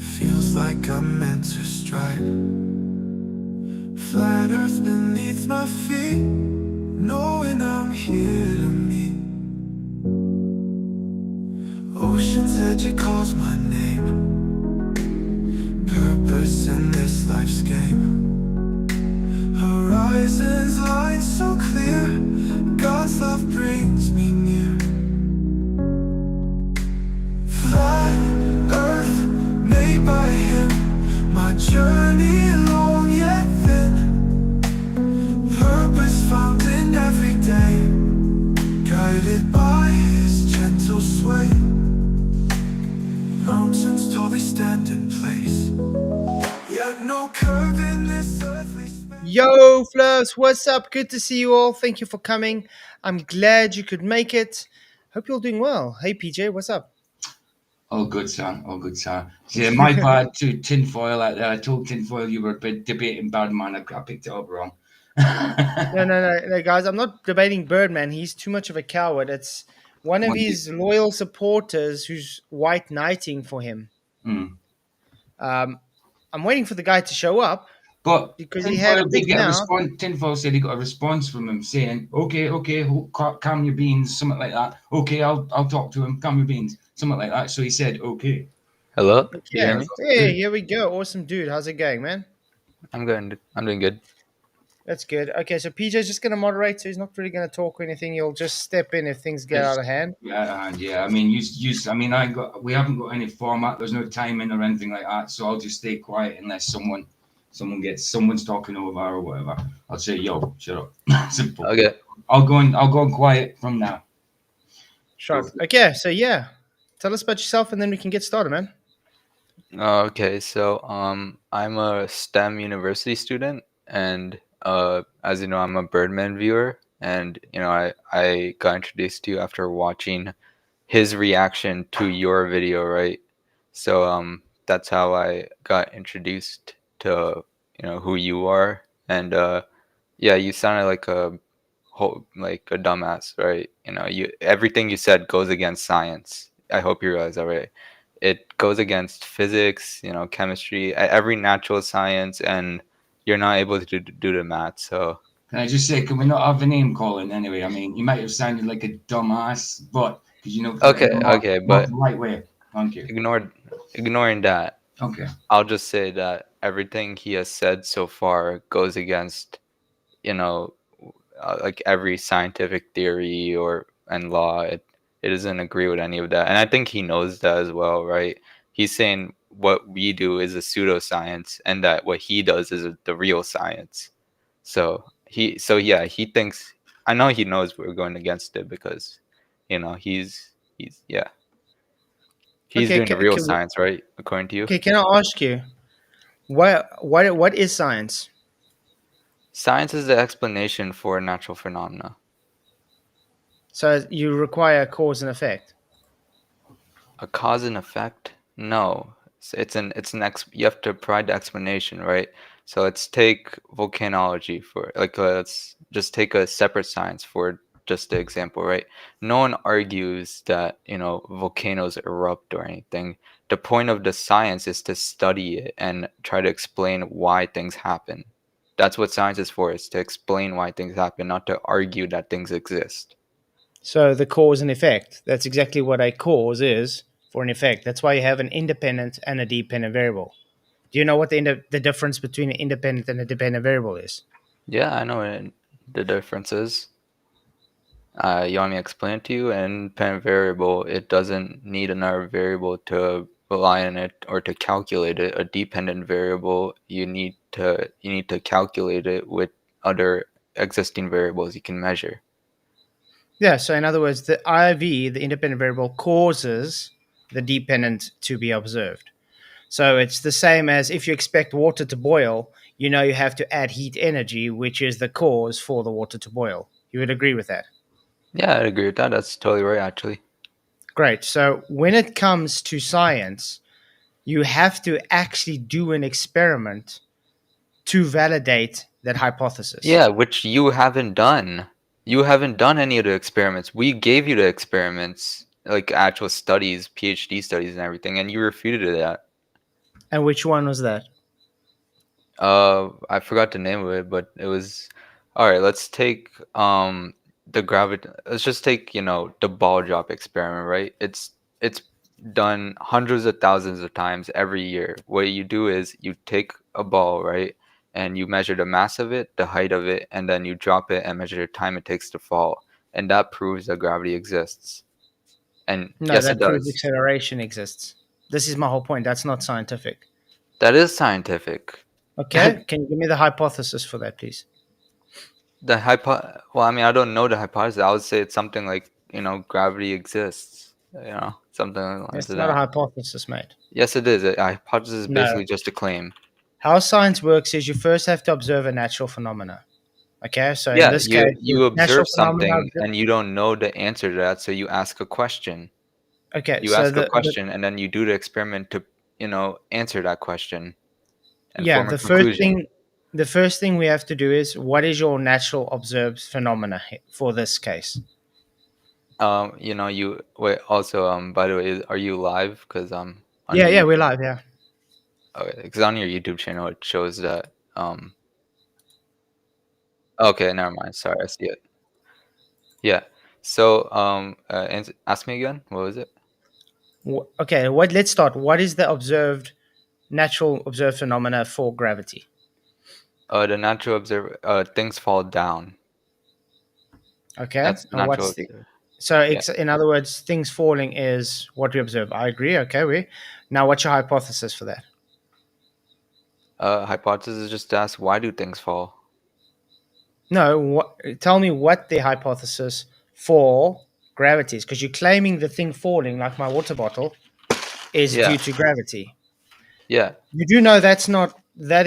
Feels like I'm meant to strike. Flat earth beneath my feet, knowing I'm here to meet. Ocean's edge, it calls my name. Purpose in this life's game. Horizons line so clear, God's love brings me near. Flat earth made by him, my journey long yet thin. Purpose found in every day, guided by his gentle sway. Mountains tall, they stand in place, yet no curve in this earthly space. Yo, Flirs, what's up? Good to see you all. Thank you for coming. I'm glad you could make it. Hope you're all doing well. Hey, PJ, what's up? All good, son. All good, son. Yeah, my bad to tinfoil out there. I told tinfoil you were debating Birdman. I picked it up wrong. No, guys, I'm not debating Birdman. He's too much of a coward. It's one of his loyal supporters who's white knighting for him. Mm. I'm waiting for the guy to show up. But because he had a big mouth. Tinfoil said he got a response from him saying, okay, calm your beans, something like that. Okay, I'll talk to him, calm your beans, something like that. So he said, okay. Hello? Can you hear me? Hey, here we go. Awesome dude. How's it going, man? I'm doing good. That's good. Okay, so PJ's just going to moderate, so he's not really going to talk or anything. He'll just step in if things get out of hand. Yeah. I mean, we haven't got any format. There's no timing or anything like that. So I'll just stay quiet unless someone's talking over or whatever. I'll say, yo, shut up. Simple. Okay. I'll go on quiet from now. Sure. Okay, so yeah. Tell us about yourself and then we can get started, man. Okay, so I'm a STEM university student, and as you know, I'm a Birdman viewer, and I got introduced to you after watching his reaction to your video, right? So that's how I got introduced to who you are, and yeah, you sounded like a dumbass, right? Everything you said goes against science. I hope you realize that, right? It goes against physics, chemistry, every natural science, and you're not able to do the math. So can I just say, can we not have a name calling anyway? I mean, you might have sounded like a dumbass, but because okay, but the right way. Thank you. Ignoring that. Okay. I'll just say that everything he has said so far goes against, like every scientific theory and law. It doesn't agree with any of that, and I think he knows that as well, right? He's saying what we do is a pseudoscience, and that what he does is the real science. So he thinks. I know he knows we're going against it because, he's doing the real science, right? According to you. Okay, can I ask you, what is science? Science is the explanation for natural phenomena. So you require a cause and effect. A cause and effect? No. You have to provide the explanation, right? So let's take volcanology let's just take a separate science for just the example, right? No one argues that, volcanoes erupt or anything. The point of the science is to study it and try to explain why things happen. That's what science is for, is to explain why things happen, not to argue that things exist. So the cause and effect, that's exactly what a cause is for an effect. That's why you have an independent and a dependent variable. Do you know what the difference between an independent and a dependent variable is? Yeah, I know what the difference is. You want me to explain it to you? An independent variable, it doesn't need another variable to rely on it or to calculate it. A dependent variable, you need to calculate it with other existing variables you can measure. Yeah, so in other words, the IV, the independent variable, causes the dependent to be observed. So it's the same as if you expect water to boil, you have to add heat energy, which is the cause for the water to boil. You would agree with that? Yeah, I'd agree with that. That's totally right, actually. Great. So when it comes to science, you have to actually do an experiment to validate that hypothesis. Yeah, which you haven't done. You haven't done any of the experiments. We gave you the experiments, like actual studies, PhD studies and everything, and you refuted that. And which one was that? I forgot the name of it, but it was all right. Let's take the gravity. Let's just take the ball drop experiment, right? It's done hundreds of thousands of times every year. What you do is you take a ball, right, and you measure the mass of it, the height of it, and then you drop it and measure the time it takes to fall, and that proves that gravity exists. And No, yes, it that proves does. acceleration exists. This is my whole point. That's not scientific. That is scientific. Okay, can you give me the hypothesis for that, please? Well, I mean, I don't know the hypothesis. I would say it's something like, gravity exists, something like It's not a that. hypothesis, mate. Yes, it is. A hypothesis is No. basically just a claim. How science works is you first have to observe a natural phenomena. Okay, so in Yeah, this you case, you natural observe phenomena. something and you don't know the answer to that, so you ask a question. Okay, You so ask a question and then you do the experiment to, answer that question and yeah, form a conclusion. the first thing we have to do is what is your natural observed phenomena for this case? You wait. Also, by the way, are you live? Because on Yeah, your yeah, we're YouTube, live. Yeah. okay, because on your YouTube channel it shows that. Okay, never mind. Sorry, I see it. Yeah. So, ask me again. What was it? Okay, what? Let's start. What is the natural observed phenomena for gravity? The natural observer. Things fall down. Okay, That's the and natural what's the observer. so? Yeah. In other words, things falling is what we observe. I agree. Okay, we now. What's your hypothesis for that? Hypothesis is just to ask why do things fall? No, tell me what the hypothesis for gravity is, because you're claiming the thing falling, like my water bottle, is Yeah. due to gravity. Yeah. You do know that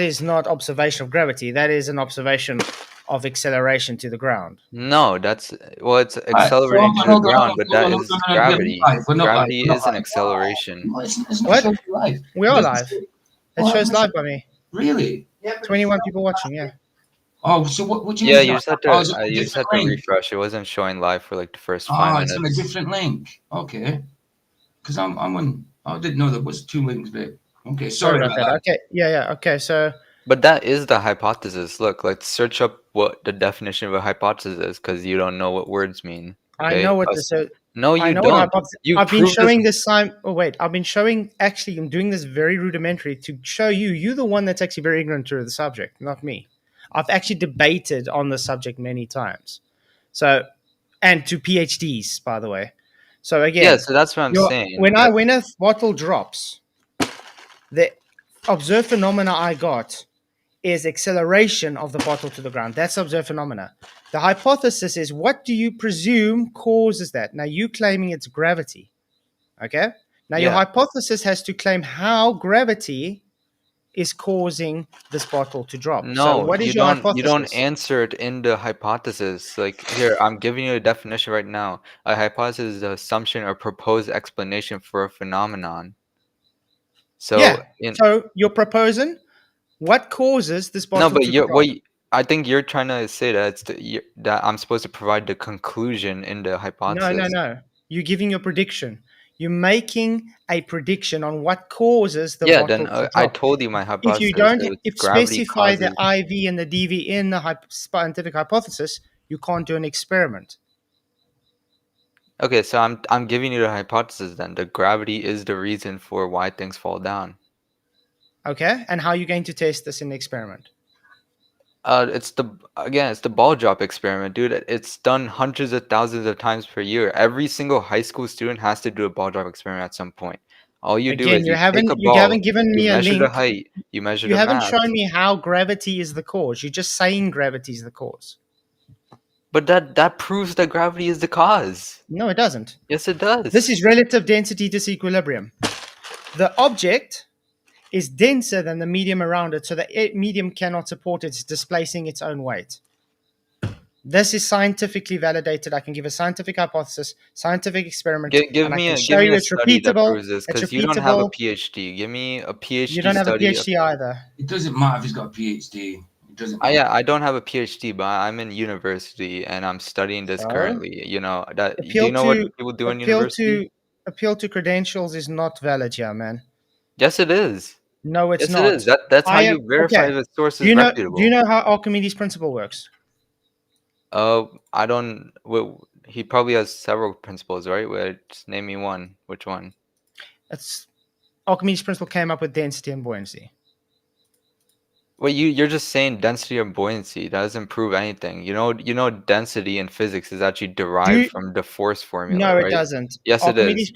is not observation of gravity. That is an observation of acceleration to the ground. No, it's Right, so accelerating to the ground, but that hold is on. We're not gravity. live. We're not live. Gravity We're not is an live. Oh, acceleration. no, it's not What? showing live. We It are doesn't live. say- It shows live by me. Really? 21 people watching. Yeah. Oh, so what do you Yeah, mean? you just had Oh, to is it a you just different had to link? refresh. It wasn't showing live for like the first Oh, 5 it's on a minutes. different link. Okay. Because I'm on. I didn't know there was two links there. Okay, Sorry sorry about about that. that. Okay. Yeah. Yeah. Okay. So But that is the hypothesis. Look, let's search up what the definition of a hypothesis is because you don't know what words mean. I Okay? know what this is. No, I you know what don't. hypothesis. You I've been proved this. showing this time. Oh wait, I've been showing. Actually, I'm doing this very rudimentary to show you. You're the one that's actually very ignorant to the subject, not me. I've actually debated on the subject many times. So, and to PhDs, by the way. So Yeah, again, so that's what I'm saying. when a bottle drops, the observed phenomena I got is acceleration of the bottle to the ground. That's observed phenomena. The hypothesis is what do you presume causes that? Now you claiming it's gravity. Okay. Now your Yeah. hypothesis has to claim how gravity is causing this bottle to drop. So No, what is you your don't hypothesis? answer it in the hypothesis. Like here, I'm giving you a definition right now. A hypothesis is the assumption or proposed explanation for a phenomenon. So Yeah. in So you're proposing what causes this no, bottle but to drop? I think you're trying to say that that I'm supposed to provide the conclusion in the No, no, hypothesis. no. You're giving your prediction. You're making a prediction on what causes the Yeah, then bottle to I drop. told you my If you hypothesis. don't It was if gravity specify the causes. IV and the DV in the scientific hypothesis, you can't do an experiment. Okay, so I'm giving you the hypothesis then. The gravity is the reason for why things fall down. Okay? And how are you going to test this in the experiment? It's the ball drop experiment, dude. It's done hundreds of thousands of times per year. Every single high school student has to do a ball drop experiment at some point. All you do Again, is you take a you ball, haven't given you me a measure the link. height, you measure You the haven't mass. shown me how gravity is the cause. You're just saying gravity is the cause. But that proves that gravity is the cause. No, it doesn't. Yes, it does. This is relative density disequilibrium. The object is denser than the medium around it, so the medium cannot support it. It's displacing its own weight. This is scientifically validated. I can give a scientific hypothesis, scientific experiment, Give and I me can a show give me you a it's study that repeatable. proves this It's because you don't have a repeatable. PhD. Give me a You PhD don't have a study. PhD either. It doesn't matter if he's got a PhD. It doesn't matter. Yeah, I don't have a PhD, but I'm in university and I'm studying this So currently. You know that. Do appeal you know what to people do in appeal university? to appeal to credentials is not valid here, man. Yes, it is. No, it's Yes, it not. is. That's how I am you verify okay. if a source Do is you know? Do you reputable. know how Archimedes' principle works? I don't. He probably has several principles, right? Just name me one. Which one? It's Archimedes' principle came up with density and buoyancy. Well, you're just saying density or buoyancy. That doesn't prove anything. Density in physics is actually Do derived you, from the force formula, no, it right? doesn't. Yes, it is.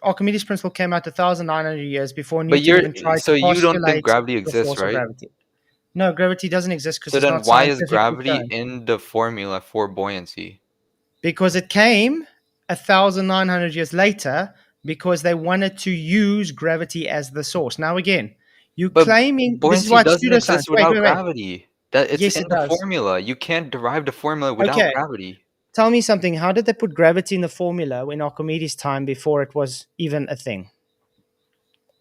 Archimedes' principle came out 1,900 years before But Newton even tried so to you don't think postulate gravity the exists, force of right? gravity. No, gravity doesn't exist because So it's then not why is scientifically gravity shown. in the formula for buoyancy? Because it came 1,900 years later because they wanted to use gravity as the source. Now, again, you But claiming this is buoyancy why it's doesn't pseudoscience. exist Wait, without wait, wait. gravity. That it's Yes, in it the does. formula. You can't derive the formula without Okay, gravity. tell me something. How did they put gravity in the formula in Archimedes' time before it was even a thing?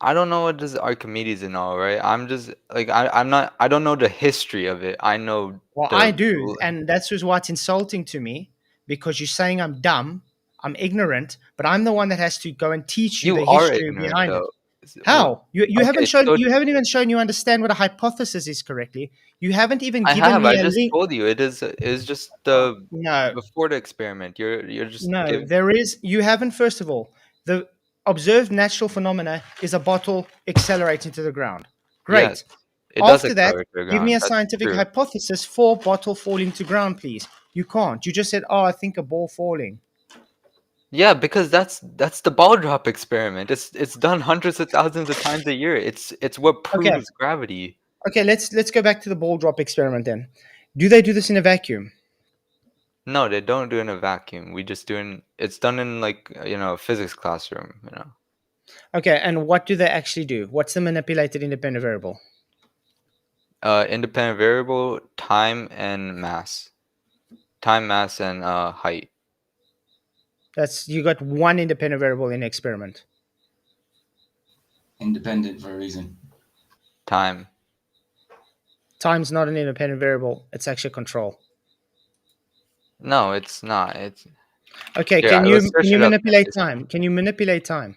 I don't know what does Archimedes and all, right? I'm just like I'm not. I don't know the history of it. I know Well, I the. do, and that's just why it's insulting to me because you're saying I'm dumb, I'm ignorant, but I'm the one that has to go and teach you You the are history ignorant behind it. though. How? Okay, so You haven't even shown you understand what a hypothesis is correctly. You haven't even I given have. me I a just link. told you it is just the No, before the experiment. You're just no, giving. there is. You haven't. First of all, the observed natural phenomena is a bottle accelerating to the ground. Yes, Great. it does After that, accelerate to the give me ground. a That's scientific true. hypothesis for bottle falling to ground, please. You can't. You just said, "Oh, I think a ball falling." Yeah, because that's the ball drop experiment. It's done hundreds of thousands of times a year. It's what Okay. proves gravity. Okay. Let's go back to the ball drop experiment then. Do they do this in a vacuum? No, they don't do it in a vacuum. We just doing it's done in like a physics classroom. Okay. And what do they actually do? What's the manipulated independent variable? Independent variable, time and mass. Time, mass, and height. That's you got one independent variable in the experiment. Independent for a reason. Time. Time's not an independent variable. It's actually control. No, it's not. It's Okay. here. Let's Can search you it up. manipulate time? Can you manipulate time?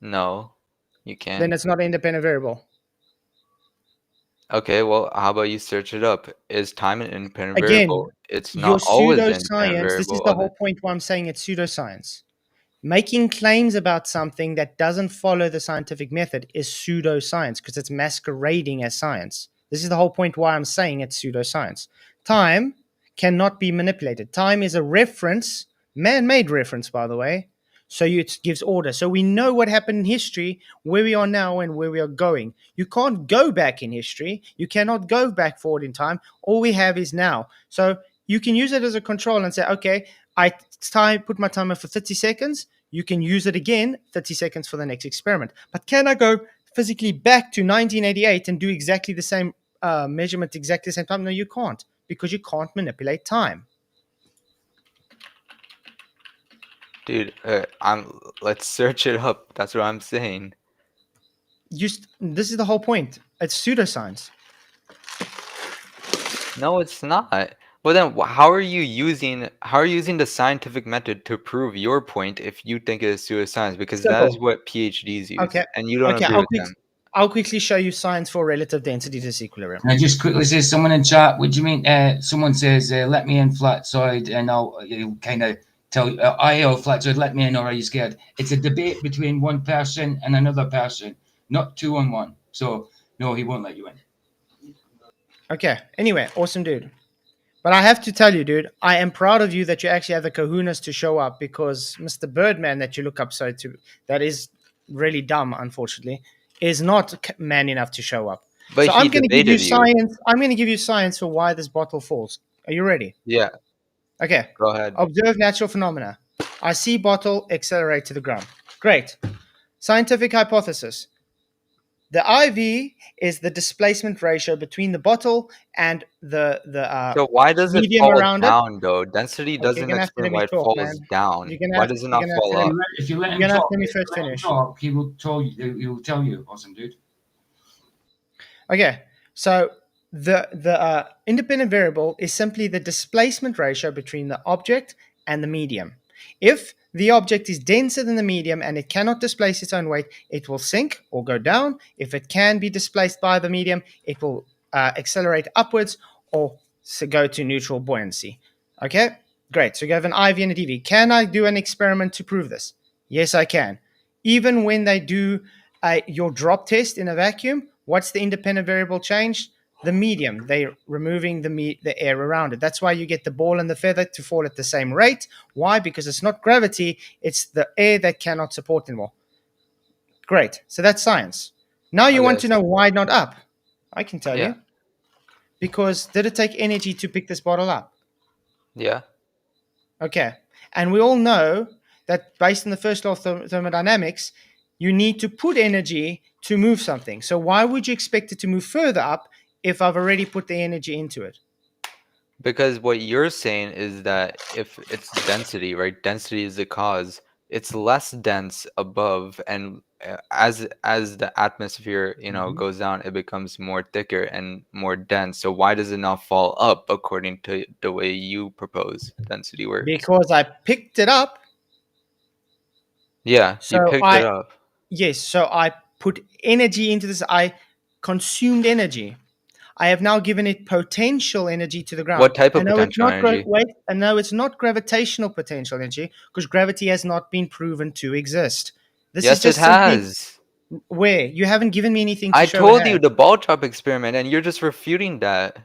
No, you Then can't. it's not an independent variable. Okay, well, how about you search it up? Is time an independent Again, variable? It's your not always an independent pseudoscience. This is variable. the whole point why I'm saying it's pseudoscience. Making claims about something that doesn't follow the scientific method is pseudoscience because it's masquerading as science. This is the whole point why I'm saying it's pseudoscience. Time cannot be manipulated. Time is a reference, man made reference, by the way. So it gives order. So we know what happened in history, where we are now, and where we are going. You can't go back in history. You cannot go back forward in time. All we have is now. So you can use it as a control and say, okay, put my timer for 30 seconds. You can use it again, 30 seconds for the next experiment. But can I go physically back to 1988 and do exactly the same measurement, exactly the same time? No, you can't because you can't manipulate time. Dude, let's search it up. That's what I'm saying. This is the whole point. It's pseudoscience. No, it's not. Well, then how are you using the scientific method to prove your point if you think it is pseudoscience? Because that is Simple. what PhDs use, Okay. and you don't Okay. agree with them. I'll quickly show you science for relative density disequilibrium. Can I just quickly say, someone in chat, what do you mean? Someone says, let me in, Flatzoid, and you'll kind of tell you, Flatzoid, let me in, or are you scared? It's a debate between one person and another person, not 2-on-1. So, no, he won't let you in. Okay. Anyway, awesome dude. But I have to tell you, dude, I am proud of you that you actually have the kahunas to show up because Mr. Birdman that you look up that is really dumb, unfortunately, is not man enough to show up. But So he I'm going to give you debated you. science. I'm going to give you science for why this bottle falls. Are you ready? Yeah, Okay. go ahead. Observe natural phenomena. I see bottle accelerate to the ground. Great. Scientific hypothesis. The IV is the displacement ratio between the bottle and the So why does it medium fall around it. down though? Density Okay, you're doesn't gonna have to explain let me why it talk, man. falls down. You're gonna Why have does it you're not gonna have fall to let up? me, If you let you're him gonna have to talk, let me if you first let him finish. talk, he will tell you. He will tell you, awesome dude. Okay, so the independent variable is simply the displacement ratio between the object and the medium. If the object is denser than the medium and it cannot displace its own weight, it will sink or go down. If it can be displaced by the medium, it will accelerate upwards or go to neutral buoyancy. Okay, great. So you have an IV and a DV. Can I do an experiment to prove this? Yes, I can. Even when they do your drop test in a vacuum, what's the independent variable change? The medium. They're removing the air around it. That's why you get the ball and the feather to fall at the same rate. Why? Because it's not gravity, it's the air that cannot support anymore. Great. So that's science. Now you want to know why not up. I can tell you. Because did it take energy to pick this bottle up? Yeah. Okay. And we all know that based on the first law of thermodynamics, you need to put energy to move something. So why would you expect it to move further up if I've already put the energy into it? Because what you're saying is that if it's density, right? Density is the cause. It's less dense above, and as the atmosphere, goes down, it becomes more thicker and more dense. So why does it not fall up according to the way you propose density works? Because I picked it up. Yeah, you picked it up. Yes, so I put energy into this. I consumed energy. I have now given it potential energy to the ground. What type of potential energy? No, it's not gravitational potential energy because gravity has not been proven to exist. Yes, it has. Where? You haven't given me anything to I show told you the ball drop experiment, and you're just refuting that.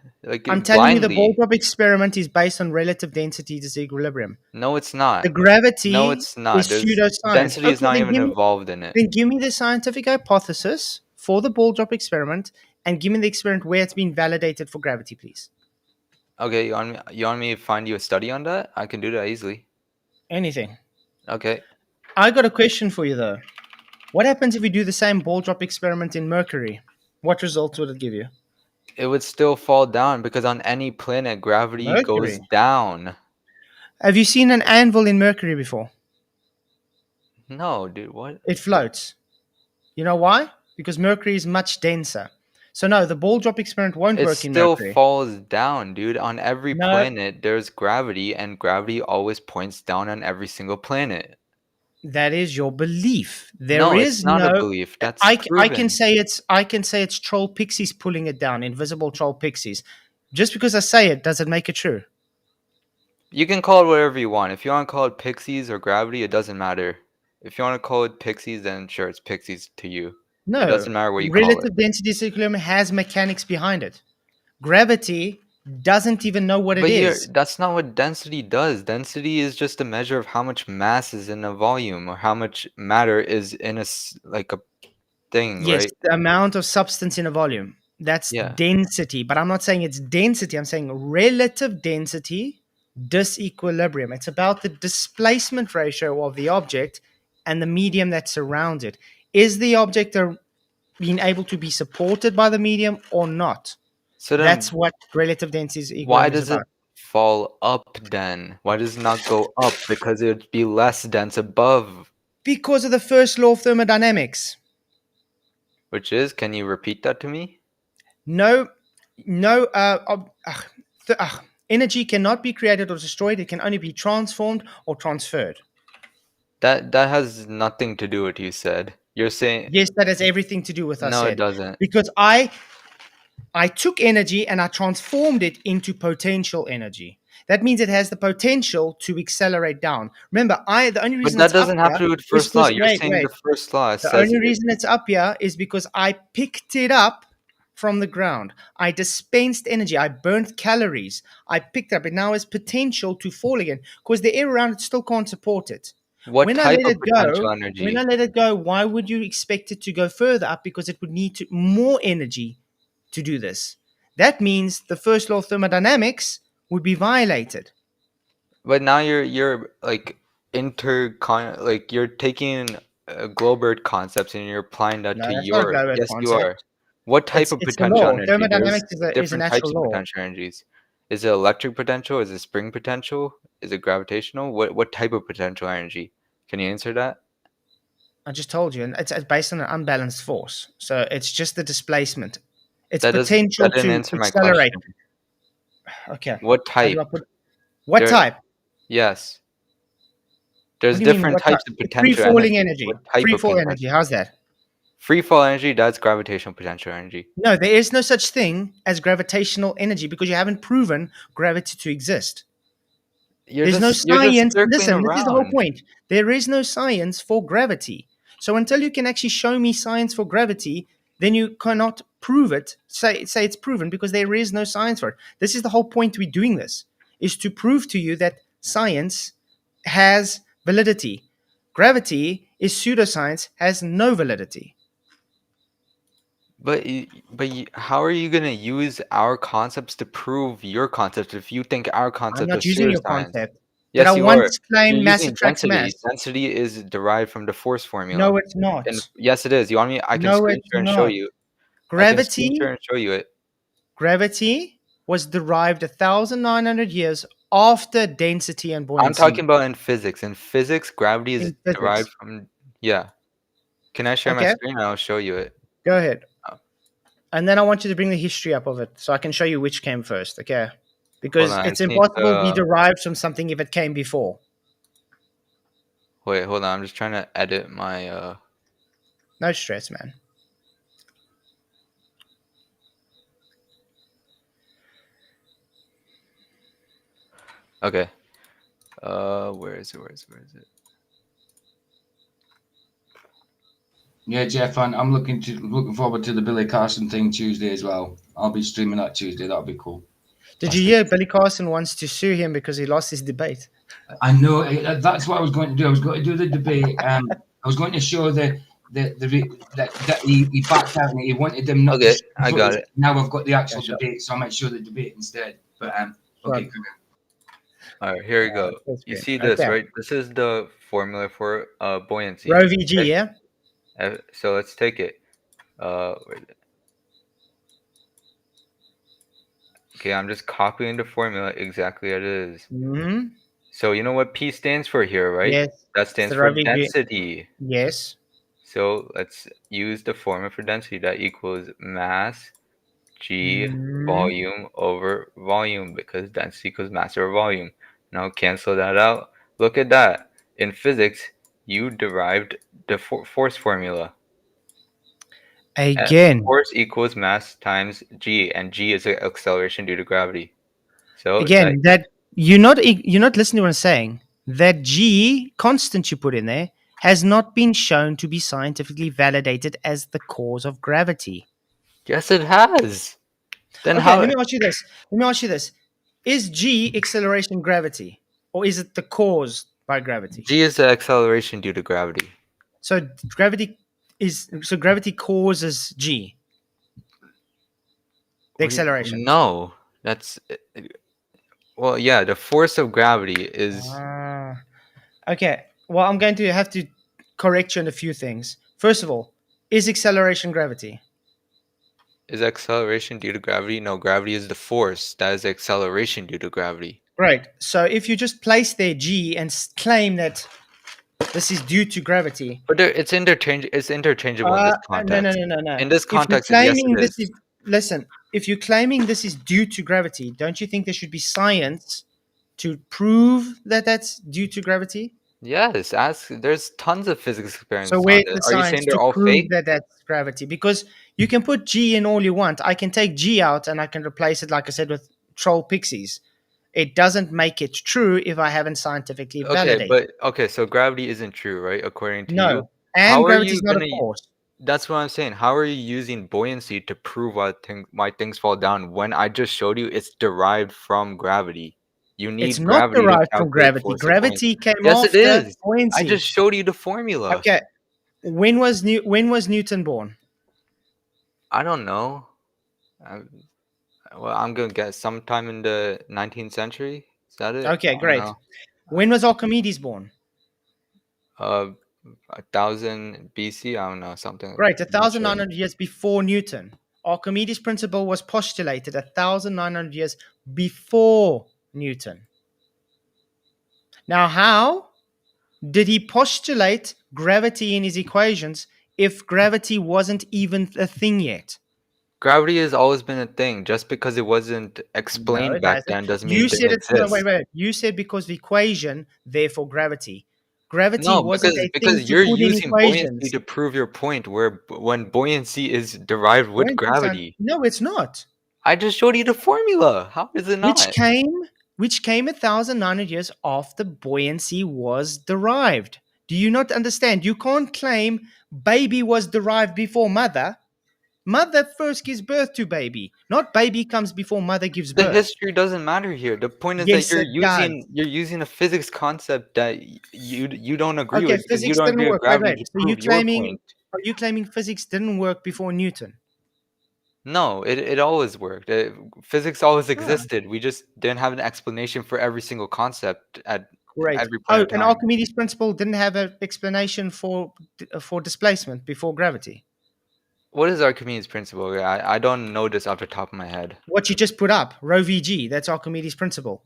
I'm telling you the ball drop experiment is based on relative density disequilibrium. No, it's not. The gravity No, it's not. is pseudoscience. Density is not even involved in it. Then give me the scientific hypothesis for the ball drop experiment and give me the experiment where it's been validated for gravity, please. Okay, you want me to find you a study on that? I can do that easily. Anything. Okay. I got a question for you, though. What happens if we do the same ball drop experiment in Mercury? What results would it give you? It would still fall down because on any planet, gravity goes down. Have you seen an anvil in Mercury before? No, dude, what? It floats. You know why? Because Mercury is much denser. So no, the ball drop experiment won't work in Mercury. It still falls down, dude. On every planet, there's gravity, and gravity always points down on every single planet. That is your belief. It's not a belief. That's proven. I can say it's troll pixies pulling it down, invisible troll pixies. Just because I say it, does it make it true? You can call it whatever you want. If you want to call it pixies or gravity, it doesn't matter. If you want to call it pixies, then sure, it's pixies to you. No, it doesn't matter what you call it. Relative density disequilibrium has mechanics behind it. Gravity doesn't even know what it is. That's not what density does. Density is just a measure of how much mass is in a volume or how much matter is in a thing, yes, right? The amount of substance in a volume. That's density. But I'm not saying it's density. I'm saying relative density disequilibrium. It's about the displacement ratio of the object and the medium that surrounds it. Is the object being able to be supported by the medium or not? So that's what relative density is equal. Why does it fall up then? Why does it not go up? Because it would be less dense above. Because of the first law of thermodynamics. Which is, can you repeat that to me? No. Energy cannot be created or destroyed. It can only be transformed or transferred. That has nothing to do with what you said. You're saying... Yes, that has everything to do with what I said. No, it doesn't. Because I took energy and I transformed it into potential energy. That means it has the potential to accelerate down. Remember, the only reason but that doesn't have to do with first law. You're saying the first law says... The only reason it's up here is because I picked it up from the ground. I dispensed energy. I burnt calories. I picked it up. It now has potential to fall again because the air around it still can't support it. What type of potential energy? When I let it go, why would you expect it to go further up? Because it would need more energy to do this. That means the first law of thermodynamics would be violated. But now you're like you're taking Globert concepts and you're applying that to your... Yes, you are. What type of potential energy? Thermodynamics is different types of potential energies. Is it electric potential? Is it spring potential? Is it gravitational? What type of potential energy? Can you answer that? I just told you, and it's based on an unbalanced force. So it's just the displacement. It's potential to accelerate. My question. Okay. What type? What type? Yes. There's What do you mean? different types of Free potential falling energy. energy. What type Free of fall potential? energy. How's that? Free fall energy, that's gravitational potential energy. No, there is no such thing as gravitational energy because you haven't proven gravity to exist. There's no You're just science. circling Listen, this is the whole around. point. There is no science for gravity. So until you can actually show me science for gravity, then you cannot prove it. Say it's proven because there is no science for it. This is the whole point we're doing this, is to prove to you that science has validity. Gravity is pseudoscience, has no validity. How are you gonna use our concepts to prove your concepts if you think our I'm concept not is using your pseudoscience? concept. Did I Yes, you are. once You're claim mass using attracts density. mass? Density is derived from the force formula. No, it's And not. yes, it is. You want me? I can No, screen it's share and show not. you. I can screen share Gravity and show you it. Gravity was derived 1,900 years after density and I'm talking buoyancy about in physics. In physics, gravity is in derived physics. from yeah. Can I share my Okay, screen and I'll show you it? go ahead. Oh, And then I want you to bring the history up of it so I can show you which came first. Okay, hold because on. I it's just need impossible to be to derived from something if it came before. wait. Hold on. I'm just trying to edit my No stress, man. Okay. Where is it? Where is it? Yeah, Jeff, I'm looking forward to the Billy Carson thing Tuesday as well. I'll be streaming that Tuesday. That'll be cool. Did you hear Billy Carson wants to sue him because he lost his debate? I know that's what I was going to do. I was going to do the debate. I was going to show that he backed out and he wanted them not to Okay, show the I got footage. it. Now I've got the actual Yeah, sure. debate, so I might show the debate instead. But Sure. okay, cool. All right, here we go. Full You screen. see this, Okay. right? This is the formula for buoyancy. Rho VG, Okay? yeah? So let's take it. Where is it? Okay, I'm just copying the formula exactly as it is. Mm-hmm. So you know what P stands for here, right? Yes. That It's stands the for Rho VG. density. Yes. So let's use the formula for density. That equals mass G volume over volume because density equals mass over volume. Now cancel that out. Look at that. In physics, you derived the force formula. Again. Force equals mass times G, and G is the acceleration due to gravity. So Again, that you're not listening to what I'm saying. That G constant you put in there has not been shown to be scientifically validated as the cause of gravity. yes, it has. Then Okay, how? let me ask you this. Is G acceleration gravity, or is it the cause by gravity? G is the acceleration due to gravity. So gravity causes G. The acceleration. No, that's well, yeah. The force of gravity is Okay. Well, I'm going to have to correct you on a few things. First of all, is acceleration gravity? Is acceleration due to gravity? No, gravity is the force. That is acceleration due to gravity. Right. So if you just place there G and claim that this is due to gravity. But it's interchangeable in this context. No. In this If you're context, yes, claiming it is. listen, if you're claiming this is due to gravity, don't you think there should be science to prove that that's due to gravity? Yes, there's tons of physics experiments So on where's this. the Are you science saying they're to all prove fake? that that's gravity? Because you can put G in all you want. I can take G out and I can replace it, like I said, with troll pixies. It doesn't make it true if I haven't scientifically validated. So gravity isn't true, right? According to you. No. And How are gravity is you not a gonna force. That's what I'm saying. How are you using buoyancy to prove why things fall down when I just showed you it's derived from gravity? You It's need not gravity to derived from calculate gravity. force of buoyancy. Gravity came Yes, it after is. I buoyancy. just showed you the formula. Okay. When was Newton born? I don't know. I'm gonna guess sometime in the 19th century. Is that it? Okay, I don't great. know. When was Archimedes born? 1000 BC. I don't know something. Great, I'm not sure. 1,900 years before Newton. Archimedes' principle was postulated 1,900 years before Newton. Now, how did he postulate gravity in his equations if gravity wasn't even a thing yet? Gravity has always been a thing. Just because it wasn't No, explained it back hasn't. then doesn't mean You it said didn't it's no, exist. wait. You said because the equation, therefore gravity. Gravity No, wasn't a thing because to you're put in using buoyancy equations. to prove your point, where when buoyancy is derived with Buoyancy sound- gravity. No, it's not. I just showed you the formula. How is it Which not? came which came 1,900 years after buoyancy was derived. Do you not understand? You can't claim baby was derived before mother. Mother first gives birth to baby, not baby comes before mother gives The birth. history doesn't matter here. The point is that Yes, it does. you're using a physics concept that you don't agree Okay, with because you physics don't didn't agree with work. Wait, gravity wait. to So prove your point. you claiming physics didn't work before Newton? No, it always worked. Physics always Ah, existed. We just didn't have an explanation for every single concept at great. every point Oh, of and time. Archimedes' principle didn't have an explanation for displacement before gravity. What is Archimedes' principle? I don't know this off the top of my head. What you just put up, rho vg, that's Archimedes' principle.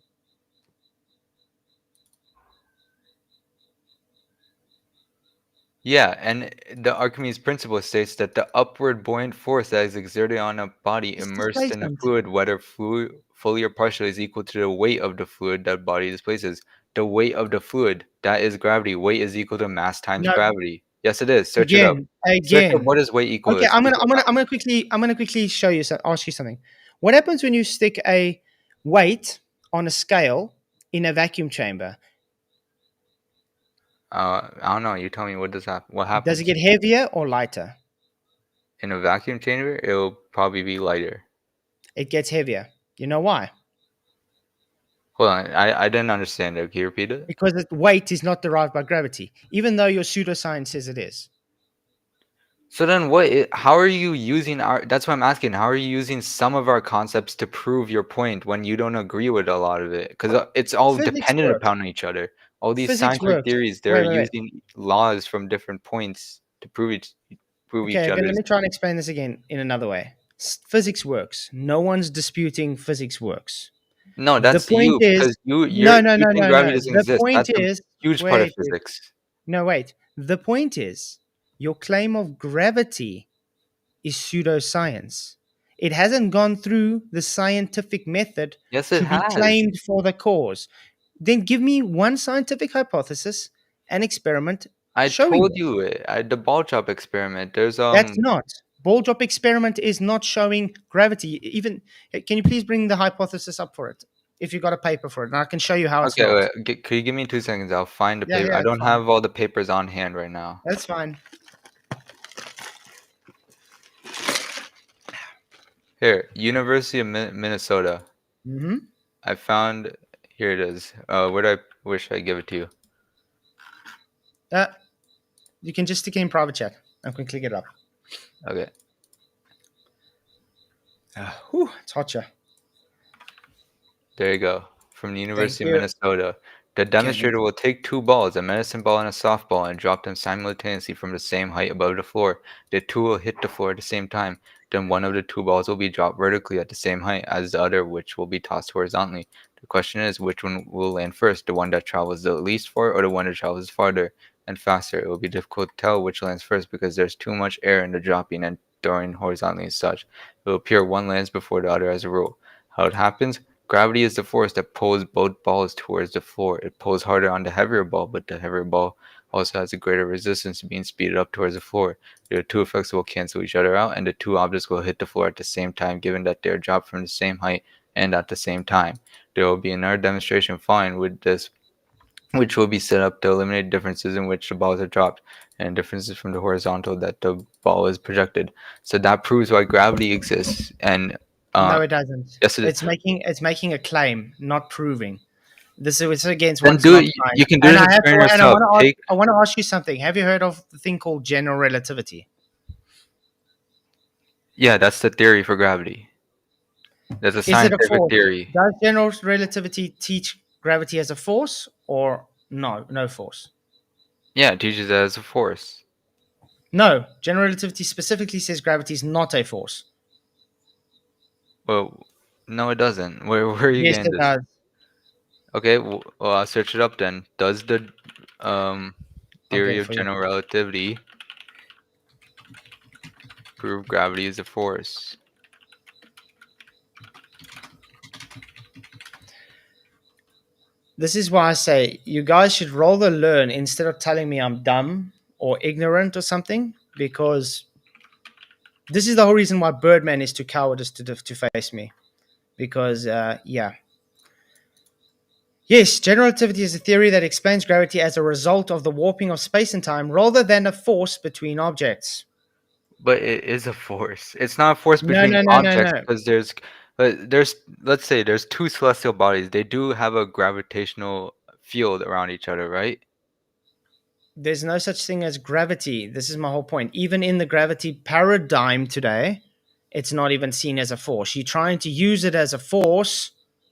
Yeah, and the Archimedes principle states that the upward buoyant force that is exerted on a body It's immersed in a displacement. fluid, whether fluid fully or partially, is equal to the weight of the fluid that body displaces. The weight of the fluid, that is gravity. Weight is equal to mass times No, gravity. Yes, it is. Search it up. again, Search up again. what is weight equal Okay, to. See what I'm gonna quickly show you, ask you something. What happens when you stick a weight on a scale in a vacuum chamber? I don't know. You tell me what Does it happens. get heavier or lighter? In a vacuum chamber, it'll probably be lighter. It gets heavier. You know why? Hold on. I didn't understand it. Can you repeat it? Because weight is not derived by gravity, even though your pseudoscience says it is. So then how are you using our that's what I'm asking. How are you using some of our concepts to prove your point when you don't agree with a lot of it? Because it's all Physics dependent works. upon each other. All these Physics scientific works. theories, they're Wait, wait, wait. using laws from different points to prove Okay, each again, let other's. me try and explain this again in another way. Physics works. No one's disputing physics works. No, The that's point you is, because you no, no, you no, think no, gravity no. doesn't The exist. point That's a is, huge part of wait, wait. physics. No, wait. The point is, your claim of gravity is pseudoscience. It hasn't gone through the scientific method Yes, it to be has. claimed for the cause. Then give me one scientific hypothesis and experiment I showing told it. you it. The ball drop experiment. There's That's not. Ball drop experiment is not showing gravity. Even can you please bring the hypothesis up for it? If you got a paper for it, and I can show you how it's Okay, not. wait. Could you give me 2 seconds? I'll find the Yeah, paper. yeah, I it's don't fine. have all the papers on hand right now. That's fine. Here, University of Minnesota. Mm-hmm. I found. Here it is. Where do I wish I give it to you? You can just stick it in private chat and quickly get it up. Okay. It's hot, yeah. There you go. From the Thank University of you. Minnesota. The Okay, let me, demonstrator will take 2 balls, a medicine ball and a softball, and drop them simultaneously from the same height above the floor. The two will hit the floor at the same time. Then one of the 2 balls will be dropped vertically at the same height as the other, which will be tossed horizontally. The question is, which one will land first? The one that travels the least far or the one that travels farther and faster? It will be difficult to tell which lands first because there's too much air in the dropping and throwing horizontally as such. It will appear one lands before the other as a rule. How it happens? Gravity is the force that pulls both balls towards the floor. It pulls harder on the heavier ball, but the heavier ball also has a greater resistance to being speeded up towards the floor. The two effects will cancel each other out, and the two objects will hit the floor at the same time, given that they are dropped from the same height and at the same time. There will be another demonstration following with this, which will be set up to eliminate differences in which the balls are dropped and differences from the horizontal that the ball is projected. So that proves why gravity exists. And no, it doesn't. yes, it is. It's making a claim, not proving. This is against Then what's do not it. science. You can do And this I have to, experiment and I yourself. want to ask, Take I want to ask you something. Have you heard of the thing called general relativity? Yeah, that's the theory for gravity. That's a Is it a scientific force? theory. Does general relativity teach gravity as a force or no? No force. Yeah, it teaches that as a force. No, general relativity specifically says gravity is not a force. Well, no, it doesn't. Where are you Yes, getting it this? does. Okay, well, I'll search it up then. Does the um, I'll get theory it of for you. general relativity prove gravity is a force? This is why I say you guys should rather learn instead of telling me I'm dumb or ignorant or something, because this is the whole reason why Birdman is too cowardice to face me. Because, yeah. Yes, general relativity is a theory that explains gravity as a result of the warping of space and time rather than a force between objects. But it is a force. It's not a force No, between no, no, no, objects no. because let's say there's two celestial bodies. They do have a gravitational field around each other, right? There's no such thing as gravity. This is my whole point. Even in the gravity paradigm today, it's not even seen as a force. You're trying to use it as a force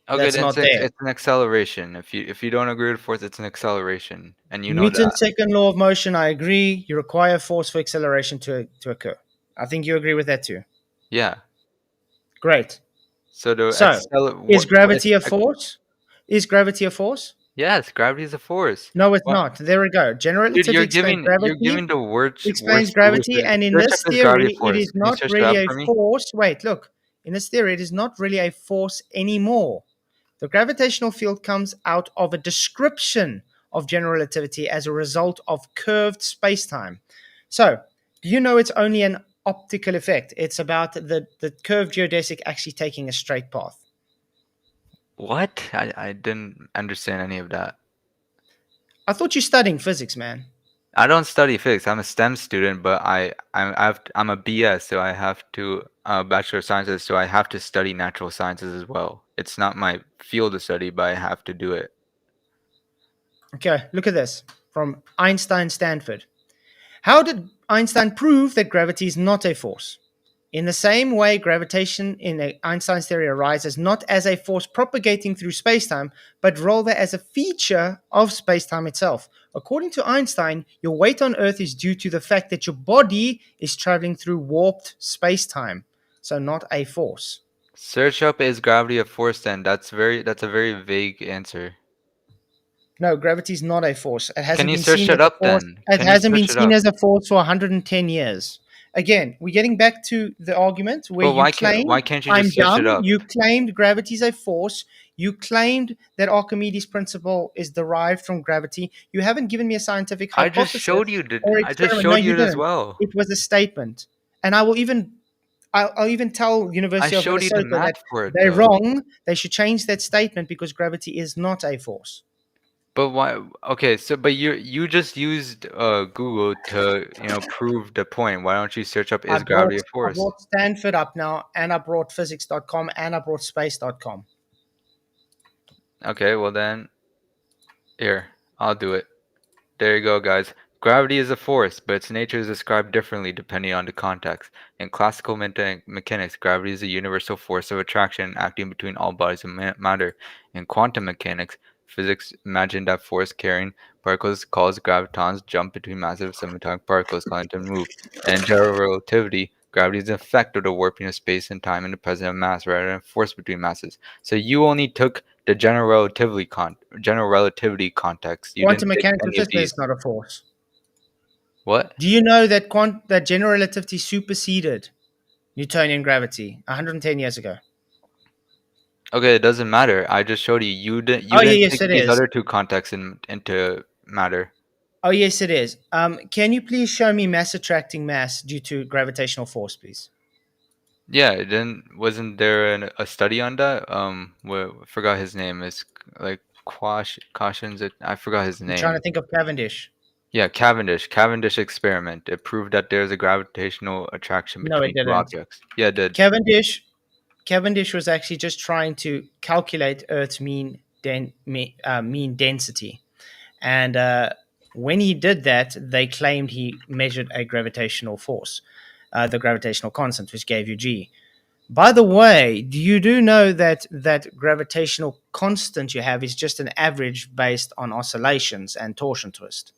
Okay, that's then not there. it's an acceleration. If you don't agree with force, it's an acceleration, and you know that. Newton's second law of motion, I agree. You require force for acceleration to occur. I think you agree with that too. Yeah. Great. So the So, is what gravity a force? Is gravity a force? yes, gravity is a force. No, it's What? not. There we go. General Dude, relativity explains you're gravity, giving the explains worst gravity, solution. and in Search up this is gravity theory, it force. is Can you not search that really up a for me? force. Wait, look. In this theory, it is not really a force anymore. The gravitational field comes out of a description of general relativity as a result of curved spacetime. So, do you know it's only an optical effect? It's about the curved geodesic actually taking a straight path. What? I didn't understand any of that. I thought you're studying physics, man. I don't study physics. I'm a STEM student, but I'm a BS, so I have to Bachelor of Sciences, so I have to study natural sciences as well. It's not my field to study, but I have to do it. Okay, look at this from Einstein Stanford. How did Einstein prove that gravity is not a force? In the same way, gravitation in Einstein's theory arises not as a force propagating through spacetime, but rather as a feature of spacetime itself. According to Einstein, your weight on Earth is due to the fact that your body is traveling through warped spacetime, so not a force. Search up is gravity a force then? That's a very vague answer. No, gravity is not a force. It Can hasn't you been search seen it as a up force. then? It Can you hasn't been search it seen up? as a force for 110 years. Again, we're getting back to the argument where But you why claimed can't you I'm just search it dumb. up? You claimed gravity is a force. You claimed that Archimedes' principle is derived from gravity. You haven't given me a scientific hypothesis or I just experiment. No, showed you you it as didn't. well. It was a statement, and I'll even tell I University of showed you the Minnesota that math for it they're though. wrong. They should change that statement because gravity is not a force. But why? Okay, so but you just used Google to prove the point. Why don't you search up I is brought gravity a I force? brought Stanford up now, and I brought physics.com, and I brought space.com. Okay, well then here I'll do it. There you go, guys. Gravity is a force, but its nature is described differently depending on the context. In classical mechanics, gravity is a universal force of attraction acting between all bodies of matter. In quantum mechanics, physics imagined that force carrying particles cause gravitons jump between massive subatomic particles, causing them to move. And in general relativity, gravity is an effect of the warping of space and time in the presence of mass rather than a force between masses. So you only took the general relativity context. You Quantum didn't take mechanics any of says that it's these. not a force. What? Do you know that that general relativity superseded Newtonian gravity 110 years ago? Okay, it doesn't matter. I just showed you. You Oh yeah, didn't yes take it these is. other two contexts into matter. Oh yes it is. Can you please show me mass attracting mass due to gravitational force, please? Yeah, it didn't. Wasn't there a study on that? I forgot his name. It's like Cautions. I forgot his I'm trying to name. think of Cavendish. Yeah, Cavendish experiment. It proved that there's a gravitational attraction No, it between two didn't. objects. Yeah, it did. Cavendish was actually just trying to calculate Earth's mean density. And when he did that, they claimed he measured a gravitational force, the gravitational constant, which gave you G. By the way, do know that that gravitational constant you have is just an average based on oscillations and torsion twist?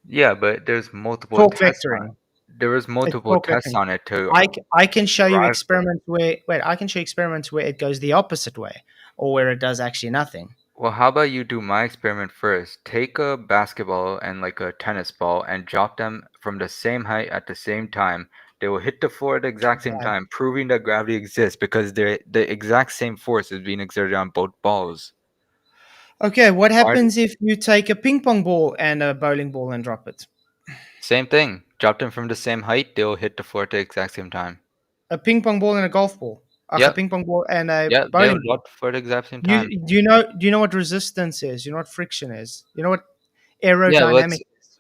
Yeah, but there's multiple Torque tests on it. vectoring. There was It's multiple torque tests vectoring. on it to I can show you arrive there. experiments where I can show you experiments where it goes the opposite way, or where it does actually nothing. Well, how about you do my experiment first? Take a basketball and like a tennis ball and drop them from the same height at the same time. They will hit the floor at the exact same Okay. time, proving that gravity exists because the exact same force is being exerted on both balls. Okay, what Hard. happens if you take a ping pong ball and a bowling ball and drop it? Same thing. Drop them from the same height, they'll hit the floor at the exact same time. A ping pong ball and a golf ball. Ach, a Yep. ping pong ball and a Yep. They'll bowling ball. drop the floor at the exact same You time. do you know what resistance is? You know what friction is? You know what Yeah. Let's aerodynamic is?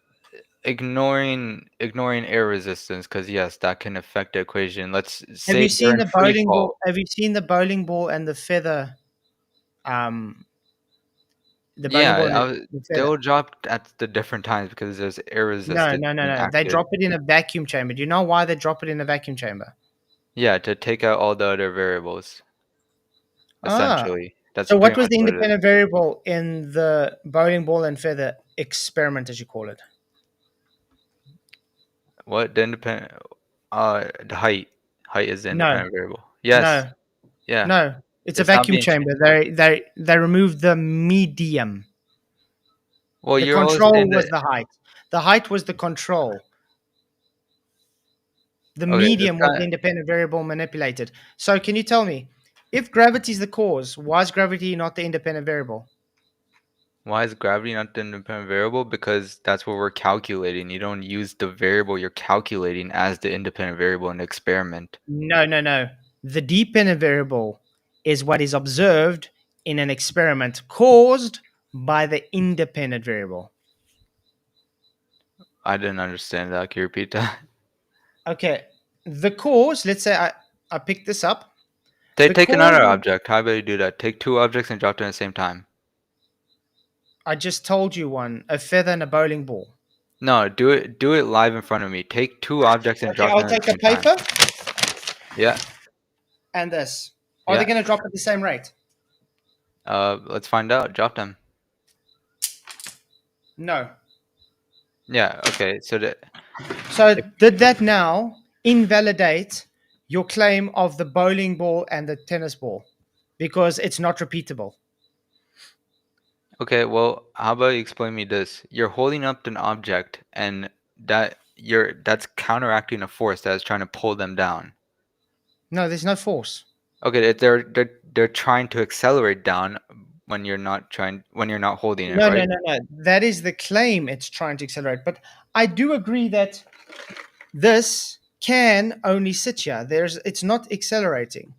ignoring air resistance because yes, that can affect the equation. Let's Have say you they're seen in the free bowling ball? fall. Have you seen the bowling ball and the feather? Um, the bowling ball Yeah, and the feather. they'll drop at the different times because there's air No, resistance no, no, being no. They active. drop it in a vacuum chamber. Do you know why they drop it in a vacuum chamber? Yeah, to take out all the other variables. Ah, Essentially, that's so what pretty was much the what it is. independent variable in the bowling ball and feather experiment, as you call it? What the independent? The height. Height is the No, independent variable. Yes. no, Yeah. no. It's a It's not vacuum being. chamber. They removed the medium. Well, The you're always control saying was that. the height. The height was the control. The Okay, this medium was kind. the independent variable manipulated. So can you tell me, if gravity is the cause, why is gravity not the independent variable? Why is gravity not the independent variable? Because that's what we're calculating. You don't use the variable you're calculating as the independent variable in the experiment. No, no, no. The dependent variable is what is observed in an experiment caused by the independent variable. I didn't understand that. Can you repeat that? Okay. The cause, let's say I picked this up. They The take cause, another object. How about you do that? Take two objects and drop them at the same time. I just told you one, a feather and a bowling ball. No, do it live in front of me. Take two objects and Okay, drop I'll them at the take a same time. paper Yeah, and this. Are they yeah. going to drop at the same rate? Let's find out. Drop them. No. Yeah, okay. So So did that now invalidate your claim of the bowling ball and the tennis ball? Because it's not repeatable. okay, well, how about you explain me this? You're holding up an object and that's counteracting a force that is trying to pull them down. No, there's no force. Okay, they're trying to accelerate down when you're not holding it, No, no, right? no, no. That is the claim it's trying to accelerate. But I do agree that this can only sit here. It's not accelerating.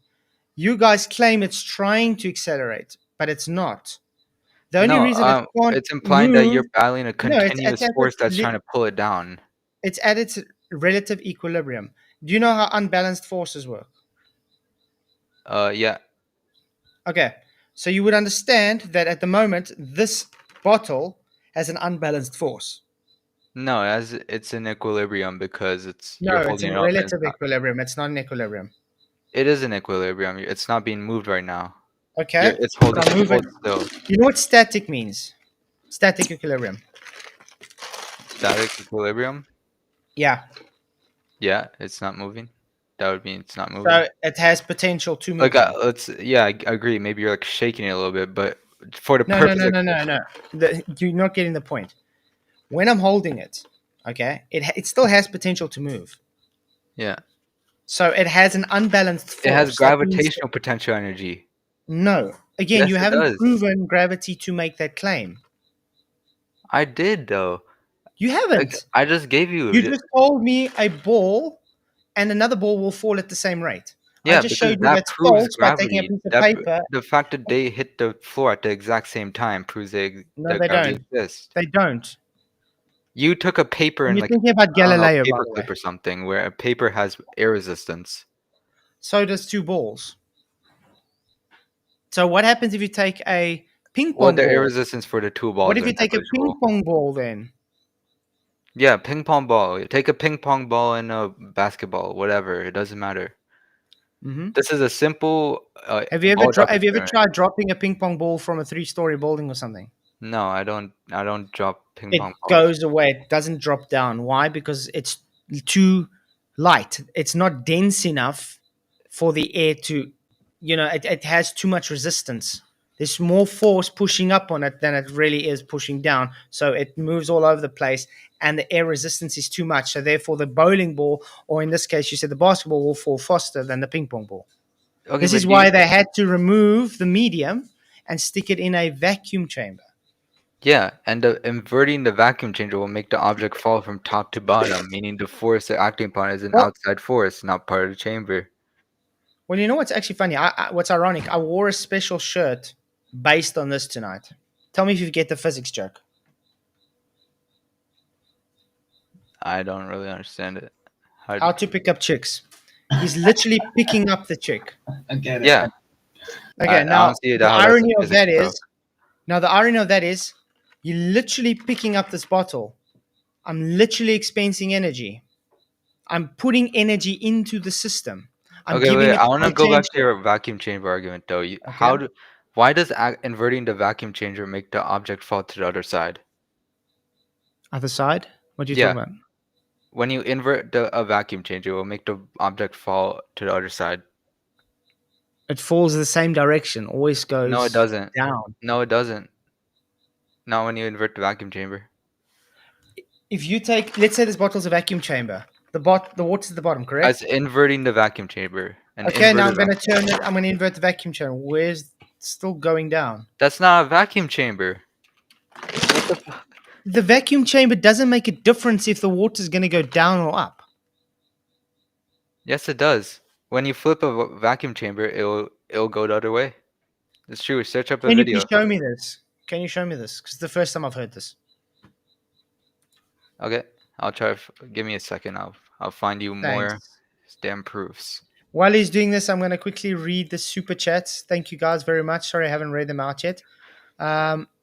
You guys claim it's trying to accelerate, but it's not. The only No, reason it can't it's implying that move, you're battling a no, it's continuous at force that's its trying to pull it down. it's at its relative equilibrium. Do you know how unbalanced forces work? Yeah. Okay, so you would understand that at the moment this bottle has an unbalanced force. No, as it's in equilibrium because No, you're it's holding in it up and it's relative not. equilibrium. It's not in equilibrium. It is in equilibrium. It's not being moved right now. Okay, It's so holding I move it. hold still. You know what static means? Static equilibrium. Static equilibrium. Yeah. Yeah, it's not moving. That would mean it's not moving. So it has potential to move. Like Then. I agree. Maybe you're like shaking it a little bit, but for the No, no, purpose no, of no, no, no. You're not getting the point. When I'm holding it, okay, it still has potential to move. yeah, So it has an unbalanced it has force. That means gravitational potential energy. no. Again, Yes, you it haven't does. proven gravity to make that claim. I did though. You Like haven't. I just gave You you. just told me a ball and another ball will fall at the same rate. I Yeah, just because showed you that that's proves false by taking a gravity. piece of paper. The fact that they hit the floor at the exact same time proves No, that they gravity don't. exists. They don't. You took a paper And and you're like thinking about I don't know, Galileo, by paper the clip way. or something where a paper has air resistance. So does two balls. So what happens if you take a ping Well, pong the air ball? resistance for the two What balls if are you take a ping negligible. pong ball then? Yeah, ping pong ball. Take a ping pong ball and a basketball, whatever. It doesn't matter. Hmm. This is a simple ball drop Have you ever experiment. tried dropping a ping pong ball from a 3-story building or something? No, I don't. I don't drop ping It pong balls. goes away. It doesn't drop down. Why? Because it's too light. It's not dense enough for the air to, it has too much resistance. There's more force pushing up on it than it really is pushing down. So it moves all over the place and the air resistance is too much. So therefore the bowling ball, or in this case you said the basketball, will fall faster than the ping pong ball. Okay, This but is why they had to remove the medium and stick it in a vacuum chamber. Yeah, and inverting the vacuum changer will make the object fall from top to bottom, meaning the force they're acting upon is an Well, outside force, not part of the chamber. well, you know what's actually funny? What's ironic? I wore a special shirt based on this tonight. Tell me if you get the physics joke. I don't really understand it. How to pick up chicks. He's literally picking up the chick. I get it. Yeah, Okay, I now don't see the how that's a irony of physics that joke. is, now the irony of that is, you're literally picking up this bottle. I'm literally expensing energy. I'm putting energy into the system. I'm Okay, giving wait. it I want to go back to potential. your vacuum chamber argument, though. Okay. Why does inverting the vacuum changer make the object fall to the other side? Other side? What are you Yeah, talking about? when you invert a vacuum changer, it will make the object fall to the other side. It falls the same direction. Always No, it goes doesn't. down. No, it doesn't. Not when you invert the vacuum chamber. If you take, let's say this bottle's a vacuum chamber. The water's at the bottom, As correct? inverting the vacuum chamber. An Okay, now I'm inverted going to vacuum. turn it. I'm going to invert the vacuum chamber. Where's it's still going down? That's not a vacuum chamber. What the fuck? The vacuum chamber doesn't make a difference if the water's going to go down or up. Yes, it does. When you flip a vacuum chamber, it'll go the other way. It's true. Search up a Can you video. please show me this? Can you show me this? Because it's the first time I've heard this. Okay, I'll try. Give me a second. I'll find you more Thanks. damn proofs. While he's doing this, I'm going to quickly read the super chats. Thank you guys very much. Sorry, I haven't read them out yet.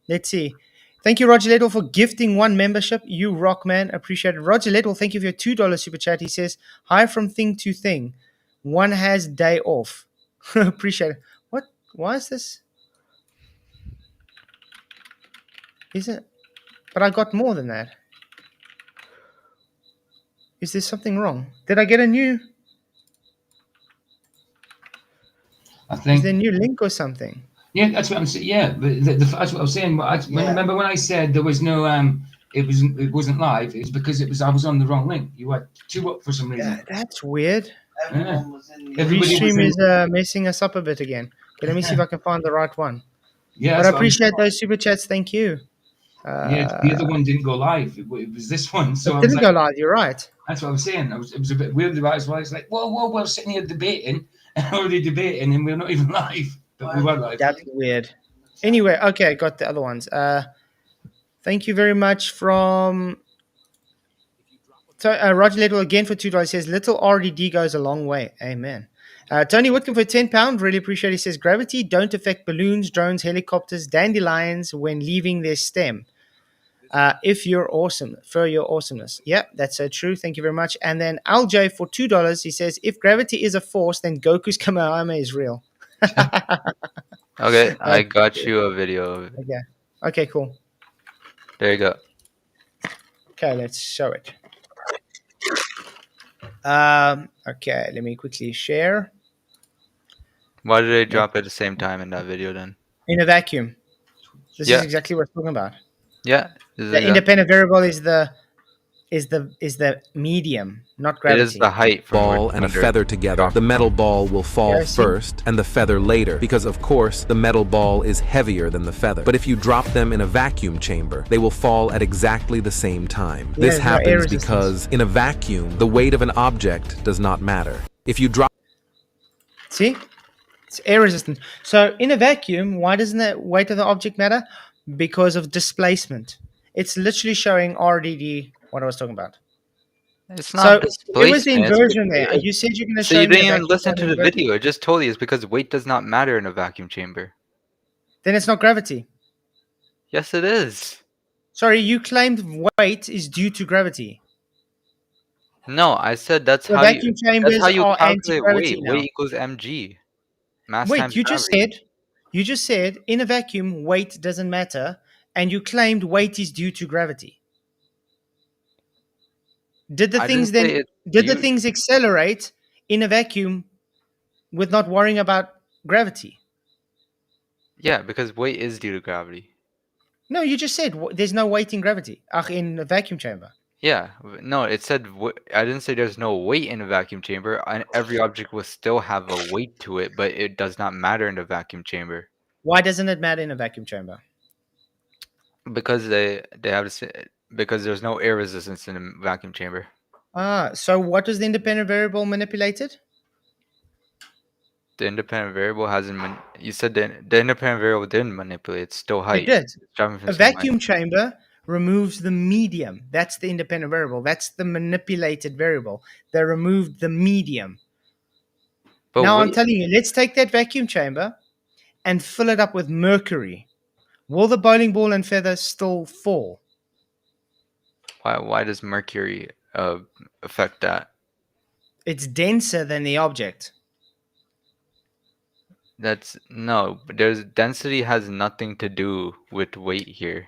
Let's see. Thank you, Roger Letwell, for gifting one membership. You rock, man. Appreciate it. Roger Letwell, thank you for your $2 super chat. He says, hi from thing to thing. One has day off. Appreciate it. What? Why is this? Is it? But I got more than that. Is there something wrong? Did I get a new? I Is think. there a new link or something? Yeah, that's what I'm saying. Yeah, but that's what I was saying. Remember when I said there was no it wasn't live. It's because I was on the wrong link. You had two up for some reason. That's weird. Yeah. Everybody was Restream in, is messing us up a bit again. Okay, let me see if I can find the right one. yeah, But that's I what I'm appreciate those super chats. Thank you. Yeah, the other one didn't go live. It was this one. So It I was didn't like, go live. You're right. that's what I was saying. It was a bit weird about it as well. It's like, whoa, we're sitting here debating, already debating, and we're not even live. But we were live. That's weird. Anyway, okay, got the other ones. Thank you very much from Roger Little again for $2. Says little RDD goes a long way. Amen. Tony Whitcomb for £10. Really appreciate it. He says gravity don't affect balloons, drones, helicopters, dandelions when leaving their stem. If you're awesome, for your awesomeness. Yeah, that's so true. Thank you very much. And then LJ for $2, he says, if gravity is a force, then Goku's Kamehameha is real. Okay, I got you a video of it. Okay. Okay, cool. There you go. Okay, let's show it. Okay, let me quickly share. Why did they drop at the same time in that video then? In a vacuum. This Yeah. is exactly what we're talking about. Yeah. The independent variable is the medium, not It gravity. is the height from ball where and a thunder feather together, the metal ball will fall Yeah, I see. first and the feather later, because of course the metal ball is heavier than the feather. But if you drop them in a vacuum chamber, they will fall at exactly the same time. Yeah, This there's no air happens resistance. because in a vacuum, the weight of an object does not matter. If you drop See? It's air resistant. So in a vacuum, why doesn't the weight of the object matter? Because of displacement. It's literally showing RDD, what I was talking about. It's So not there was the displacement. inversion there. You said you're going to So show you me didn't a even vacuum listen to the inversion. video. It just told you it's because weight does not matter in a vacuum chamber. Then it's not gravity. Yes, it is. Sorry, you claimed weight is due to gravity. No, I said that's So how vacuum you chambers are calculate anti-gravity weight. now. Weight equals mg. Mass Wait, times you just gravity. said in a vacuum weight doesn't matter, and you claimed weight is due to gravity. Did the I things didn't say then? it's Did the due. things accelerate in a vacuum with not worrying about gravity? Yeah, because weight is due to gravity. No, you just said there's no weight in gravity. In a vacuum chamber. Yeah, no, it said I didn't say there's no weight in a vacuum chamber, and every object will still have a weight to it, but it does not matter in the vacuum chamber. Why doesn't it matter in a vacuum chamber? Because they have to say, because there's no air resistance in a vacuum chamber. So what was the independent variable manipulated? The independent variable hasn't. You said the independent variable didn't manipulate. It's still height. It did. It's driving from A the same height. vacuum chamber removes the medium. That's the independent variable. That's the manipulated variable. They removed the medium. But Now I'm wait, telling you, let's take that vacuum chamber and fill it up with mercury. Will the bowling ball and feather still fall? why does mercury affect that? It's denser than the object. That's no. But there's density has nothing to do with weight here.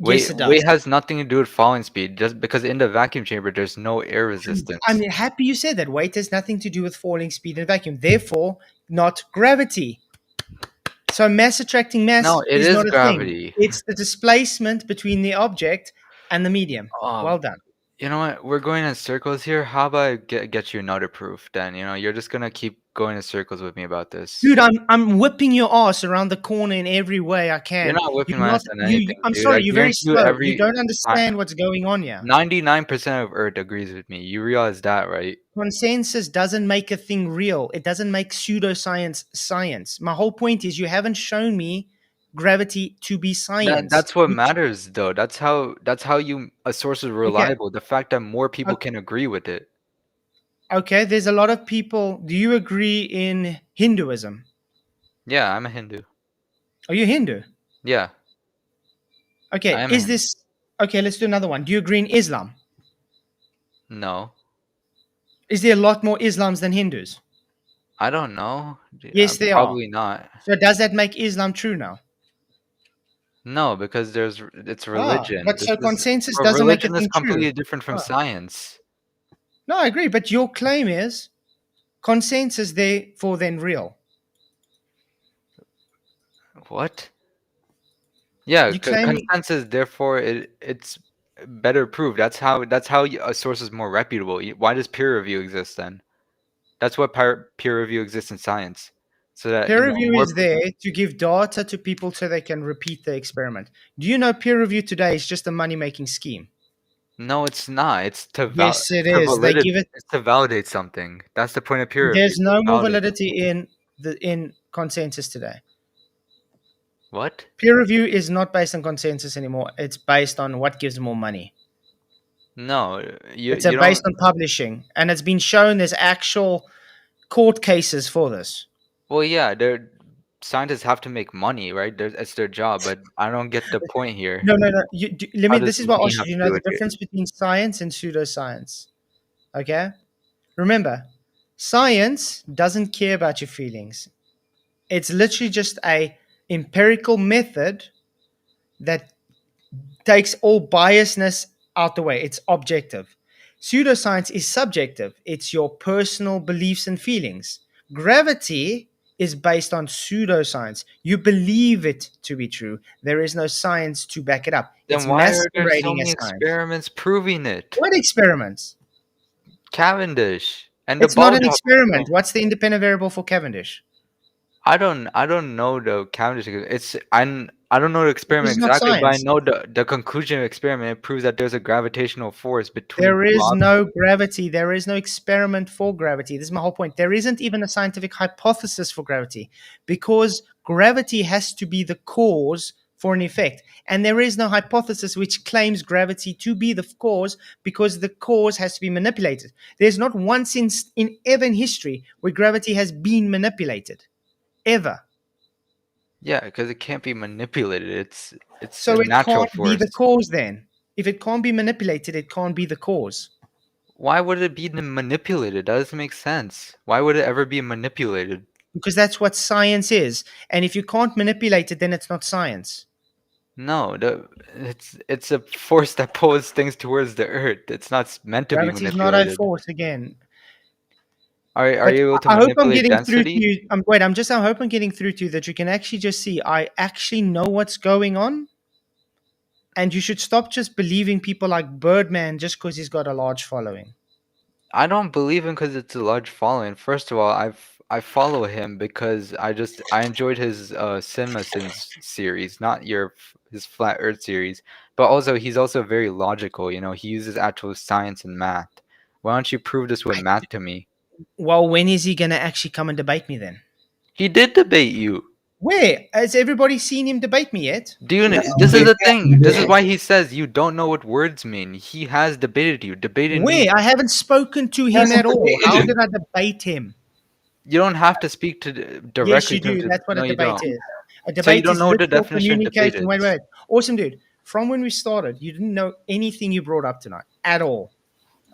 Yes, it Weight does. has nothing to do with falling speed. Just because in the vacuum chamber there's no air resistance. I'm happy you said that. Weight has nothing to do with falling speed in a vacuum. Therefore, not gravity. So mass attracting mass No, it is is not a gravity. thing. It's the displacement between the object and the medium. Well done. You know what? We're going in circles here. How about I get you another proof? Then you're just gonna keep going in circles with me about this. Dude, I'm whipping your ass around the corner in every way I can. You're not whipping You're my not, ass on anything, I'm dude. sorry, I you're very guarantee you slow. every You don't understand what's going on here. 99% of Earth agrees with me. You realize that, right? Consensus doesn't make a thing real. It doesn't make pseudoscience science. My whole point is you haven't shown me gravity to be science. That's what matters, though. That's how a source is reliable. The fact that more people can agree with it. Okay, there's a lot of people. Do you agree in Hinduism? Yeah, I'm a Hindu. Are you Hindu? Yeah, Okay, I am a is Hindu. this okay? Let's do another one. Do you agree in Islam? No, Is there a lot more Islams than Hindus? I don't know. Yes, there are. Probably not. So does that make Islam true now? No, because it's religion. But so consensus But doesn't make a religion is thing true. completely different from science. No, I agree. But your claim is consensus, therefore, then real. What? Yeah, You claiming consensus. Therefore, it's better proved. That's how a source is more reputable. Why does peer review exist then? That's what peer review exists in science, so that peer review more is there to give data to people so they can repeat the experiment. Do you know peer review today is just a money-making scheme? No, it's not. It's to Yes, it is. They give it. It's to validate something. That's the point of peer review. There's no to more validate. validity in consensus today. What? Peer review is not based on consensus anymore. It's based on what gives more money. No, It's you don't. based on publishing, and it's been shown there's actual court cases for this. Well, yeah, scientists have to make money, right? It's their job, but I don't get the point here. No. How This does is what I money asked you. have Do you to know do the with it? difference between science and pseudoscience? Okay? Remember, science doesn't care about your feelings. It's literally just a empirical method that takes all biasness out the way. It's objective. Pseudoscience is subjective. It's your personal beliefs and feelings. Gravity is based on pseudoscience. You believe it to be true. There is no science to back it up. Then It's why are there so masquerading many as science. experiments proving it? What experiments? Cavendish and the It's not ball an drop experiment. What's the independent variable for Cavendish? I don't know the Cavendish. I don't know the This experiment is not exactly, but I science. know the conclusion of the experiment. It proves that there's a gravitational force between There is blobs. no gravity. There is no experiment for gravity. This is my whole point. There isn't even a scientific hypothesis for gravity because gravity has to be the cause for an effect. And there is no hypothesis which claims gravity to be the cause because the cause has to be manipulated. There's not once in ever in history where gravity has been manipulated. Ever. Yeah, because it can't be manipulated. It's So a it natural can't be force. the cause then. If it can't be manipulated, it can't be the cause. Why would it be manipulated? That doesn't make sense. Why would it ever be manipulated? Because that's what science is. And if you can't manipulate it, then it's not science. No, it's a force that pulls things towards the earth. It's not meant to be Gravity is not a manipulated. force again. Are But you able to I hope I'm manipulate getting through to density? you. I hope I'm getting through to you that you can actually just see I actually know what's going on. And you should stop just believing people like Birdman just because he's got a large following. I don't believe him because it's a large following. First of all, I follow him because I enjoyed his CinemaSins series, not his Flat Earth series, but also he's also very logical. You know, he uses actual science and math. Why don't you prove this with I, math to me? well, when is he gonna actually come and debate me then? He did debate you. Where has everybody seen him debate me yet? Do you? Yes, This is he the thing. This is did. why he says you don't know what words mean. He has debated you. Debated means Where? I haven't spoken to He him hasn't at all. debated How him. did I debate him? you don't have to speak to Yes, directly you to him. do. That's what No, a you debate don't. is. A So you debate don't is know what the literal definition of debate communication. Wait, is. wait. Awesome, dude. From when we started, you didn't know anything you brought up tonight at all.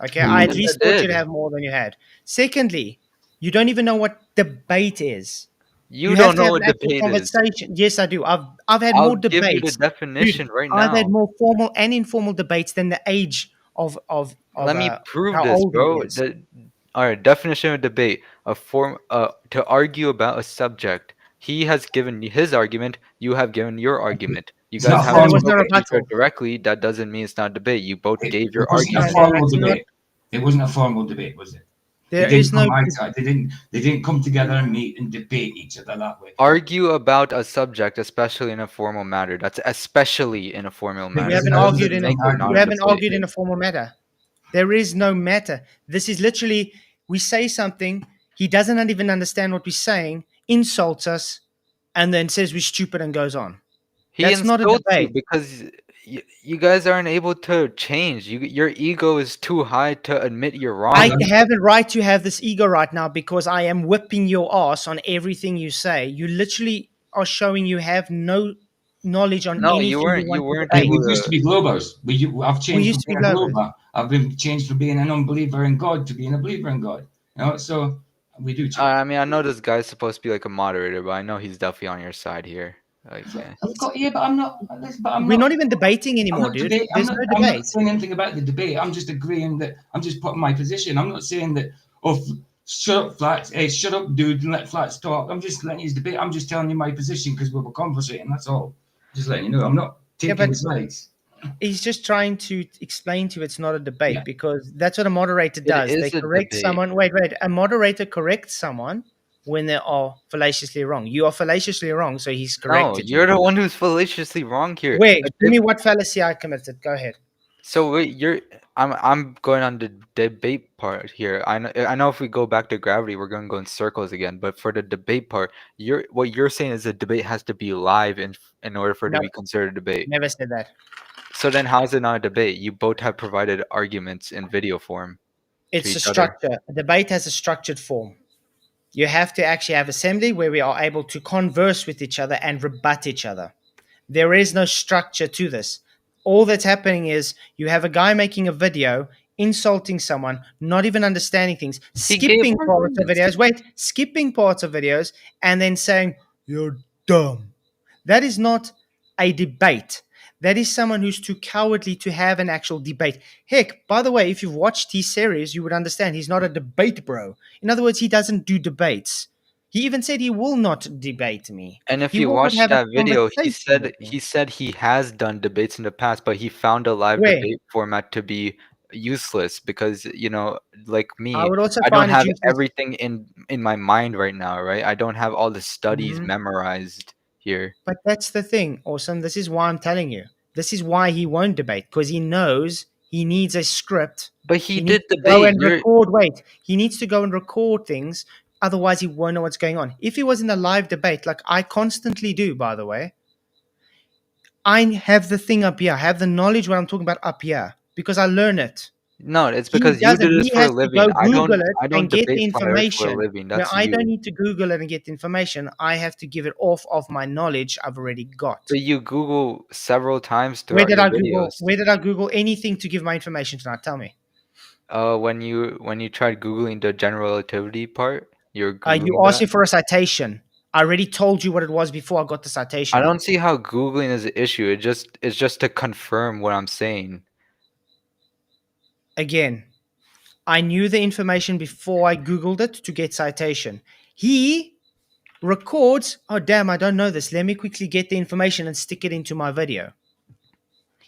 Okay, I at Yes, I least thought you'd did. have more than you had. Secondly, you don't even know what debate is. You You have don't to know have what an actual debate is. conversation. Yes, I do. I've had I'll more give you the debates, dude. definition right I've had now. more formal and informal debates than the age of Let me prove how this, old he bro. is. All right, definition of debate: a form to argue about a subject. He has given his argument. You have given your argument. You It's guys not a So there haven't formal was no spoken to each other debate. rebuttal. directly. That doesn't mean it's not debate. You both gave It your wasn't a No, argument. no, formal that's not. debate. It wasn't a formal debate, was it? They There didn't is no. come outside. They didn't come together and meet and debate each other that way. Argue about a subject, especially in a formal matter. That's especially in a formal You matter. haven't That argued doesn't in a. make it not You a haven't debate. argued in a formal matter. There is no matter. This is literally we say something. He doesn't even understand what we're saying. Insults us, and then says we're stupid and goes on. He That's not a insults you debate. because you guys aren't able to change. Your ego is too high to admit you're I wrong. have a right to have this ego right now because I am whipping your ass on everything you say. You literally are showing you have no knowledge on No, you anything you weren't. You want to weren't Hey, debate. we able used to to. be Globers. I've We changed used from to be being a Glovers. Glober. I've been changed from being an unbeliever in God to being a believer in God. You know, so we do change. I mean, I know this guy's supposed to be like a moderator, but I know he's definitely on your side here. Like, I've got yeah, but I'm not. But I'm We're not. not even debating I'm anymore, not dude. debate. There's no I'm not debate. saying anything about the debate. I'm just agreeing that I'm just putting my position. I'm not saying that. Oh, shut up, Flats. Hey, shut up, dude, and let Flats talk. I'm just letting you debate. I'm just telling you my position because we were conversating. That's all. Just letting you know. I'm not Yeah, taking but sides. he's just trying to explain to you it's not a debate Yeah. because that's what a moderator it does. They is a correct debate. someone. Wait. A moderator corrects someone when they are fallaciously wrong. You are fallaciously wrong, so he's No, corrected you. you're the one who's fallaciously wrong here. Wait, A give deb- me what fallacy I committed. Go ahead. So wait, I'm going on the debate part here. I know if we go back to gravity, we're going to go in circles again. But for the debate part, what you're saying is a debate has to be live in order for it to No, be considered a debate. never said that. So then how is it not a debate? You both have provided arguments in video form to It's a each other. structure. A debate has a structured form. You have to actually have assembly where we are able to converse with each other and rebut each other. There is no structure to this. All that's happening is you have a guy making a video, insulting someone, not even understanding things, He gave skipping parts of arguments. videos, skipping parts of videos, and then saying, "You're dumb." That is not a debate. That is someone who's too cowardly to have an actual debate. Heck, by the way, if you've watched his series, you would understand he's not a debate bro. In other words, he doesn't do debates. He even said he will not debate me. And if He you will not watch have a that video, he conversation said with me. he said he has done debates in the past, but he found a live Where? debate format to be useless because, like I me, would also I don't find it have useless. everything in my mind right now, right? I don't have all the studies Mhm. memorized here. But that's the thing, Awesome. This is why I'm telling you. This is why he won't debate because he knows he needs a script. But he He needs did to go debate. and record. Wait, he needs to go and record things. Otherwise, he won't know what's going on. If he was in a live debate, like I constantly do, by the way, I have the thing up here. I have the knowledge what I'm talking about up here because I learn it. No, it's He because you doesn't. do this He for a has to go living. I Google don't it I and don't get debate the flat earth for a information. living. Where That's I don't you. need to Google it and get the information. I have to give it off of my knowledge I've already got. But you Google several times Where throughout did your I Google? videos. Where did I Google anything to give my information tonight? Tell me. When you tried googling the general relativity part, you're You googling asked that. me for a citation. I already told you what it was before I got the I citation. don't see how googling is an issue. It's just to confirm what I'm saying. Again, I knew the information before I Googled it to get citation. He records, oh damn, I don't know this. Let me quickly get the information and stick it into my video.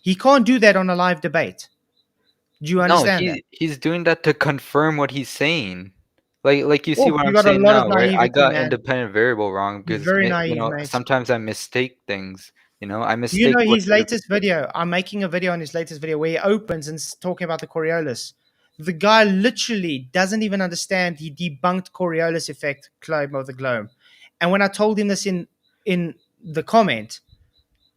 He can't do that on a live debate. Do you No, understand that? he's doing that to confirm what he's saying. Like you see Oh, what you I'm got a saying lot of now, right? I naivety, got man. independent variable wrong You're because very you naive, know mate. sometimes I mistake things. You know, I Do you mistake know what his the latest video? I'm making a video on his latest video where he opens and talking about the Coriolis. The guy literally doesn't even understand. He debunked Coriolis effect claim of the globe. And when I told him this in the comment,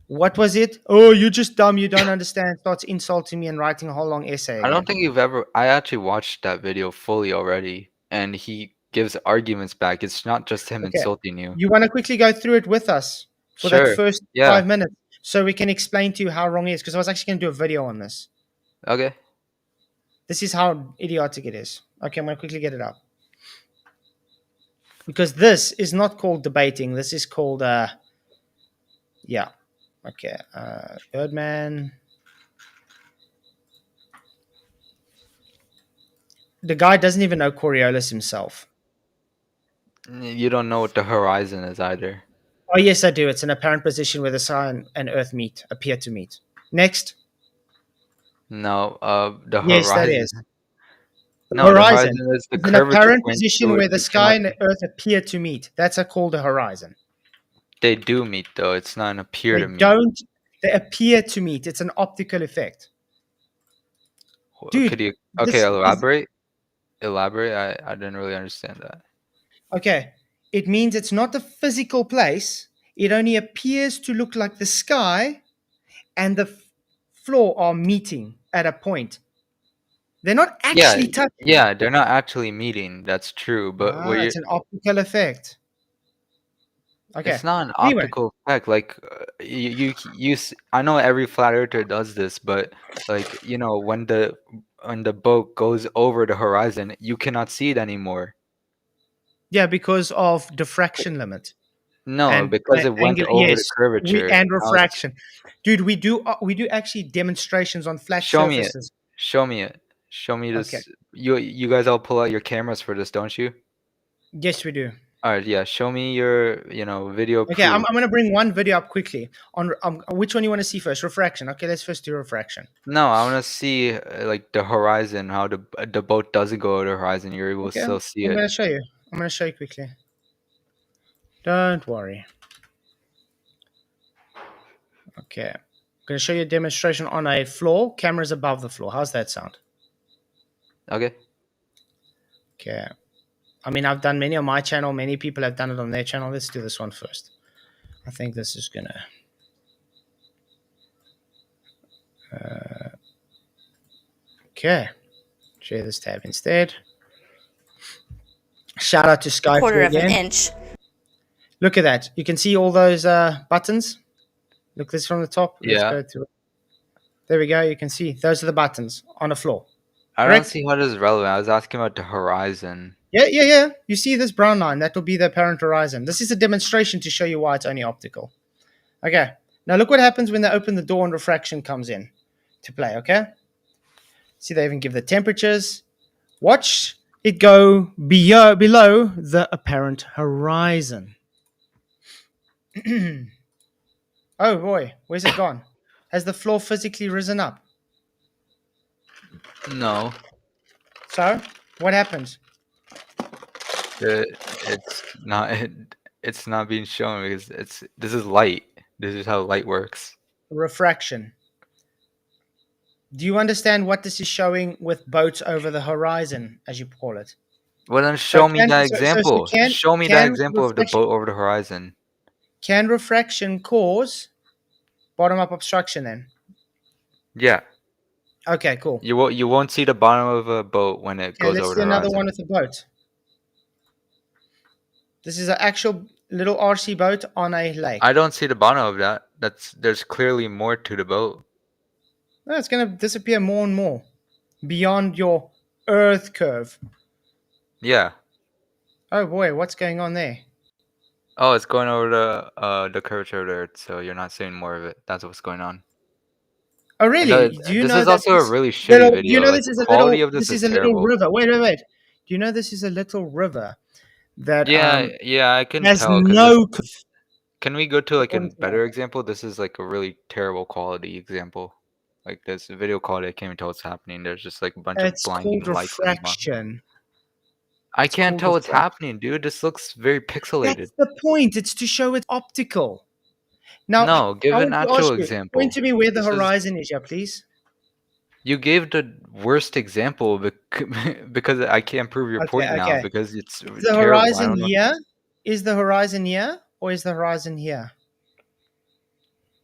what was it? Oh, you're just dumb. You don't understand. Starts insulting me and writing a whole long essay I don't again. think you've ever. I actually watched that video fully already, and he gives arguments back. It's not just him Okay. insulting you. You want to quickly go through it with us for that Sure. first Yeah. 5 minutes so we can explain to you how wrong it is? Because I was actually going to do a video on this. Okay. This is how idiotic it is. Okay, I'm going to quickly get it up. Because this is not called debating. This is called, yeah. Okay. Birdman. The guy doesn't even know Coriolis himself. You don't know what the horizon is either. Oh, yes, I do. It's an apparent position where the sun and Earth meet, appear to meet. Next. No. The Yes, that horizon. is. No, the Horizon horizon is the is an curvature apparent point position to it. where the You sky cannot. and the Earth appear to meet. That's called a horizon. They do meet though. It's not an appear They to meet. don't. They appear to meet. It's an optical effect, Could dude. you? Okay, This is elaborate. Elaborate. I didn't really understand that. okay. It means it's not a physical place. It only appears to look like the sky and the floor are meeting at a point. They're not Yeah, actually touching. yeah, they're not actually meeting. That's true. But Ah, it's an optical effect. Okay. it's not an Anyway, optical effect. Like I know every flat earther does this, but like you know when the boat goes over the horizon, you cannot see it anymore. yeah, because of diffraction limit No, and because it went angle. over the Yes, we curvature. and Now it's refraction, dude. We do actually demonstrations on flat show me it. surfaces. Show me it. Show me Okay. this. You guys all pull out your cameras for this, don't you? Yes, we do. All right, yeah. Show me your video Okay, I'm proof. going to bring one video up quickly on which one you want to see first. Refraction. Okay, let's first do refraction. No, I want to see like the horizon, how the boat doesn't go over the horizon. You're able to Okay, still I'm see going it. to show you. I'm going to show you quickly. Don't worry. Okay, I'm going to show you a demonstration on a floor. Cameras above the floor. How's that sound? Okay. Okay. I mean, I've done many on my channel. Many people have done it on their channel. Let's do this one first. I think this is going to... okay. Share this tab instead. Shout out to Skype quarter of an again. inch. Look at that. You can see all those buttons. Look this from the top. Let's Yeah. go to it. There we go. You can see those are the buttons on the floor. I don't Correct? see how this is relevant. I was asking about the horizon. Yeah. You see this brown line? That will be the apparent horizon. This is a demonstration to show you why it's only optical. Okay. Now look what happens when they open the door and refraction comes in to play. Okay. See, they even give the temperatures. Watch it go below the apparent horizon. Oh boy, where's it gone? Has the floor physically risen up? No, So, what happened? it's not. It's not being shown because this is light. This is how light works. Refraction. Do you understand what this is showing with boats over the horizon, as you call it? Well, then show me that So example. Show me that example of the boat over the horizon. can refraction cause bottom-up obstruction then? Yeah. Okay, cool. You won't see the bottom of a boat when it Okay, goes let's over do the another horizon. one with a boat. This is an actual little RC boat on a lake. I don't see the bottom of that. There's clearly more to the boat. No, it's going to disappear more and more beyond your Earth curve. Yeah. Oh boy, what's going on there? Oh, it's going over the curvature of the Earth, so you're not seeing more of it. That's what's going on. Oh And really? Do you this know is that also a this really shitty little? Do you video. know Like this the is a quality little? of this This is is a little terrible. river. Wait. Do you know this is a little river that Yeah, I can has tell. no curve? Can we go to like a According to my- better example? This is like a really terrible quality example. Like this video quality, I can't even tell what's happening. There's just like a bunch of It's called blinding lights in the bottom. refraction. I It's can't called tell what's refraction. happening, dude. This looks very pixelated. That's the point. It's to show it's optical. Now, No, give I an want to ask actual you, point example. to me where the This is horizon is, yeah, please. You gave the worst example because I can't prove your Okay, point now okay. because it's Is the terrible. I horizon don't know. here? Is the horizon here? Or is the horizon here?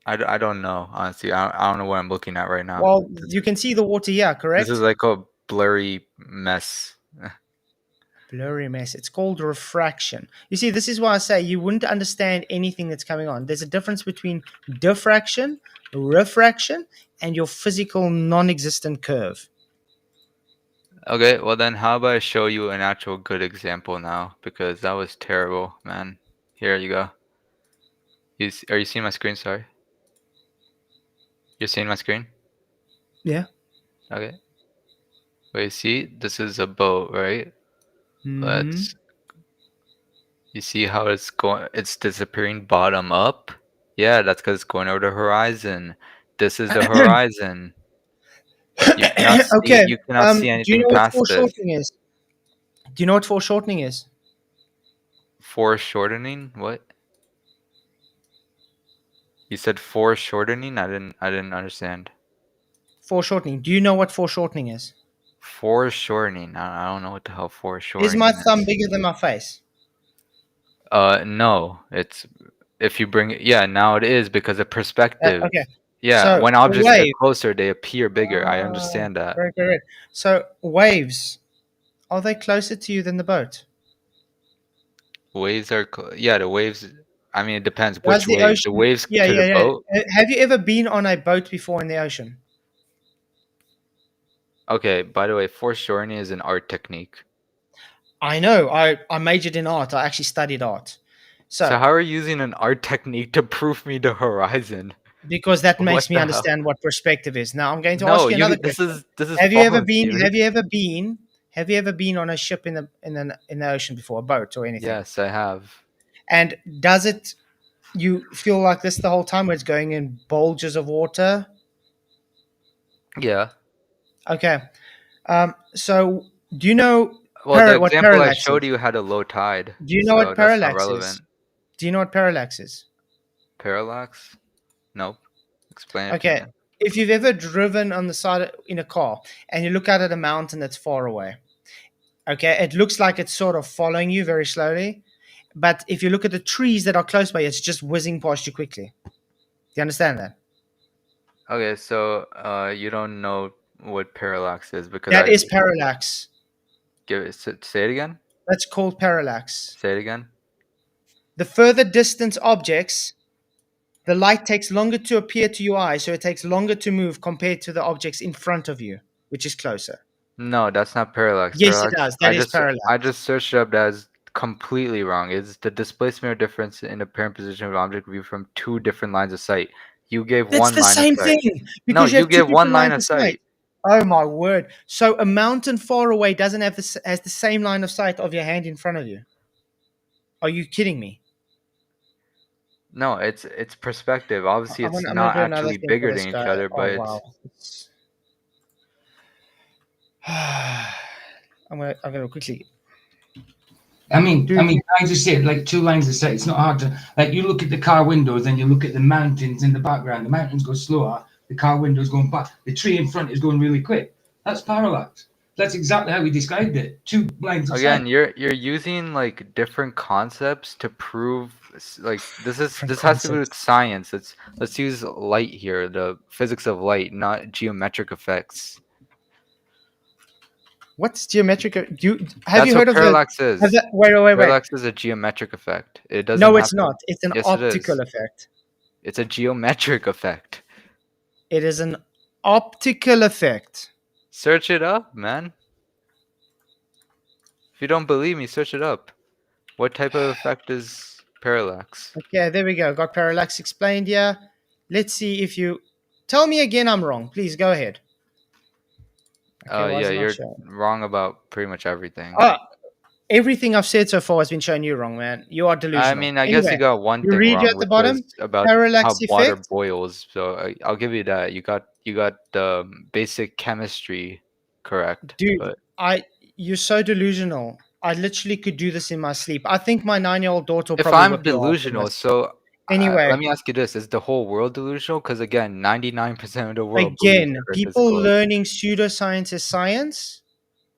I don't know, honestly. I don't know what I'm looking at right now. Well, you can see the water here, This is correct? like a blurry mess. Blurry mess. It's called refraction. You see, this is why I say you wouldn't understand anything that's coming on. There's a difference between diffraction, refraction, and your physical non-existent curve. Okay, well then how about I show you an actual good example now because that was terrible, man. Here you go. Are you seeing my screen? Sorry. You're seeing my screen? Yeah. Okay. Wait, see? This is a boat, right? Hmm. Let's You see how it's going? It's disappearing bottom up. Yeah, that's because it's going over the horizon. This is the horizon. Okay. You cannot see Do you anything know what past this. foreshortening is? Do you know what foreshortening is? Foreshortening? What? You said foreshortening? I didn't understand. Foreshortening. Do you know what foreshortening is? Foreshortening. I don't know what the hell Is foreshortening my thumb is. bigger than my face? No. It's if you bring it. Yeah, now it is because of perspective. Okay. Yeah, So when a objects get wave. closer, they appear bigger. I Ah, understand that. very good. So waves, are they closer to you than the boat? Waves are, yeah, the waves. I mean, it depends Does which the wave. The ocean? waves Yeah, to the yeah, boat. yeah. Have you ever been on a boat before in the ocean? Okay, by the way, foreshortening is an art technique. I know. I majored in art. I actually studied art. So So how are you using an art technique to proof me the horizon? because that makes What me the hell? understand what perspective is. Now I'm going to ask No, you another you. question. This is Have you ever false, been? dude. Have you ever been? Have you ever been on a ship in the ocean before, a boat or anything? Yes, I have. And does it? You feel like this the whole time, where it's going in bulges of water? Yeah. Okay. So do you know Well, the what example I parallax showed is? you had a low tide, Do you know so what that's not parallax is? relevant. Do you know what parallax is? Parallax? Nope. Explain it to me. Okay. If you've ever driven on the side in a car and you look out at a mountain that's far away, okay, it looks like it's sort of following you very slowly. But if you look at the trees that are close by, it's just whizzing past you quickly. Do you understand that? Okay, so you don't know what parallax is because That is parallax. say it again. That's called parallax. Say it again. The further distance objects, the light takes longer to appear to your eye, so it takes longer to move compared to the objects in front of you, which is closer. No, that's not parallax. Yes, it Parallax. does. That is parallax. I just searched it up. That's completely wrong. It's the displacement or difference in the apparent position of an object viewed from two different lines of sight. You gave That's one the line of same sight. thing No, because you you have two gave one different line lines of of sight. sight. Oh my word! So a mountain far away doesn't have has the same line of sight of your hand in front of you. Are you kidding me? No, it's perspective. Obviously, I'm it's gonna not do another actually thing for bigger this than each guy. other, Oh but wow! it's I'm gonna quickly. I Dude, mean, I just say it like two lines of sight. It's not hard to like. You look at the car windows, then you look at the mountains in the background. The mountains go slower. The car windows going back. The tree in front is going really quick. That's parallax. That's exactly how we described it. Two lines of sight. again, you're using like different concepts to prove like different this has to do with concepts. science. Let's use light here, the physics of light, not geometric effects. What's geometric? Have That's you what heard of the? parallax is. Wait. Parallax is a geometric effect. It doesn't No, have it's to. not. It's an Yes, it optical is. effect. It's a geometric effect. It is an optical effect. Search it up, man. If you don't believe me, search it up. What type of effect is parallax? Okay, there we go. Got parallax explained here. Let's see if you tell me again I'm wrong. Please go ahead. Okay, why is Yeah, it not you're showing? wrong about pretty much everything. Ah, everything I've said so far has been showing you wrong, man. You are I delusional. mean, I guess you Anyway, got one you thing read wrong, at the which was bottom, about parallax how water effect. boils. So I'll give you that. You got the basic chemistry correct, Dude, but you're so delusional. I literally could do this in my sleep. I think my 9-year-old daughter will If probably I'm whip you off for delusional, this. so Anyway, let me ask you this: is the whole world delusional? Because again, 99% of the world believes again, the Earth is people globe. learning pseudoscience as science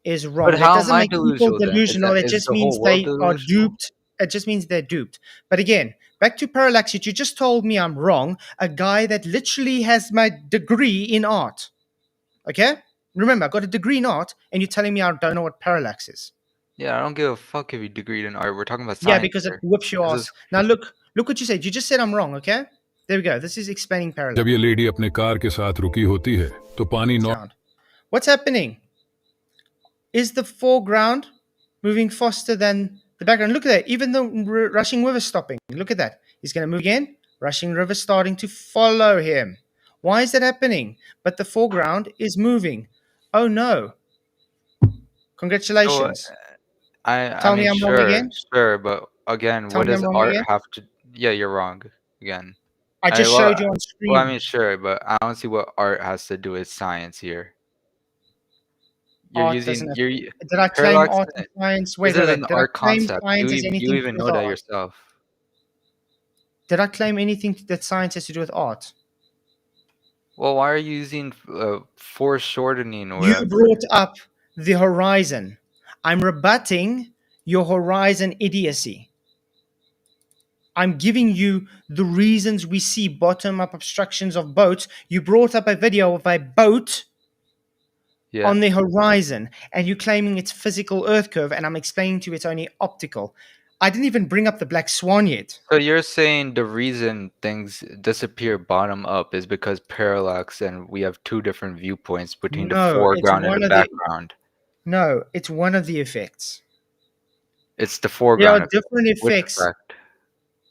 is But wrong. That how am doesn't I make people delusional then? delusional. It Is just the means whole world they are delusional? duped. It just means they're duped. But again, back to parallax. You just told me I'm wrong. A guy that literally has my degree in art. Okay? Remember, I got a degree in art, and you're telling me I don't know what parallax is. Yeah, I don't give a fuck if you degreed in art. We're talking about Yeah, science because it here. whips your This ass. is Now look what you said. You just said I'm wrong, okay? There we go. This is explaining जब parallax. ये lady अपने car के साथ रुकी होती है तो पानी Sound. What's happening? Is the foreground moving faster than the background? Look at that. Even the rushing river stopping. Look at that. He's going to move again. Rushing river starting to follow him. Why is that happening? But the foreground is moving. Oh no. so. Congratulations. I Tell me mean, I'm wrong sure, again. sure, but again, Tell what me I'm does wrong art again. have to? Yeah, you're wrong again. I I just well, showed you on well, I mean, screen. sure, but I don't see what art has to do with science here. You're Art doesn't using have. your Did I claim parallax. art and science? This Wait, wait, is an wait. Did I art claim concept. science has You anything to even do with know that art? yourself. Did I claim anything that science has to do with art? Well, why are you using foreshortening or You whatever? brought up the horizon. I'm rebutting your horizon idiocy. I'm giving you the reasons we see bottom up obstructions of boats. You brought up a video of a boat Yeah. on the horizon and you're claiming it's physical earth curve, and I'm explaining to you it's only optical. I didn't even bring up the black swan yet. So you're saying the reason things disappear bottom up is because parallax, and we have two different viewpoints between the No, it's foreground and the one of the background. no, it's one of the effects. It's the There are foreground effect. different Which effects. effect?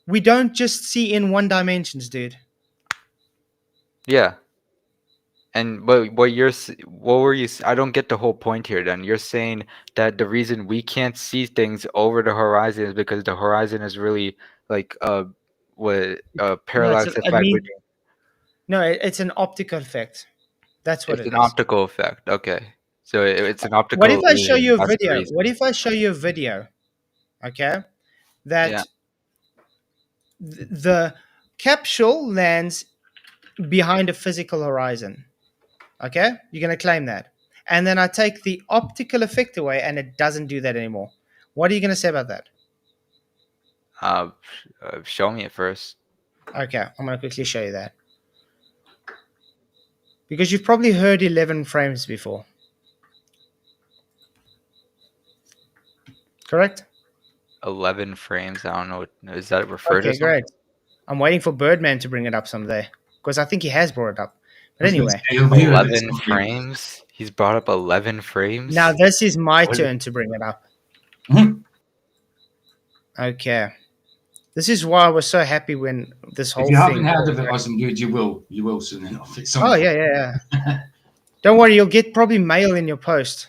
We don't just see in one dimensions, dude. Yeah. And but what were you? I don't get the whole point here. Then you're saying that the reason we can't see things over the horizon is because the horizon is really like what No, parallax I effect. mean, no, it's an optical effect. That's what It's it an is. optical effect. Okay, so it's an What if optical I show illusion. you a That's the video? What reason. if I show you a video? Okay, Yeah. that the capsule lands behind a physical horizon. Okay, you're gonna claim that, and then I take the optical effect away, and it doesn't do that anymore. What are you gonna say about that? Uh, show me it first. Okay, I'm gonna quickly show you that because you've probably heard 11 frames before. Correct? 11 frames. I don't know. Is that refer to Okay, something? great. I'm waiting for Birdman to bring it up someday because I think he has brought it up. But I was gonna anyway, say, he'll be here at 11 some point. frames. He's brought up 11 frames. now this is my What is- turn to bring it up. Mhm. Okay. This is why I was so happy when this whole If you thing. haven't heard of it, awesome dude, you will. You will soon enough. It's Oh, something. yeah. Don't worry, you'll get probably mail in your post.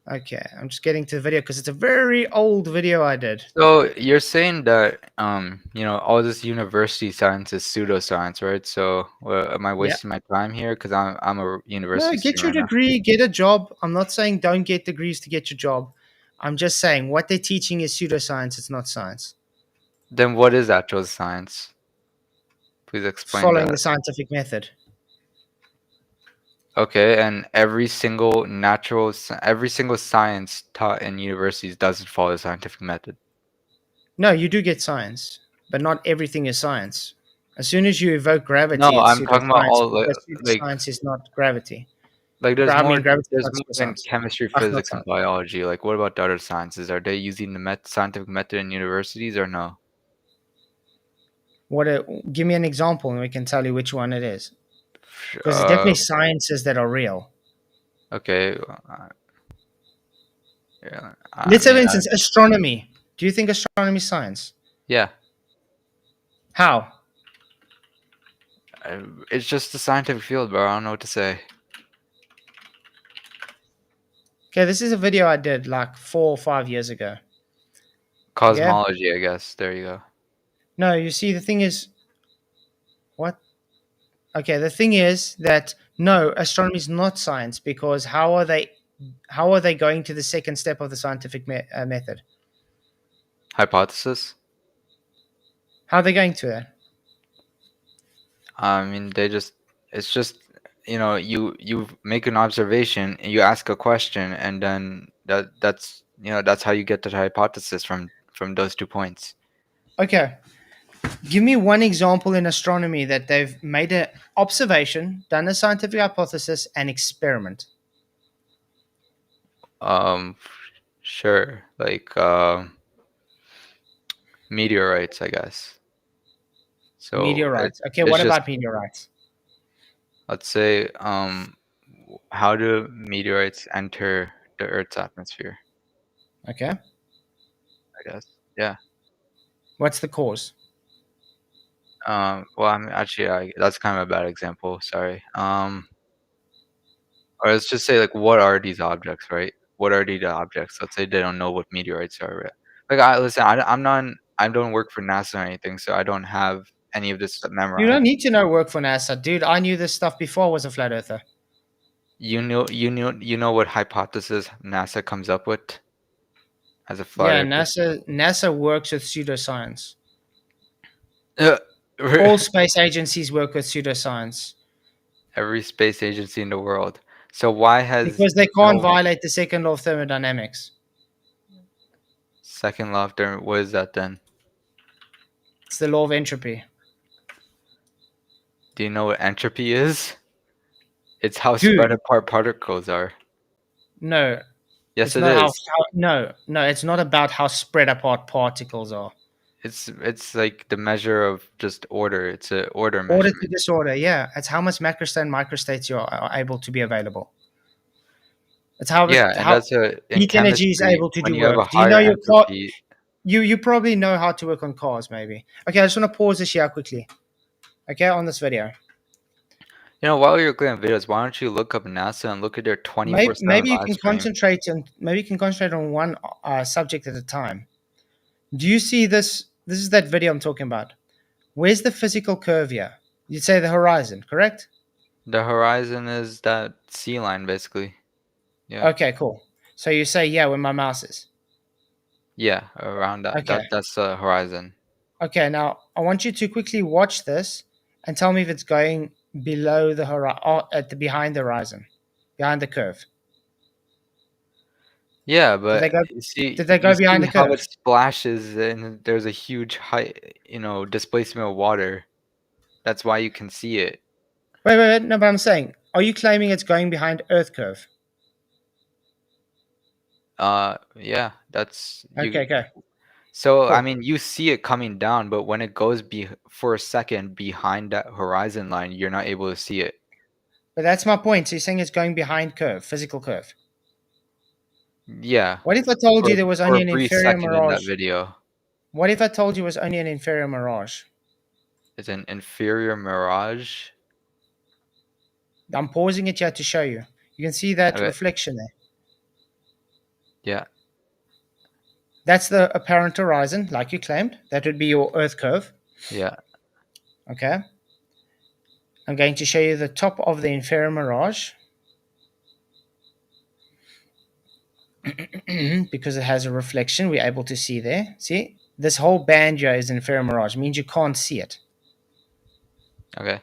Okay, I'm just getting to the video because it's a very old video I did. So you're saying that all this university science is pseudoscience, right? So am I wasting my time here? Because I'm a No, university get student your right now. degree, get a job. I'm not saying don't get degrees to get your job. I'm just saying what they're teaching is pseudoscience, it's not science. Then what is actual science? Please explain Following that. the scientific method. Okay, and every single science taught in universities doesn't follow the scientific method. No, you do get science, but not everything is science. As soon as you evoke gravity, No, it's I'm talking about pseudoscience all because like pseudoscience is not gravity. there's I mean, more gravity is there's not more than pseudoscience. chemistry, That's not physics, and science. biology. Like what about the other sciences? Are they using the scientific method in universities or no? Give me an example and we can tell you which one it is. Because there's Uh, definitely sciences that are real. okay. Yeah, Let's say, for instance, astronomy. Do you think astronomy is science? yeah. How? It's just a scientific field, bro. I don't know what to say. Okay, this is a video I did like 4 or 5 years ago. Cosmology, I guess. There you go. No, you see, the thing is, what? Okay, the thing is that no, astronomy is not science because how are they how are they going to the second step of the scientific method? Hypothesis. How are they going to it? I mean, it's just, you make an observation, you ask a question, and then that's how you get the hypothesis from those 2 points. Okay. Give me one example in astronomy that they've made an observation, done a scientific hypothesis, and experiment. Um, sure, like meteorites, I guess. So Meteorites. Okay, it's what just, about meteorites? let's say, how do meteorites enter the Earth's atmosphere? Okay. I guess. Yeah. What's the cause? Well, I mean, actually, that's kind of a bad example. Sorry. Or let's just say, like, what are these objects, right? What are the objects? Let's say they don't know what meteorites are, right? Like, listen, I'm not, I don't work for NASA or anything, so I don't have any of this stuff You don't memorized. need to know work for NASA. Dude, I knew this stuff before I was a flat earther. You know what hypothesis NASA comes up with as a flat Yeah, earther? NASA works with pseudoscience. Uh, All space agencies work with pseudoscience Every space agency in the world. So why has because they can't no violate the second law of thermodynamics. second law of what is that then? It's the law of entropy. Do you know what entropy is? It's how Dude, spread apart particles are. no, Yes, it's it not is. no, it's not about how spread apart particles are. It's like the measure of just order. It's a order Order to measurement. disorder, yeah. It's how much macrostate and microstates are able to be available. It's Yeah, and how that's in heat energy is chemistry, able to when do you have a work. Do you know higher your car? entropy. You probably know how to work on cars, maybe. Okay, I just want to pause this here quickly. Okay, on this video. While you're looking at videos, why don't you look up NASA and look at their 24/7 Maybe you live can stream? concentrate on one subject at a time. Do you see this? This is that video I'm talking about. Where's the physical curve here? You'd say the horizon, correct? The horizon is that sea line, basically. Yeah. Okay, cool. So you say, yeah, where my mouse is. Yeah, around that. Okay. That's the horizon. Okay, now I want you to quickly watch this and tell me if it's going below the horizon, or behind the horizon, behind the curve. Yeah, Did they but go? you see Did they go behind the how it curve? splashes and there's a huge height, displacement of water. That's why you can see it. Wait. No, but I'm saying, are you claiming it's going behind Earth curve? Yeah, that's Okay, you. okay, So, I cool. mean, you see it coming down, but when it goes for a second behind that horizon line, you're not able to see it. But that's my point. So you're saying it's going behind curve, physical curve. Yeah, What if I told for you there was for only a an brief inferior second in that mirage? video. What if I told you it was only an inferior mirage? It's an inferior mirage. I'm pausing it here to show you. You can see that Okay. reflection there. Yeah. That's the apparent horizon, like you claimed. That would be your Earth curve. Yeah. Okay. I'm going to show you the top of the inferior mirage because it has a reflection. We're able to see there. See? This whole band here is inferior mirage. It means you can't see it. Okay.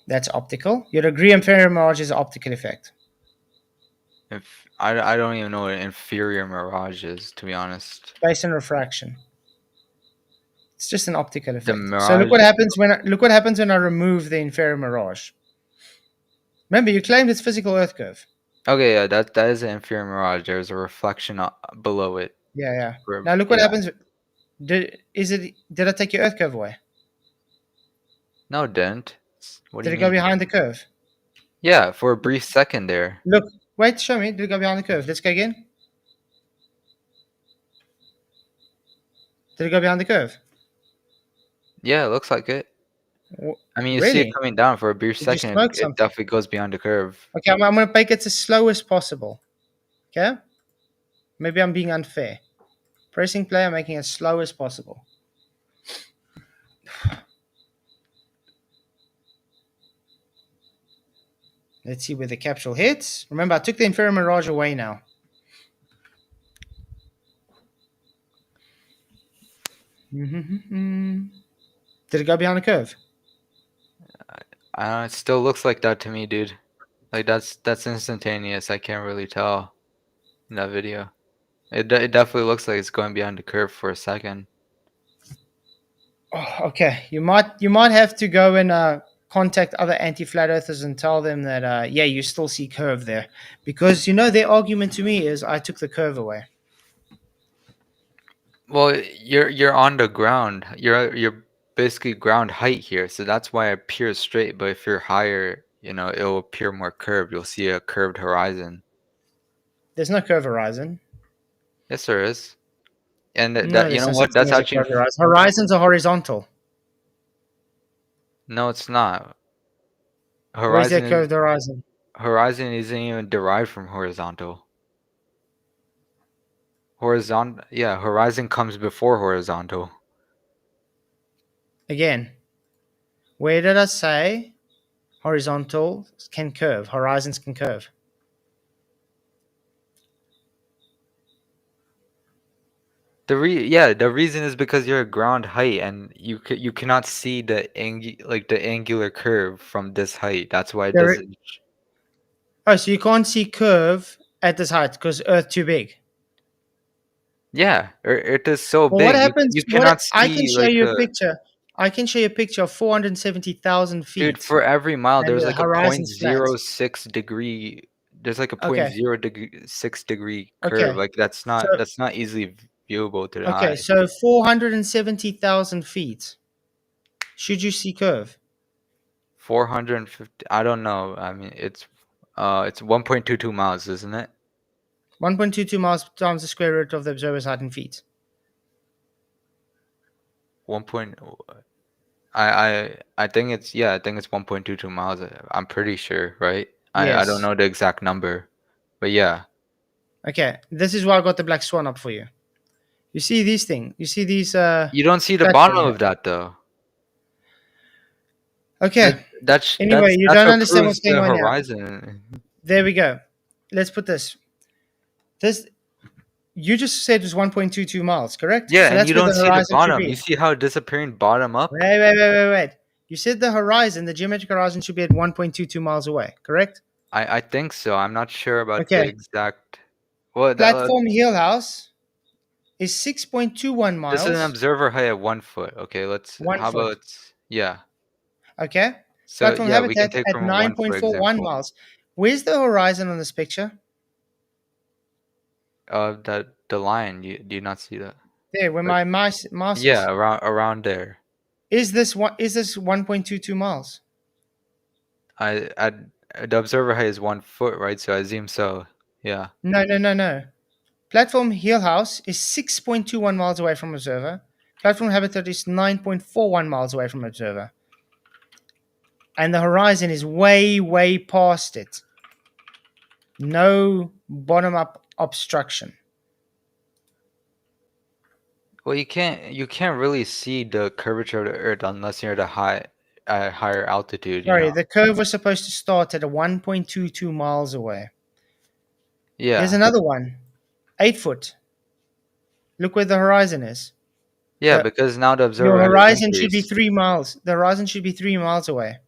That's optical. You'd agree inferior mirage is an optical effect. If I don't even know what an inferior mirage is, to be honest. Based on refraction. It's just an optical The effect. So look mirage. what happens when I remove the inferior mirage. Remember, you claimed it's physical Earth curve. Okay, yeah, that is an inferior mirage. There's a reflection below it. Yeah. Now look what Yeah. happens. Did I take your Earth curve away? No, it didn't. What do Did you it go mean? behind the curve? Yeah, for a brief second there. Look, wait, show me. Did it go behind the curve? Let's go again. Did it go behind the curve? Yeah, it looks like it. I mean, you see it Really? coming down for a brief Did you second. smoke It something? definitely goes beyond the curve. Okay, I'm going to make it as slow as possible. Okay? Maybe I'm being unfair. Pressing play, I'm making it as slow as possible. Let's see where the capsule hits. Remember, I took the inferior mirage away now. Did it go behind the curve? It still looks like that to me, dude. Like that's instantaneous. I can't really tell in that video. It definitely looks like it's going behind the curve for a second. Oh, okay, you might have to go and contact other anti-flat earthers and tell them that yeah, you still see curve there, because their argument to me is I took the curve away. Well, you're on the ground. You're basically ground height here, so that's why it appears straight. But if you're higher, it'll appear more curved. You'll see a curved horizon. There's no curve horizon. Yes, there is. And No, that you there's know no what? such thing That's as a actually curved horizon. Horizons are horizontal. no, it's not. Where's that Horizon is curved horizon? horizon isn't even derived from horizontal. Yeah, horizon comes before horizontal. Again, where did I say horizontal can curve? Horizons can curve. The reason is because you're at ground height and you cannot see the angular curve from this height. That's why it There, doesn't. oh, so you can't see curve at this height because Earth too big. Yeah, it is so Well, what big. happens? You What cannot I can see show like you a picture. I can show you a picture of 470,000 dude, feet, for every mile and there's the like a point horizon's flat. zero six degree. There's like a point Okay, zero degree 6 degree curve. okay. Like that's So not easily viewable to the okay, eye. so 470,000 feet. Should you see curve? 450. I don't know. I mean, it's 1.22 miles, isn't it? 1.22 miles times the square root of the observer's height in feet. 1. I think it's I think it's 1.22 miles. I'm pretty sure, right? I don't Yes. know the exact number, but yeah. Okay, this is why I got the black swan up for you. You see these things? You see these You don't see the bottom platforms of here? that though. Okay. Anyway, you That's don't what understand proves what's going the on here. horizon. There we go. Let's put this. This you just said was 1.22 miles, correct? Yeah, So and that's you where don't the see the horizon should bottom. You be. see how it's disappearing bottom up? Wait. You said the horizon, the geometric horizon should be at 1.22 miles away, correct? I think so. I'm not sure about the Okay. exact. Well, Platform Hill House is 6.21 this is an miles, observer height at 1 foot. Okay, let's. 1 How foot. about yeah. Okay. So Platform yeah, we can habitat take at from a 1 foot 9.41 example. miles. Where's the horizon on this picture? That the line. Do you not see that? There, where Like, my mouse yeah, is. around there. Is this 1.22 miles? I the observer height is 1 foot, right? So I assume so. Yeah. No. Platform Hill House is 6.21 miles away from observer. Platform habitat is 9.41 miles away from observer. And the horizon is way past it. No bottom up obstruction. Well, you can't really see the curvature of the Earth unless you're at a higher altitude. Sorry, the curve was supposed to start at a 1.22 miles away. Here's Yeah. another one. 8 foot. Look where the horizon is. Yeah, The, because now the your observer height has horizon should be increased. 3 miles. The horizon should be 3 miles away.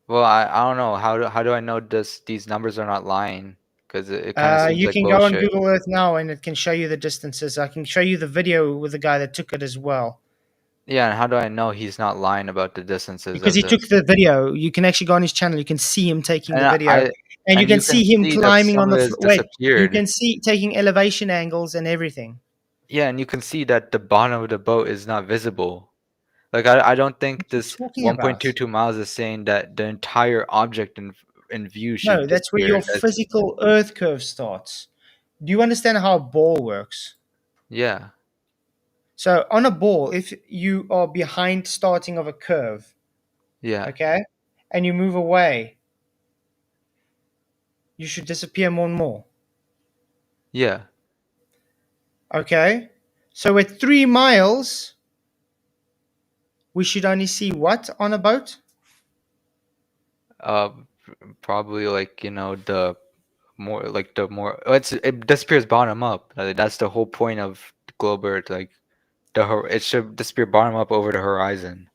Well, I don't know. How do I know these numbers are not lying? Because it kind of seems You like can go on bullshit. Google Earth now and it can show you the distances. I can show you the video with the guy that took it as well. Yeah, and how do I know he's not lying about the distances Because of he the? took the video. You can actually go on his channel. You can see him taking the And video. And you and can you can see him see that climbing on some the. of it has Wait. You disappeared. can see taking elevation angles and everything. Yeah, and you can see that the bottom of the boat is not visible. Like I don't think What are you this talking about? 1.22 miles is saying that the entire object in view No, should that's where disappear. your physical Earth curve starts. Do you understand how a ball works? Yeah, So on a ball, if you are behind starting of a curve, yeah, okay, and you move away, you should disappear more and more. yeah. Okay? So at 3 miles, we should only see what on a boat? probably like the more it disappears bottom up. That's the whole point of globe Earth. Like it should disappear bottom up over the horizon.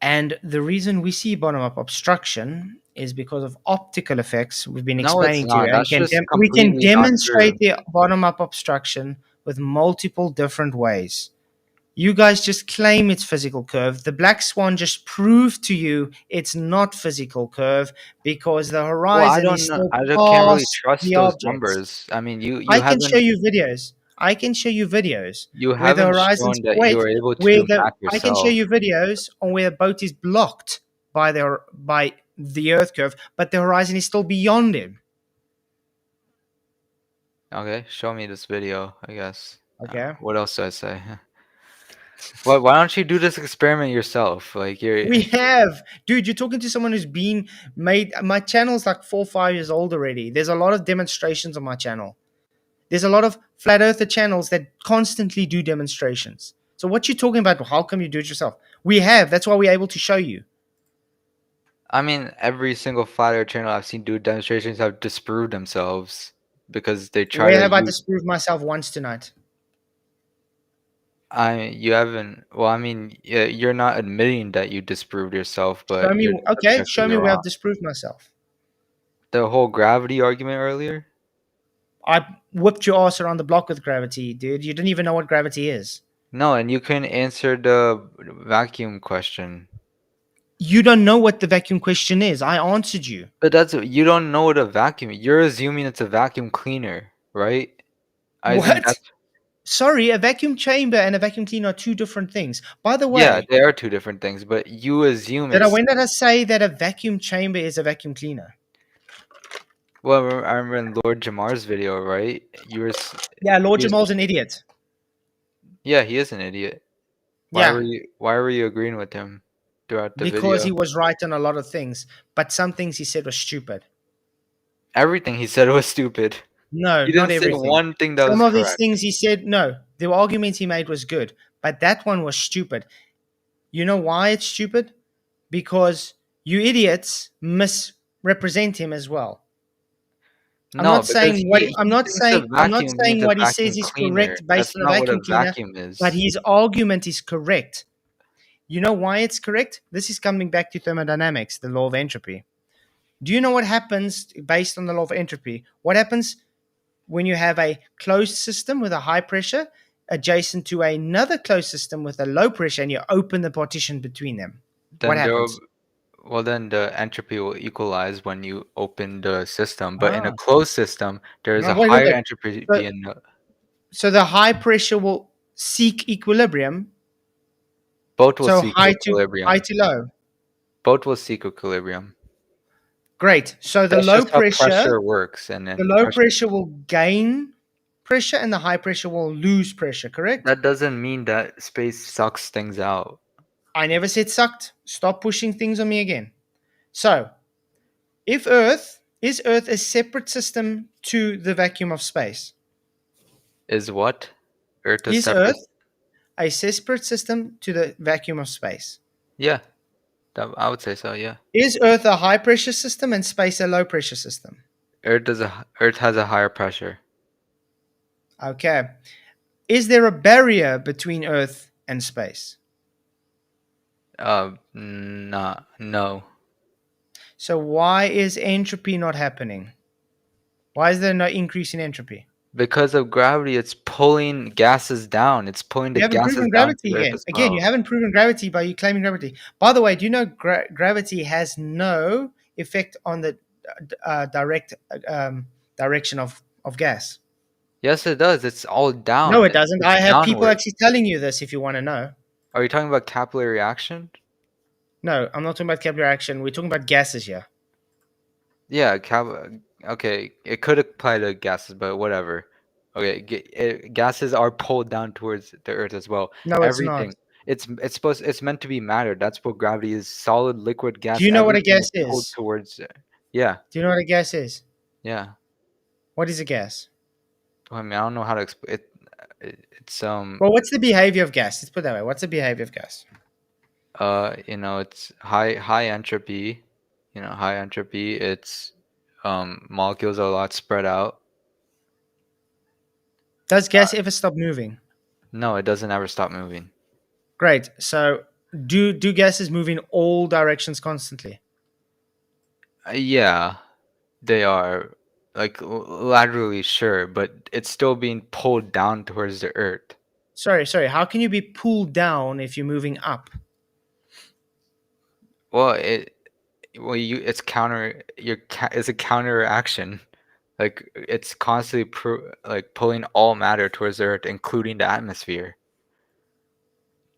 And the reason we see bottom up obstruction is because of optical effects we've been No, it's explaining to you, not. and That's just we can completely not demonstrate true. the bottom up obstruction with multiple different ways. You guys just claim it's physical curve. The black swan just proved to you it's not physical curve because the Well, I horizon is don't know. still Can't really past trust the those objects. numbers. I mean, you I can show haven't you videos. I can show you videos you where the haven't horizon's shown that you wait, were able to where do the math I can show yourself. you videos on where the boat is blocked by the Earth curve, but the horizon is still beyond him. Okay, show me this video, I guess. Okay. What else do I say? Why don't you do this experiment yourself? Like We have, dude. You're talking to someone who's been made. My channel's like 4 or 5 years old already. There's a lot of demonstrations on my channel. There's a lot of flat earther channels that constantly do demonstrations. So what you're talking about? How come you do it yourself? We have. That's why we're able to show you. I mean, every single flat earth channel I've seen do demonstrations have disproved themselves because they try Where to have I use. disproved myself once tonight? You haven't. Well, I mean, yeah, you're not admitting that you disproved yourself, Show but me. you're Okay, show objectively me where wrong. I've disproved myself. The whole gravity argument earlier. I whipped your ass around the block with gravity, dude. You didn't even know what gravity is. No, and you couldn't answer the vacuum question. You don't know what the vacuum question is. I answered you. But you don't know what a vacuum. You're assuming it's a vacuum cleaner, right? I think What? that's Sorry, a vacuum chamber and a vacuum cleaner are two different things. By the yeah, way, they are two different things, but you assume it's when did I say that a vacuum chamber is a vacuum cleaner? well. I remember in Lord Jamar's video, right? Yeah, Lord He was, Jamal's an idiot. yeah, he is an idiot. Yeah, Why were you agreeing with him throughout the because video? he was right on a lot of things, but some things he said were stupid. Everything he said was stupid. No, He not didn't say everything. one thing that Some was of these correct. things he said, no, the argument he made was good, but that one was stupid. You know why it's stupid? Because you idiots misrepresent him as well. No, because he thinks a I'm not vacuum means saying a what he says vacuum is cleaner. correct based That's on a not what a vacuum cleaner, vacuum but is. his argument is correct. You know why it's correct? This is coming back to thermodynamics, the law of entropy. Do you know what happens based on the law of entropy? What happens when you have a closed system with a high pressure adjacent to another closed system with a low pressure and you open the partition between them? What Then happens? then the entropy will equalize when you open the system. But in a Ah, closed system, there is no, a wait, wait, higher wait. entropy So, in the so the high pressure will seek equilibrium. both will So seek high equilibrium. to low. Both will seek equilibrium. Great. So That's just how pressure works, and the then low pressure. pressure will gain pressure and the high pressure will lose pressure, correct? That doesn't mean that space sucks things out. I never said sucked. Stop pushing things on me again. So, if Earth is Earth a separate system to the vacuum of space? Is what? Earth is Is separate? Earth a separate system to the vacuum of space? Yeah, I would say so. Yeah. Is Earth a high pressure system and space a low pressure system? Earth has a higher pressure. Okay. Is there a barrier between Earth and space? No. So why is entropy not happening? Why is there no increase in entropy? Because of gravity, it's pulling gases down. It's pulling the You haven't gases proven down gravity to Earth again. as Again, you well. haven't proven gravity by you claiming gravity. By the way, do you know gravity has no effect on the direct direction of gas? Yes, it does. It's all No, down. it doesn't. It's I have people downward. actually telling you this if you want to know. Are you talking about capillary action? No, I'm not talking about capillary action. We're talking about gases here. Yeah, okay, it could apply to gases, but whatever. Okay, gases are pulled down towards the Earth as well. No, it's not. Everything. It's meant to be matter. That's what gravity is. Solid, liquid, Do gas. you know what a Everything gas is pulled is? towards. Yeah, Do you know what a gas is? yeah. What is a gas? I mean, I don't know how to explain it. It's Well, what's the behavior of gas? Let's put it that way. What's the behavior of gas? it's high entropy. high entropy, its molecules are a lot spread out. Does gas ever stop moving? No, it doesn't ever stop moving. Great. So do gases move in all directions constantly? Yeah, they are like laterally, sure, but it's still being pulled down towards the Earth. Sorry. How can you be pulled down if you're moving up? Well, it's it's a counteraction. Like it's constantly pulling all matter towards the Earth, including the atmosphere.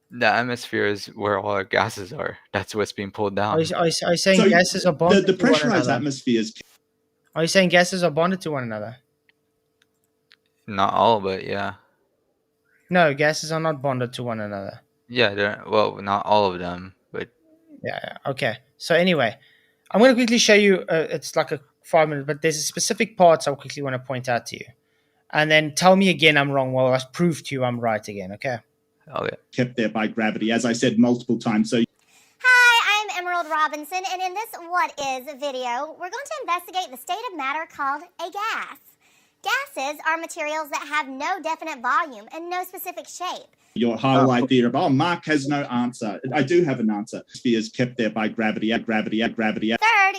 The atmosphere is where all our gases are. That's what's being pulled Are down. you saying So gases are bonded the to one pressurized another? atmospheres. Are you saying gases are bonded to one another? Not all, but yeah. No, gases are not bonded to one another. Yeah, well, not all of them, but Yeah. Okay. So anyway, I'm going to quickly show you. It's like a 5 minute, but there's a specific parts I quickly want to point out to you, and then tell me again I'm wrong. Well, I prove to you I'm right again. Okay. okay. Kept there by gravity, as I said multiple times. So Hi, I'm Emerald Robinson, and in this What Is video, we're going to investigate the state of matter called a gas. Gases are materials that have no definite volume and no specific shape. your highlight there of, Mark has no answer. I do have an answer. Spheres kept there by gravity. Third,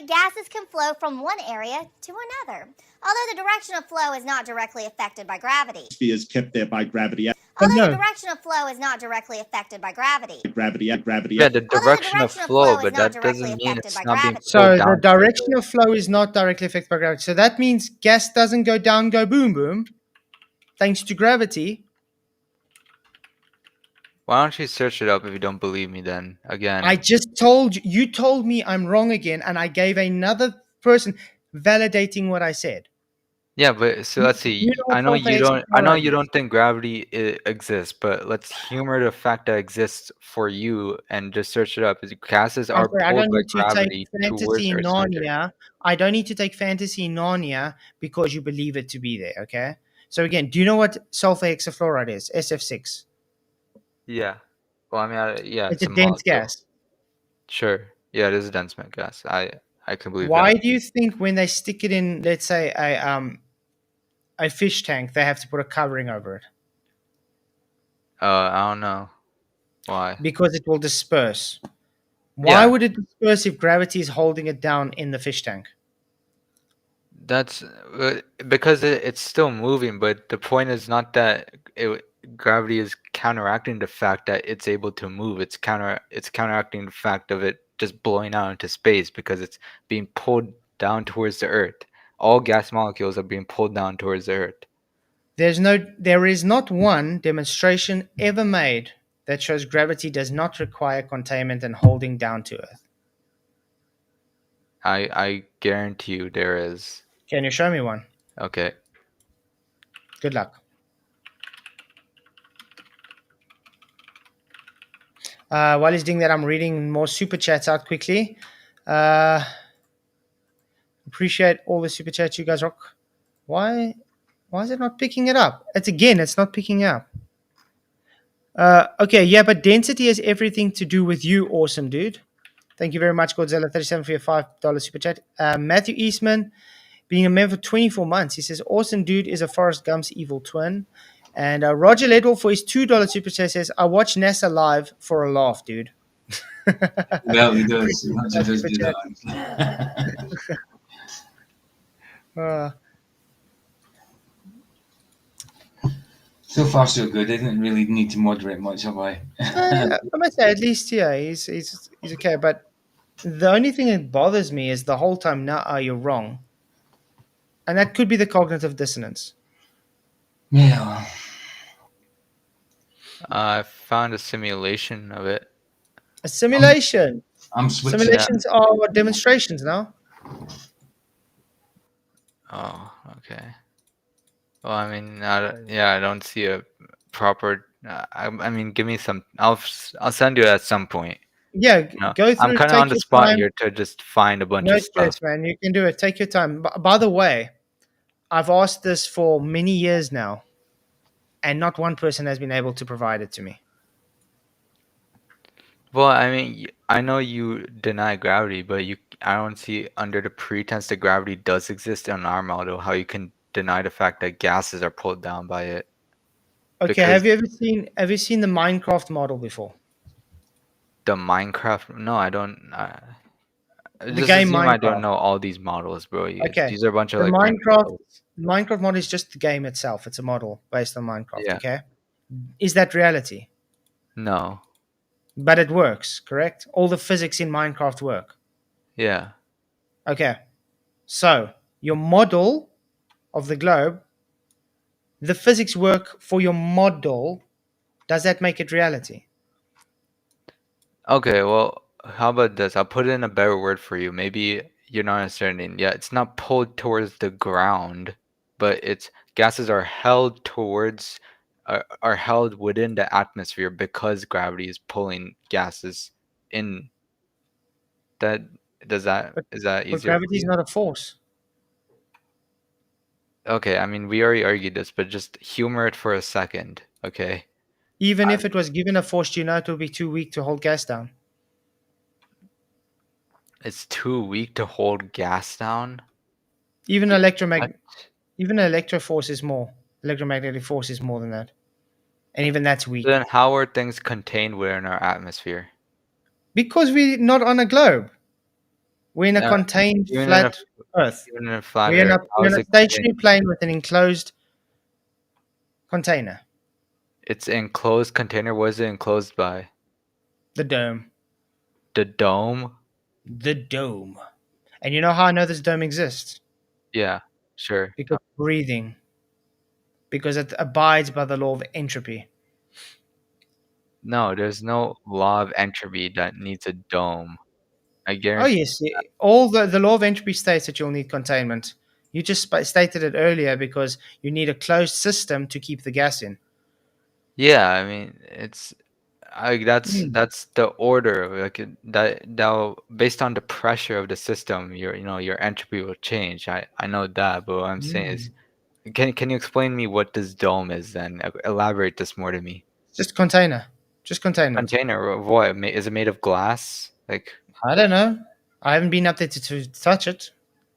gases can flow from one area to another, although the direction of flow is not directly affected by gravity. Spheres kept there by gravity. Although no. the direction of flow is not directly affected by gravity. Yeah, the direction of flow, but that doesn't mean it's not being So pulled the down. direction of flow is not directly affected by gravity. So that means gas doesn't go down, go boom, boom, thanks to gravity. Why don't you search it up if you don't believe me then? Again. I just told you. You told me I'm wrong again, and I gave another person validating what I said. Yeah, but so let's see. You know I know you sulfates don't. are I know alright. you don't think gravity exists, but let's humor the fact that it exists for you and just search it up. Gases I'm are sorry, I pulled don't by need to gravity take fantasy towards our center. Narnia. I don't need to take fantasy Narnia because you believe it to be there. Okay. So again, do you know what sulfur hexafluoride is? SF6. Yeah. Well, I mean, yeah, It's it's a a dense molecule. gas. Sure. Yeah, it is a dense gas. I can believe Why that. do you think when they stick it in, let's say a fish tank, they have to put a covering over it? I don't know why. Because it will disperse. Why Yeah. would it disperse if gravity is holding it down in the fish tank? That's because it's still moving, but the point is not that gravity is counteracting the fact that it's able to move. It's counteracting the fact of it just blowing out into space because it's being pulled down towards the Earth. All gas molecules are being pulled down towards the Earth. There is not one demonstration ever made that shows gravity does not require containment and holding down to Earth. I guarantee you there is. Can you show me one? Okay. Good luck. While he's doing that, I'm reading more super chats out quickly. Appreciate all the super chats you guys rock. Why is it not picking it up? It's not picking up. Okay, yeah, but density has everything to do with you, awesome dude. Thank you very much, Godzilla37 for your $5 super chat. Matthew Eastman, being a member for 24 months, he says, awesome dude is a Forrest Gump's evil twin. And Roger Ledwell for his $2 super chat says, I watch NASA live for a laugh, dude. Well, he does. He does do that. So far, so good. I didn't really need to moderate much, have I? I must say, at least, yeah, he's okay. But the only thing that bothers me is the whole time, you're wrong. And that could be the cognitive dissonance. Yeah. I found a simulation of it. A simulation. I'm switching. Simulations are what, demonstrations now? Oh, okay. Well, I mean, I don't see a proper. I mean, give me some. I'll send you at some point. Yeah, go through. I'm kind of on the spot here to just find a bunch of stuff. No stress, man. You can do it. Take your time. By the way, I've asked this for many years now, and not one person has been able to provide it to me. Well, I mean, I know you deny gravity, but I don't see under the pretense that gravity does exist in our model how you can deny the fact that gases are pulled down by it. Okay, Because have you seen the Minecraft model before? the Minecraft, no, I don't. The Just game assume I don't Minecraft. know all these models, bro. Okay. These are a bunch of The like random models. Minecraft model is just the game itself. It's a model based on Minecraft, Yeah. okay? Is that reality? No. But it works, correct? All the physics in Minecraft work. Yeah. Okay. So, your model of the globe, the physics work for your model. Does that make it reality? Okay, well, how about this? I'll put in a better word for you. Maybe you're not understanding. Yeah, it's not pulled towards the ground, but it's gases are held towards are held within the atmosphere because gravity is pulling gases in. That But, is that but easier for gravity is you? not a force. Okay, I mean we already argued this, but just humor it for a second, okay? Even if it was given a force, do you know it would be too weak to hold gas down? It's too weak to hold gas down. Even What? even electroforce is more. Electromagnetic force is more than that. And even that's weak. Then how are things contained within our atmosphere? Because we're not on a globe. We're in a No, contained even in a flat Earth. even in a flat Earth, how We're in is a it contained? stationary plane with an enclosed container, It's an enclosed container. What is it enclosed by? the dome. The dome? The dome. And you know how I know this dome exists? Yeah, sure. Because breathing. Because it abides by the law of entropy. No, there's no law of entropy that needs a dome. I Oh guarantee. yes, all the law of entropy states that you'll need containment. You just stated it earlier because you need a closed system to keep the gas in. Yeah, I mean, Mm. that's the order of like that based on the pressure of the system, your entropy will change. I know that, but what I'm saying is, Mm. can you explain me what this dome is then? Elaborate this more to me. Just container. Just containment. Container of what? Is it made of glass? Like, I don't know. I haven't been up there to touch it,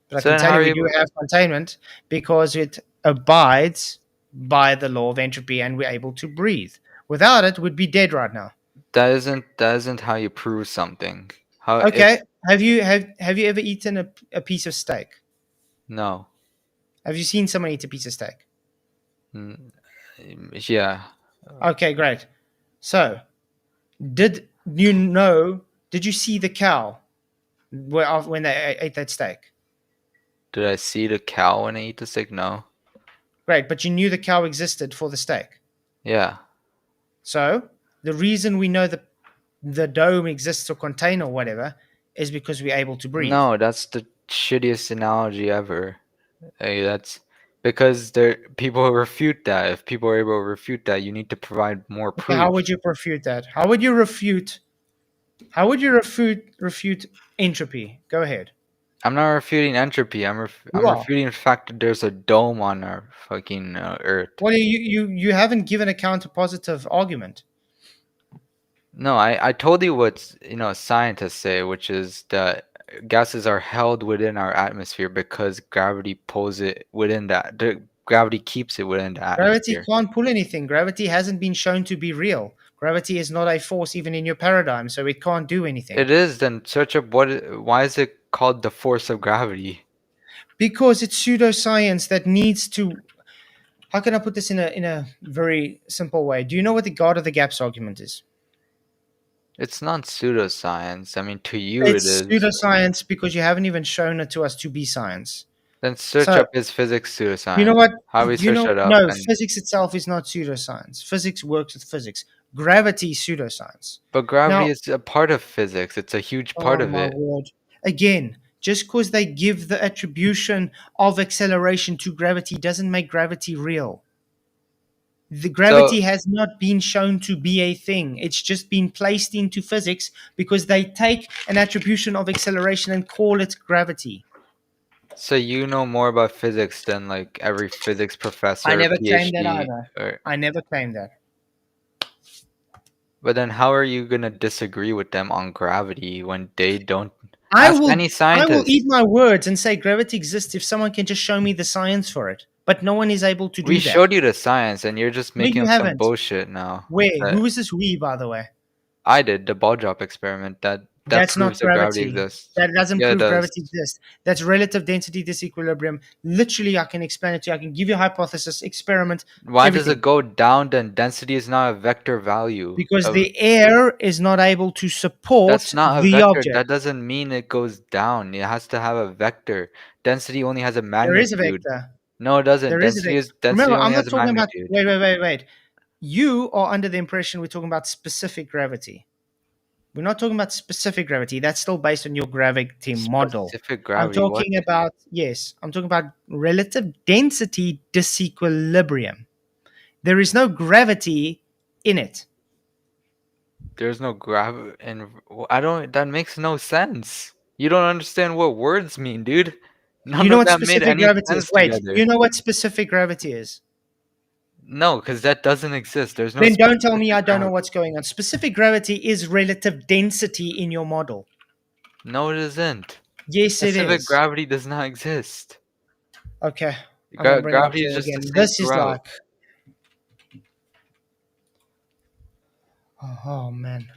but I so can then tell how you are we you? do have containment because it abides by the law of entropy and we're able to breathe. Without it, we'd be dead right now. That isn't how you prove something. How if Okay. Have you ever eaten a piece of steak? no? Have you seen someone eat a piece of steak? Mm, yeah. Okay, great. So, did you know? Did you see the cow when they ate that steak? Did I see the cow when I eat the steak? No. Great, but you knew the cow existed for the steak. Yeah. So, the reason we know the dome exists or container or whatever is because we're able to breathe. No, that's the shittiest analogy ever. Hey, that's because there people refute that. If people are able to refute that, you need to provide more Okay, how proof. would you refute that? How would you refute? How would you refute entropy? Go ahead. I'm not refuting entropy. You I'm are. refuting the fact that there's a dome on our fucking Earth. Well, you haven't given a counter positive argument. No, I told you what scientists say, which is that gases are held within our atmosphere because gravity pulls it within that. The gravity keeps it within the Gravity atmosphere. can't pull anything. Gravity hasn't been shown to be real. Gravity is not a force even in your paradigm, so it can't do anything. It is. Then search up why is it called the force of gravity? Because it's pseudoscience that needs to. How can I put this in a very simple way? Do you know what the God of the gaps argument is? It's not pseudoscience. I mean, to you it It's is. pseudoscience because you haven't even shown it to us to be science. Then search So up is physics you know pseudoscience. what? How we You search know, that up no, and physics itself is not pseudoscience. Physics works with physics. Gravity is pseudoscience. but gravity Now, is a part of physics. It's a huge part oh of my it. word. Again, just because they give the attribution of acceleration to gravity doesn't make gravity real. The So gravity has not been shown to be a thing. It's just been placed into physics because they take an attribution of acceleration and call it gravity. so you know more about physics than like every physics I professor, never claimed that PhD, either. or I never claimed that. but then how are you gonna disagree with them on gravity when they don't I Ask will any I will scientist. eat my words and say gravity exists if someone can just show me the science for it. But no one is able to do We that. showed you the science, and you're just No, making you up some haven't. bullshit now. Where? That Who is this we, by the way? I did the ball drop experiment. That That's proves not that gravity gravity. exists. That doesn't Yeah, it prove does. gravity exists. That's relative density disequilibrium. Literally, I can explain it to you. I can give you a hypothesis, experiment, Why does everything. it go down? Then density is not a vector value. Because of- the air is not able to support That's not a the vector. That object. doesn't mean it goes down. It has to have a vector. Density only has a There is a magnitude. vector. No, it doesn't. There is a vector. Density Remember, I'm only not has a talking about. magnitude. Wait. You are under the impression we're talking about specific gravity. We're not talking about specific gravity. That's still based on your gravity model. Specific I'm gravity. What? talking about, yes, I'm talking about relative density disequilibrium. There is no gravity in it. There's no gravity, and I don't. That makes no sense. You don't understand what words mean, dude. You None know of what that made specific any gravity is? sense Wait, together. you know what specific gravity is? No, because that doesn't exist. There's no. Then don't tell me I specific don't know gravity. what's going on. Specific gravity is relative density in your model. No, it isn't. Yes, it Specific is. gravity does not exist. Okay, I'm gonna bring it up Gravity is here just the again. same This is throughout. like, oh man,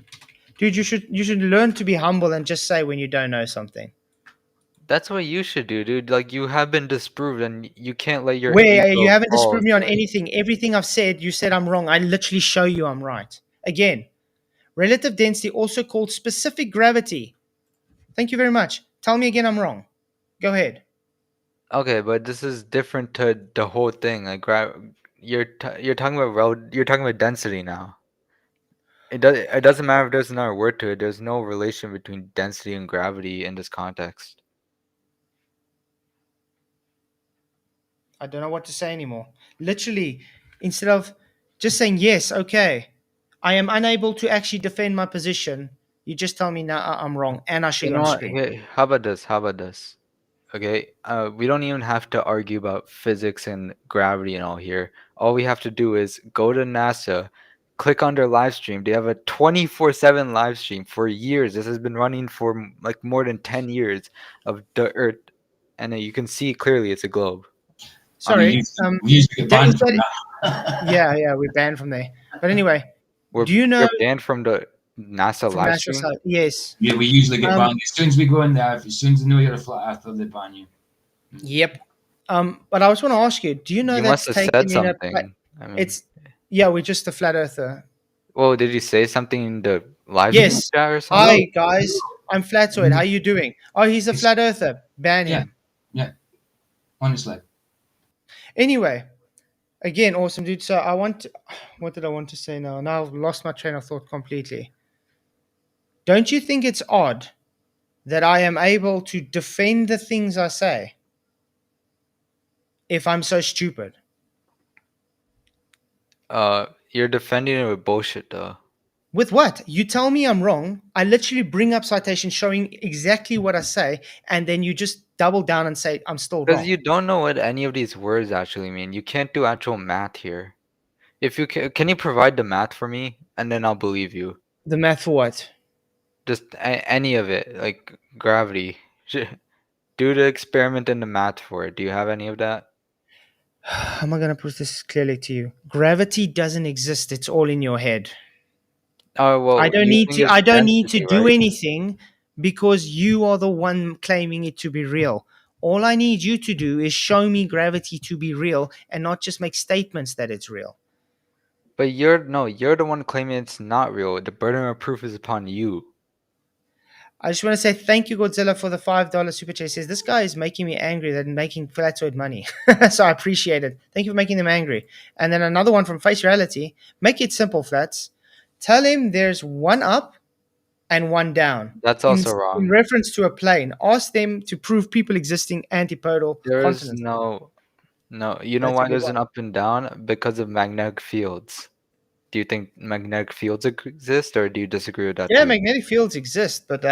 dude, you should learn to be humble and just say when you don't know something. That's what you should do, dude. Like you have been disproved, and you can't let your Where you ego haven't fall disproved me on to it. anything. Everything I've said, you said I'm wrong. I literally show you I'm right. Again, relative density, also called specific gravity. Thank you very much. Tell me again I'm wrong. Go ahead. Okay, but this is different to the whole thing. Like you're talking about you're talking about density now. It doesn't matter if there's another word to it. There's no relation between density and gravity in this context. I don't know what to say anymore. Literally, instead of just saying yes, okay, I am unable to actually defend my position. You just tell me no, I'm wrong, and I show You you know on what? screen. Hey, how about this? How about this? Okay, we don't even have to argue about physics and gravity and all here. All we have to do is go to NASA, click on their live stream. They have a 24/7 live stream for years. This has been running for like more than 10 years of the Earth, and you can see clearly it's a globe. I mean, Sorry. we used to get banned from that. Yeah, we're banned from there. But anyway, do you know You're banned from the NASA from live national stream? side? Yes. Yeah, we usually get Um, banned. As soon as we go in there, as soon as they know you're a flat earther, they ban you. Yep. But I was want to ask you, do you know You that's must have said taken in a something. I mean, it's yeah, we're just a flat earther. well, did you say something in the live stream Yes. chat or something? Hi guys, I'm Flatzoid. How you doing? Oh, he's a flat earther. Ban Yeah, him. yeah. Honestly, Anyway, again, awesome dude. So what did I want to say now? Now I've lost my train of thought completely. Don't you think it's odd that I am able to defend the things I say if I'm so stupid? You're defending it with bullshit though. With what? You tell me I'm wrong. I literally bring up citations showing exactly what I say, and then you just double down and say I'm still Because wrong. you don't know what any of these words actually mean. You can't do actual math here. If you can you provide the math for me, and then I'll believe you. The math for what? Just any of it, like gravity. Do the experiment and the math for it. Do you have any of that? How am I going to put this clearly to you? Gravity doesn't exist. It's all in your head. Oh well, I don't you need think to. it's I don't need to density, do right? anything because you are the one claiming it to be real. All I need you to do is show me gravity to be real and not just make statements that it's real. But you're the one claiming it's not real. The burden of proof is upon you. I just want to say thank you, Godzilla, for the $5 super chat. He says this guy is making me angry than making Flatzoid money. So I appreciate it. Thank you for making them angry. And then another one from Face Reality. Make it simple, Flats. Tell him there's one up and one down. That's In also wrong. reference to a plane. Ask them to prove people existing antipodal There is continents. no. You know That's a why good there's one. an up and down? Because of magnetic fields. Do you think magnetic fields exist, or do you disagree with that Yeah, too? magnetic fields exist, but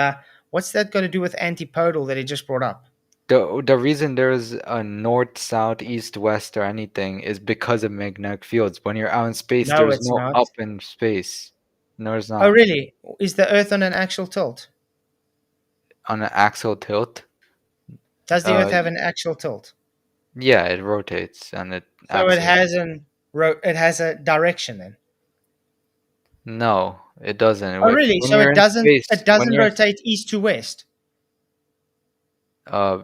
what's that got to do with antipodal that he just brought up? The reason there is a north, south, east, west, or anything is because of magnetic fields. When you're out in space, No, there's it's no not. up in space. No, it's Oh, not. really? Is the Earth on an actual tilt? on an axial tilt. Does the Earth have an actual tilt? Yeah, it rotates and it So it axis. has a direction then. No, it doesn't. Oh, really? When So you're it in doesn't space, it when doesn't you're rotate east to west.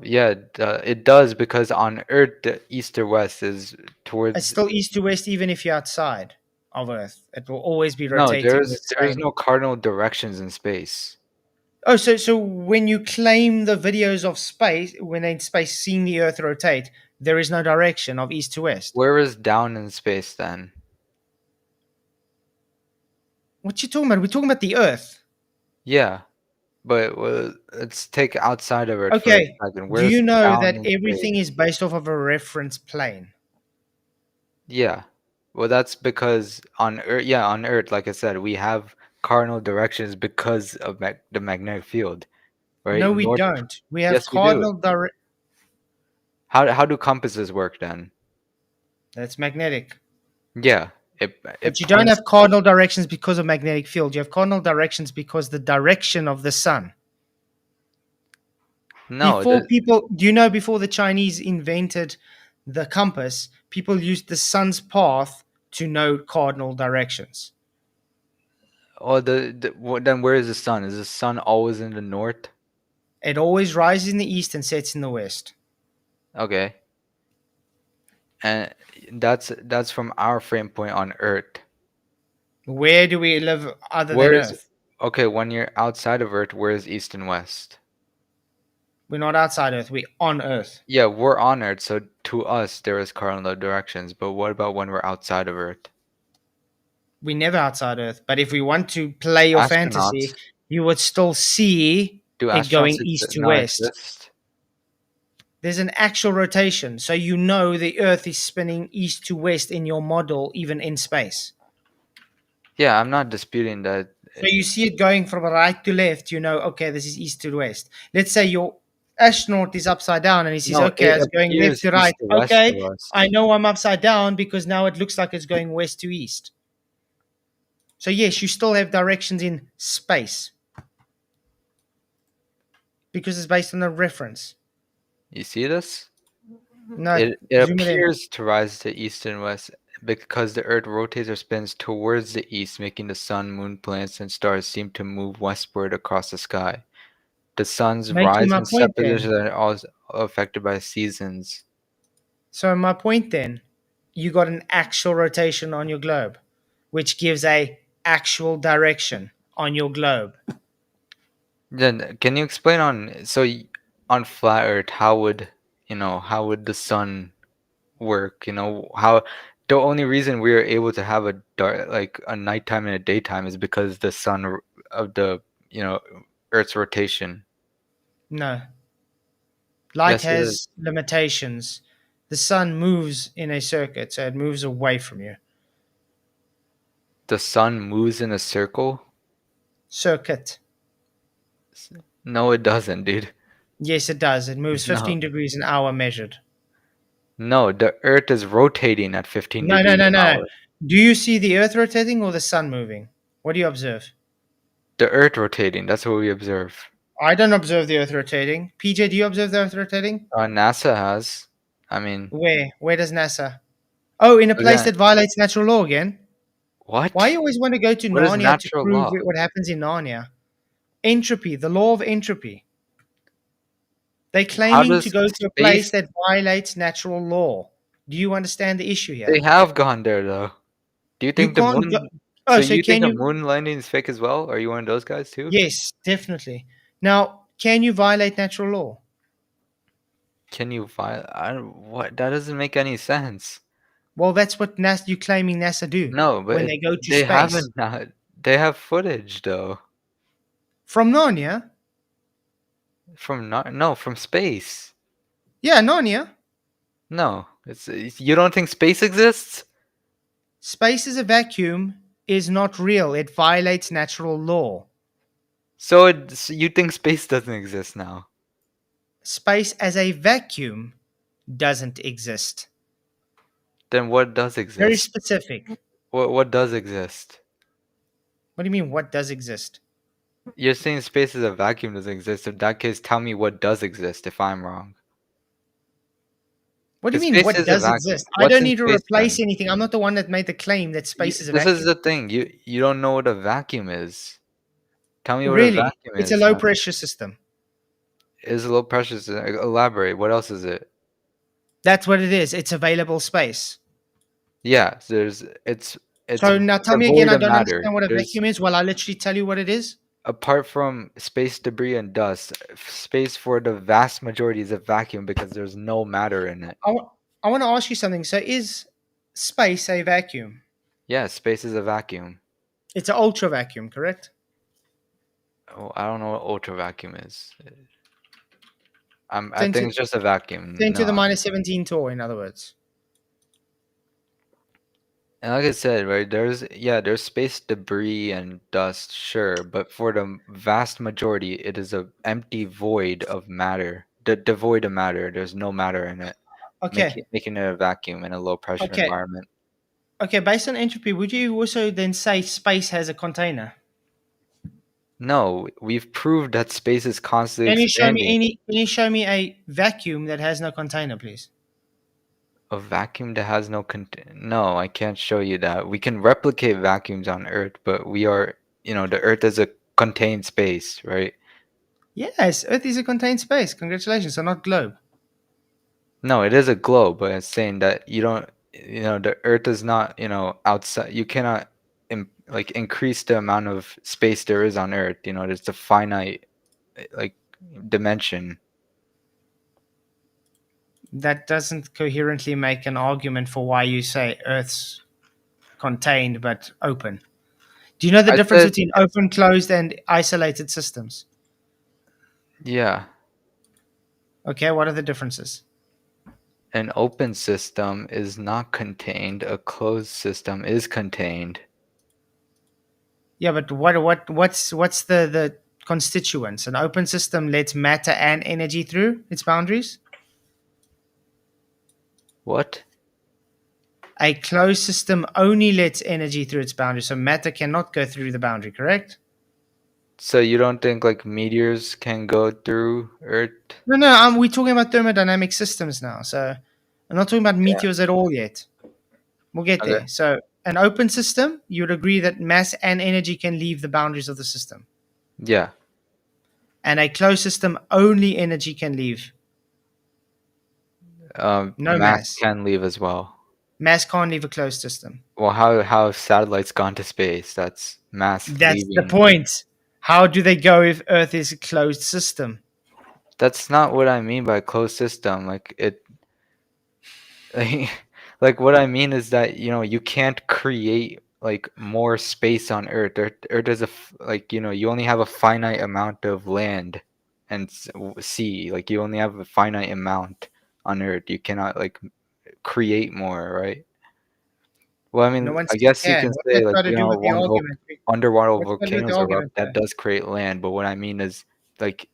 yeah, it does because on Earth, the east or west is It's towards. still east to west even if you're outside of Earth. It will always be No, rotating the there's same. no cardinal directions in space. Oh, so when you claim the videos of space, when they're in space seeing the Earth rotate, there is no direction of east to west. Where is down in space then? What you talking about? We're talking about the Earth. Yeah, but let's take outside of Earth for a Okay. second. Do you Where's know down that in everything space? is based off of a reference plane? Yeah. Well, that's because on Earth, yeah, on Earth, like I said, we have cardinal directions because of the magnetic field, right? No, we North. don't. We have Yes, we do. cardinal direct. How do compasses work then? That's magnetic. Yeah, But it you don't points. have cardinal directions because of magnetic field. You have cardinal directions because the direction of the sun. No, Before people, do you know before the Chinese invented the compass, people used the sun's path to know cardinal directions. oh, then where is the sun? Is the sun always in the north? It always rises in the east and sets in the west. Okay, and that's from our frame point on Earth. Where do we live other than Where is Earth? okay when you're outside of Earth? Where is east and west? We're not outside Earth, we're on Earth. Yeah, we're on Earth, so to us there is cardinal directions. But what about when we're outside of Earth? We're never outside Earth. But if we want to play your fantasy, Astronauts, you would still see do it going astronauts east to not west. exist? There's an actual rotation, so you know the Earth is spinning east to west in your model, even in space. Yeah, I'm not disputing that. So you see it going from right to left, you know, okay, this is east to west. Let's say your astronaut is upside down and he sees, No, okay, it it's going left appears to right. east to west Okay, to us. I know I'm upside down because now it looks like it's going west to east. So yes, you still have directions in space because it's based on a reference. You see this? No, It zoom it in. appears to rise to east and west because the Earth rotates or spins towards the east, making the sun, moon, planets, and stars seem to move westward across the sky. The sun's Making rise my and set point then. positions are also affected by seasons. So my point then, you got an actual rotation on your globe, which gives a actual direction on your globe. Then, can you explain on flat Earth how would the sun work? How the only reason we are able to have a dark like a nighttime and a daytime is because the sun of the you know Earth's rotation. No. Light Yes, it is. has limitations. The sun moves in a circuit, so it moves away from you. The sun moves in a circle. Circuit. No, it doesn't, dude. Yes, it does. It moves No, 15 degrees an hour measured. no. The Earth is rotating at 15 No, no, degrees no, an no. hour. Do you see the Earth rotating or the sun moving? What do you observe? The Earth rotating. That's what we observe. I don't observe the Earth rotating. PJ, do you observe the Earth rotating? NASA has. I mean, Where? Where does NASA? Oh, in a place again, that violates natural law again? Why what? you always want to go to What is Narnia to natural prove law? what happens in Narnia? Entropy, the law of entropy. They're How claiming to does go to a place space? that violates natural law. Do you understand the issue They here? have gone there though. Do you You think the can't go. moon? Oh, So so you think can a you? moon landing is fake as well? Are you one of those guys too? Yes, definitely. Now, can you violate natural law? Can you violate? I don't, what? That doesn't make any sense. Well, that's what NASA, you claiming NASA do No, but when they go to they space. haven't. They have footage though From Narnia? from not no from space. Yeah, Narnia. No, you don't think space exists? Space is a vacuum, is not real. It violates natural law. So you think space doesn't exist now? Space as a vacuum doesn't exist. Then what does Very exist? specific. What does exist? What do you mean, what does exist? You're saying space is a vacuum doesn't exist. In that case, tell me what does exist if I'm wrong. What do you Because mean, space what is a does vacuum. exist? I What's don't in need to space replace then? anything. I'm not the one that made the claim that space is a This is vacuum. the thing. You don't know what a vacuum is. Tell me what a Really? vacuum It's a is. low Then. pressure system. Is low pressure. Elaborate. What else is it? That's what it is. It's available space. Yeah. It's So now tell me again, devoid I of don't matter. understand what a There's vacuum is. Well, I'll literally tell you what it is. apart from space debris and dust, space for the vast majority is a vacuum because there's no matter in it. I want to ask you something. So is space a vacuum? Yeah, space is a vacuum. It's an ultra vacuum, correct? Oh, I don't know what ultra vacuum is. I 10 think to, it's just a vacuum. 10 to the No. minus 17 torr, in other words. And like I said, right, there's space debris and dust, sure, but for the vast majority, it is a empty void of matter. Devoid of matter. There's no matter in it, Okay. making it a vacuum in a low pressure Okay. environment. Okay. Based on entropy, would you also then say space has a container? No, we've proved that space is constantly Can you show me expanding. any? Can you show me a vacuum that has no container, please? A vacuum that has no no, I can't show you that. We can replicate vacuums on Earth, but the Earth is a contained space, right? Yes, Earth is a contained space. Congratulations, so not globe. No, it is a globe, but it's saying that you don't, the Earth is not, outside. You cannot increase the amount of space there is on Earth. There's a finite like dimension. That doesn't coherently make an argument for why you say Earth's contained but open. Do you know the I difference said, between open, closed, and isolated systems? yeah, Okay, what are the differences? an open system is not contained. A closed system is contained. Yeah, but what's the constituents? An open system lets matter and energy through its boundaries. What? A closed system only lets energy through its boundaries, so matter cannot go through the boundary, correct? So you don't think like meteors can go through Earth? No, we're talking about thermodynamic systems now, so I'm not talking about Yeah. meteors at all yet. We'll get Okay. there. So an open system, you would agree that mass and energy can leave the boundaries of the system. Yeah. And a closed system, only energy can leave. No Mass mass. can leave as well. Mass can't leave a closed system. Well, how have satellites gone to space? That's mass That's the leaving. point. How do they go if Earth is a closed system? That's not what I mean by closed system. Like it, like, like what I mean is that you can't create like more space on Earth. Earth is you only have a finite amount of land and sea. Like you only have a finite amount on Earth. You cannot like create more, right? Well, I No mean, one I said you guess you can. can What's say that like got to do with the argument? underwater What's got to do with the volcanoes erupt. argument That there? does create land, but what I mean is like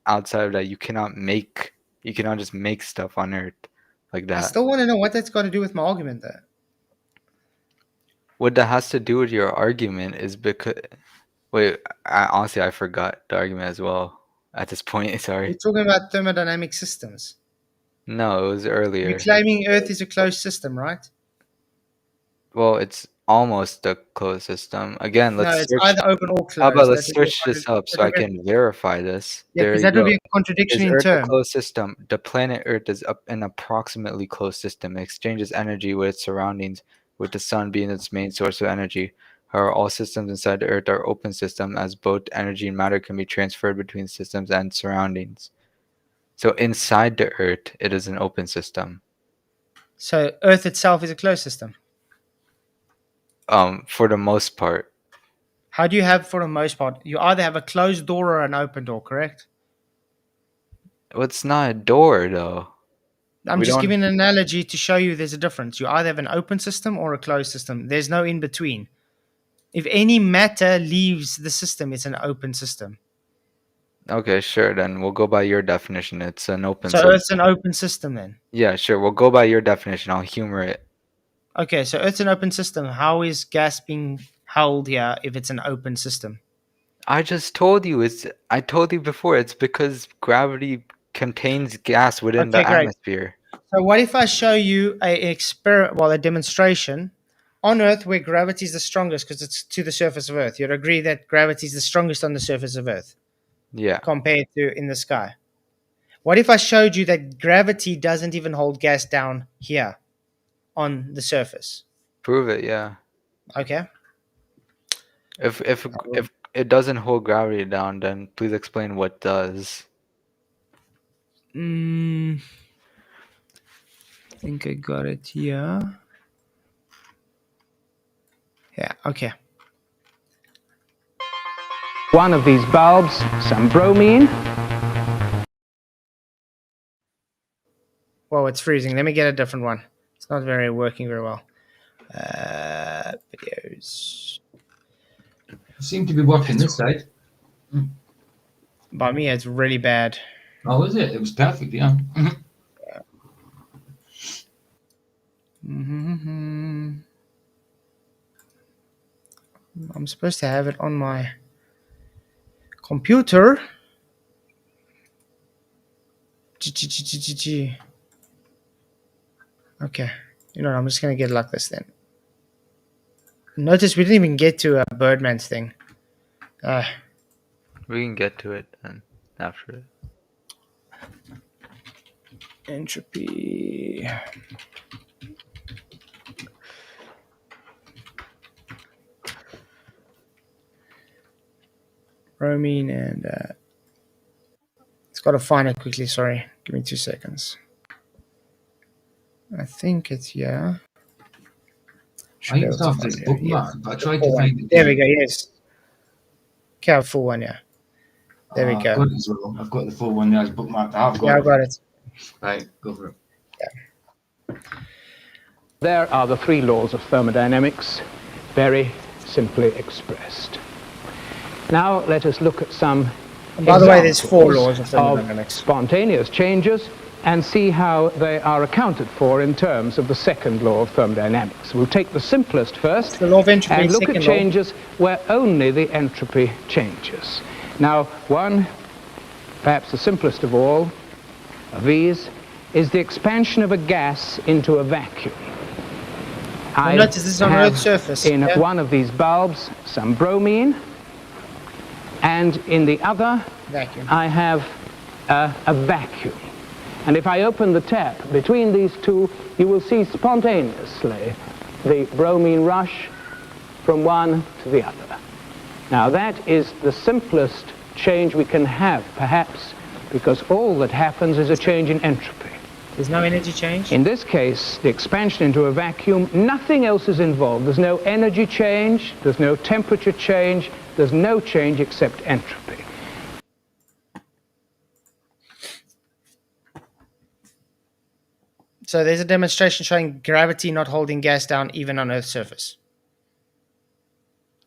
outside of that, you cannot just make stuff on Earth like I that. still want to know what that's got to do with my argument there. What that has to do with your argument is because wait, honestly, I forgot the argument as well at this point. We're Sorry. talking about thermodynamic systems. No, it was You're earlier. claiming Earth is a closed system, right? Well, it's almost a closed system. Again, No, let's it's search. either open or How about closed. That let's would be a search this up so I can verify this? yeah, There because you that would go. be a contradiction Is in Earth a term. closed system? The planet Earth is an approximately closed system. It exchanges energy with its surroundings, with the sun being its main source of energy. However, all systems inside the Earth are open systems, as both energy and matter can be transferred between systems and surroundings. So inside the Earth, it is an open system. So Earth itself is a closed system. For the most part. How do you have, for the most part, you either have a closed door or an open door, correct? Well, it's not a door though. I'm We just don't. giving an analogy to show you there's a difference. You either have an open system or a closed system. There's no in between. If any matter leaves the system, it's an open system. Okay, sure. Then we'll go by your definition. It's an open So system. Earth's an open system then. Yeah, sure. We'll go by your definition. I'll humor it. Okay, so Earth's an open system. How is gas being held here if it's an open system? I just told you I told you before, it's because gravity contains gas within Okay, the great. atmosphere. So what if I show you a demonstration on Earth where gravity is the strongest because it's to the surface of Earth? You'd agree that gravity is the strongest on the surface of Earth Yeah. compared to in the sky. What if I showed you that gravity doesn't even hold gas down here on the surface? Prove it, yeah. Okay. If it doesn't hold gravity down, then please explain what does. I think I got it here. Yeah, okay. One of these bulbs, some bromine. Whoa, it's freezing. Let me get a different one. It's not working very well. Videos. Seem to be working this side. By me, it's really bad. Oh, was it? It was perfect, yeah. I'm supposed to have it on my computer. Okay. You know what? I'm just going to get it like this then. Notice we didn't even get to a Birdman's thing. We can get to it then after it. Entropy. Bromine and it's got to find it quickly. Sorry, give me 2 seconds. I think it's here. I used to have this bookmark, but I tried to find it. There we go. Yes. Okay, I have full one. Yeah. There we go. I've got it as well. I've got the full one there as bookmarked. I've got Yeah, I got it. Right, go for it. There are the three laws of thermodynamics, very simply expressed. Now let us look at some And by the way, there's 4 examples laws of thermodynamics. spontaneous changes and see how they are accounted for in terms of the second law of thermodynamics. We'll take the simplest first The law of entropy, and look at second law. changes where only the entropy changes. Now, one, perhaps the simplest of all of these, is the expansion of a gas into a vacuum. I notice this is on have Earth's surface, in yeah? one of these bulbs some bromine, and in the other Vacuum. I have a vacuum. And if I open the tap between these two, you will see spontaneously the bromine rush from one to the other. Now that is the simplest change we can have, perhaps, because all that happens is a change in entropy. There's no energy change? In this case, the expansion into a vacuum, nothing else is involved. There's no energy change, there's no temperature change, there's no change except entropy. So there's a demonstration showing gravity not holding gas down even on Earth's surface.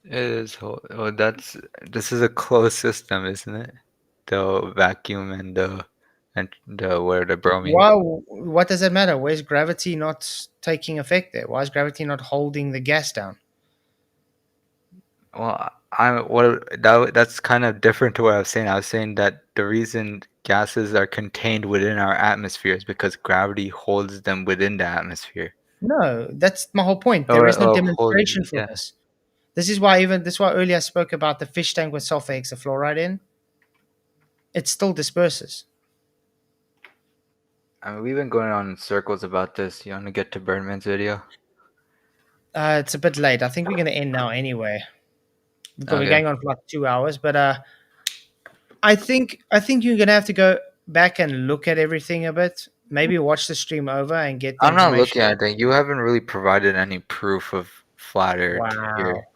It is. Oh, this is a closed system, isn't it? The vacuum and where the bromine. Wow, what does that matter? Where's gravity not taking effect there? Why is gravity not holding the gas down? Well, that's kind of different to what I was saying. I was saying that the reason gases are contained within our atmosphere is because gravity holds them within the atmosphere. No, that's my whole point. There is no demonstration for yeah. this. This is why earlier I spoke about the fish tank with sulfur hexafluoride in. It still disperses. I mean, we've been going on in circles about this. You want to get to Birdman's video? It's a bit late. I think we're going to end now anyway. We're Okay. going on for like 2 hours, but I think you're going to have to go back and look at everything a bit. Maybe watch the stream over and get the I'm not information. looking at it. You haven't really provided any proof of flat Earth here.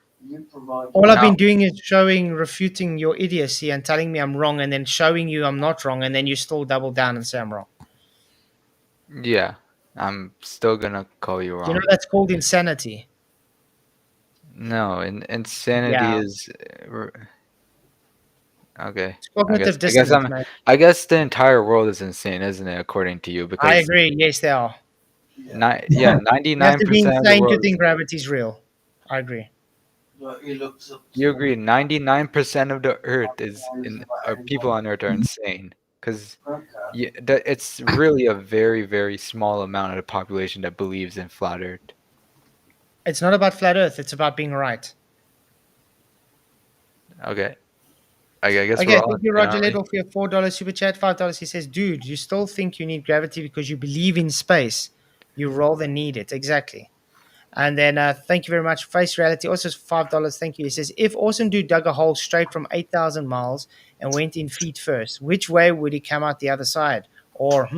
All I've been doing is refuting your idiocy and telling me I'm wrong, and then showing you I'm not wrong, and then you still double down and say I'm wrong. Yeah, I'm still gonna call you wrong. You know that's called insanity. No, insanity Yeah. is okay. It's cognitive dissonance, man. I guess the entire world is insane, isn't it? According to you, because I agree. Yes, they are. Yeah, You have 99% to be of the insane to world. think gravity's real. I agree. You agree? 99% of the Earth or people on Earth are insane because it's really a very, very small amount of the population that believes in flat Earth. It's not about flat Earth. It's about being right. Okay. I guess Okay, we're all thank you, in, Roger aren't we? Little, for your $4 super chat. $5. He says, dude, you still think you need gravity because you believe in space. You rather need it. Exactly. And then thank you very much. Face Reality also is $5. Thank you. He says, if Awesome Dude dug a hole straight from 8,000 miles and went in feet first, which way would he come out the other side? Or,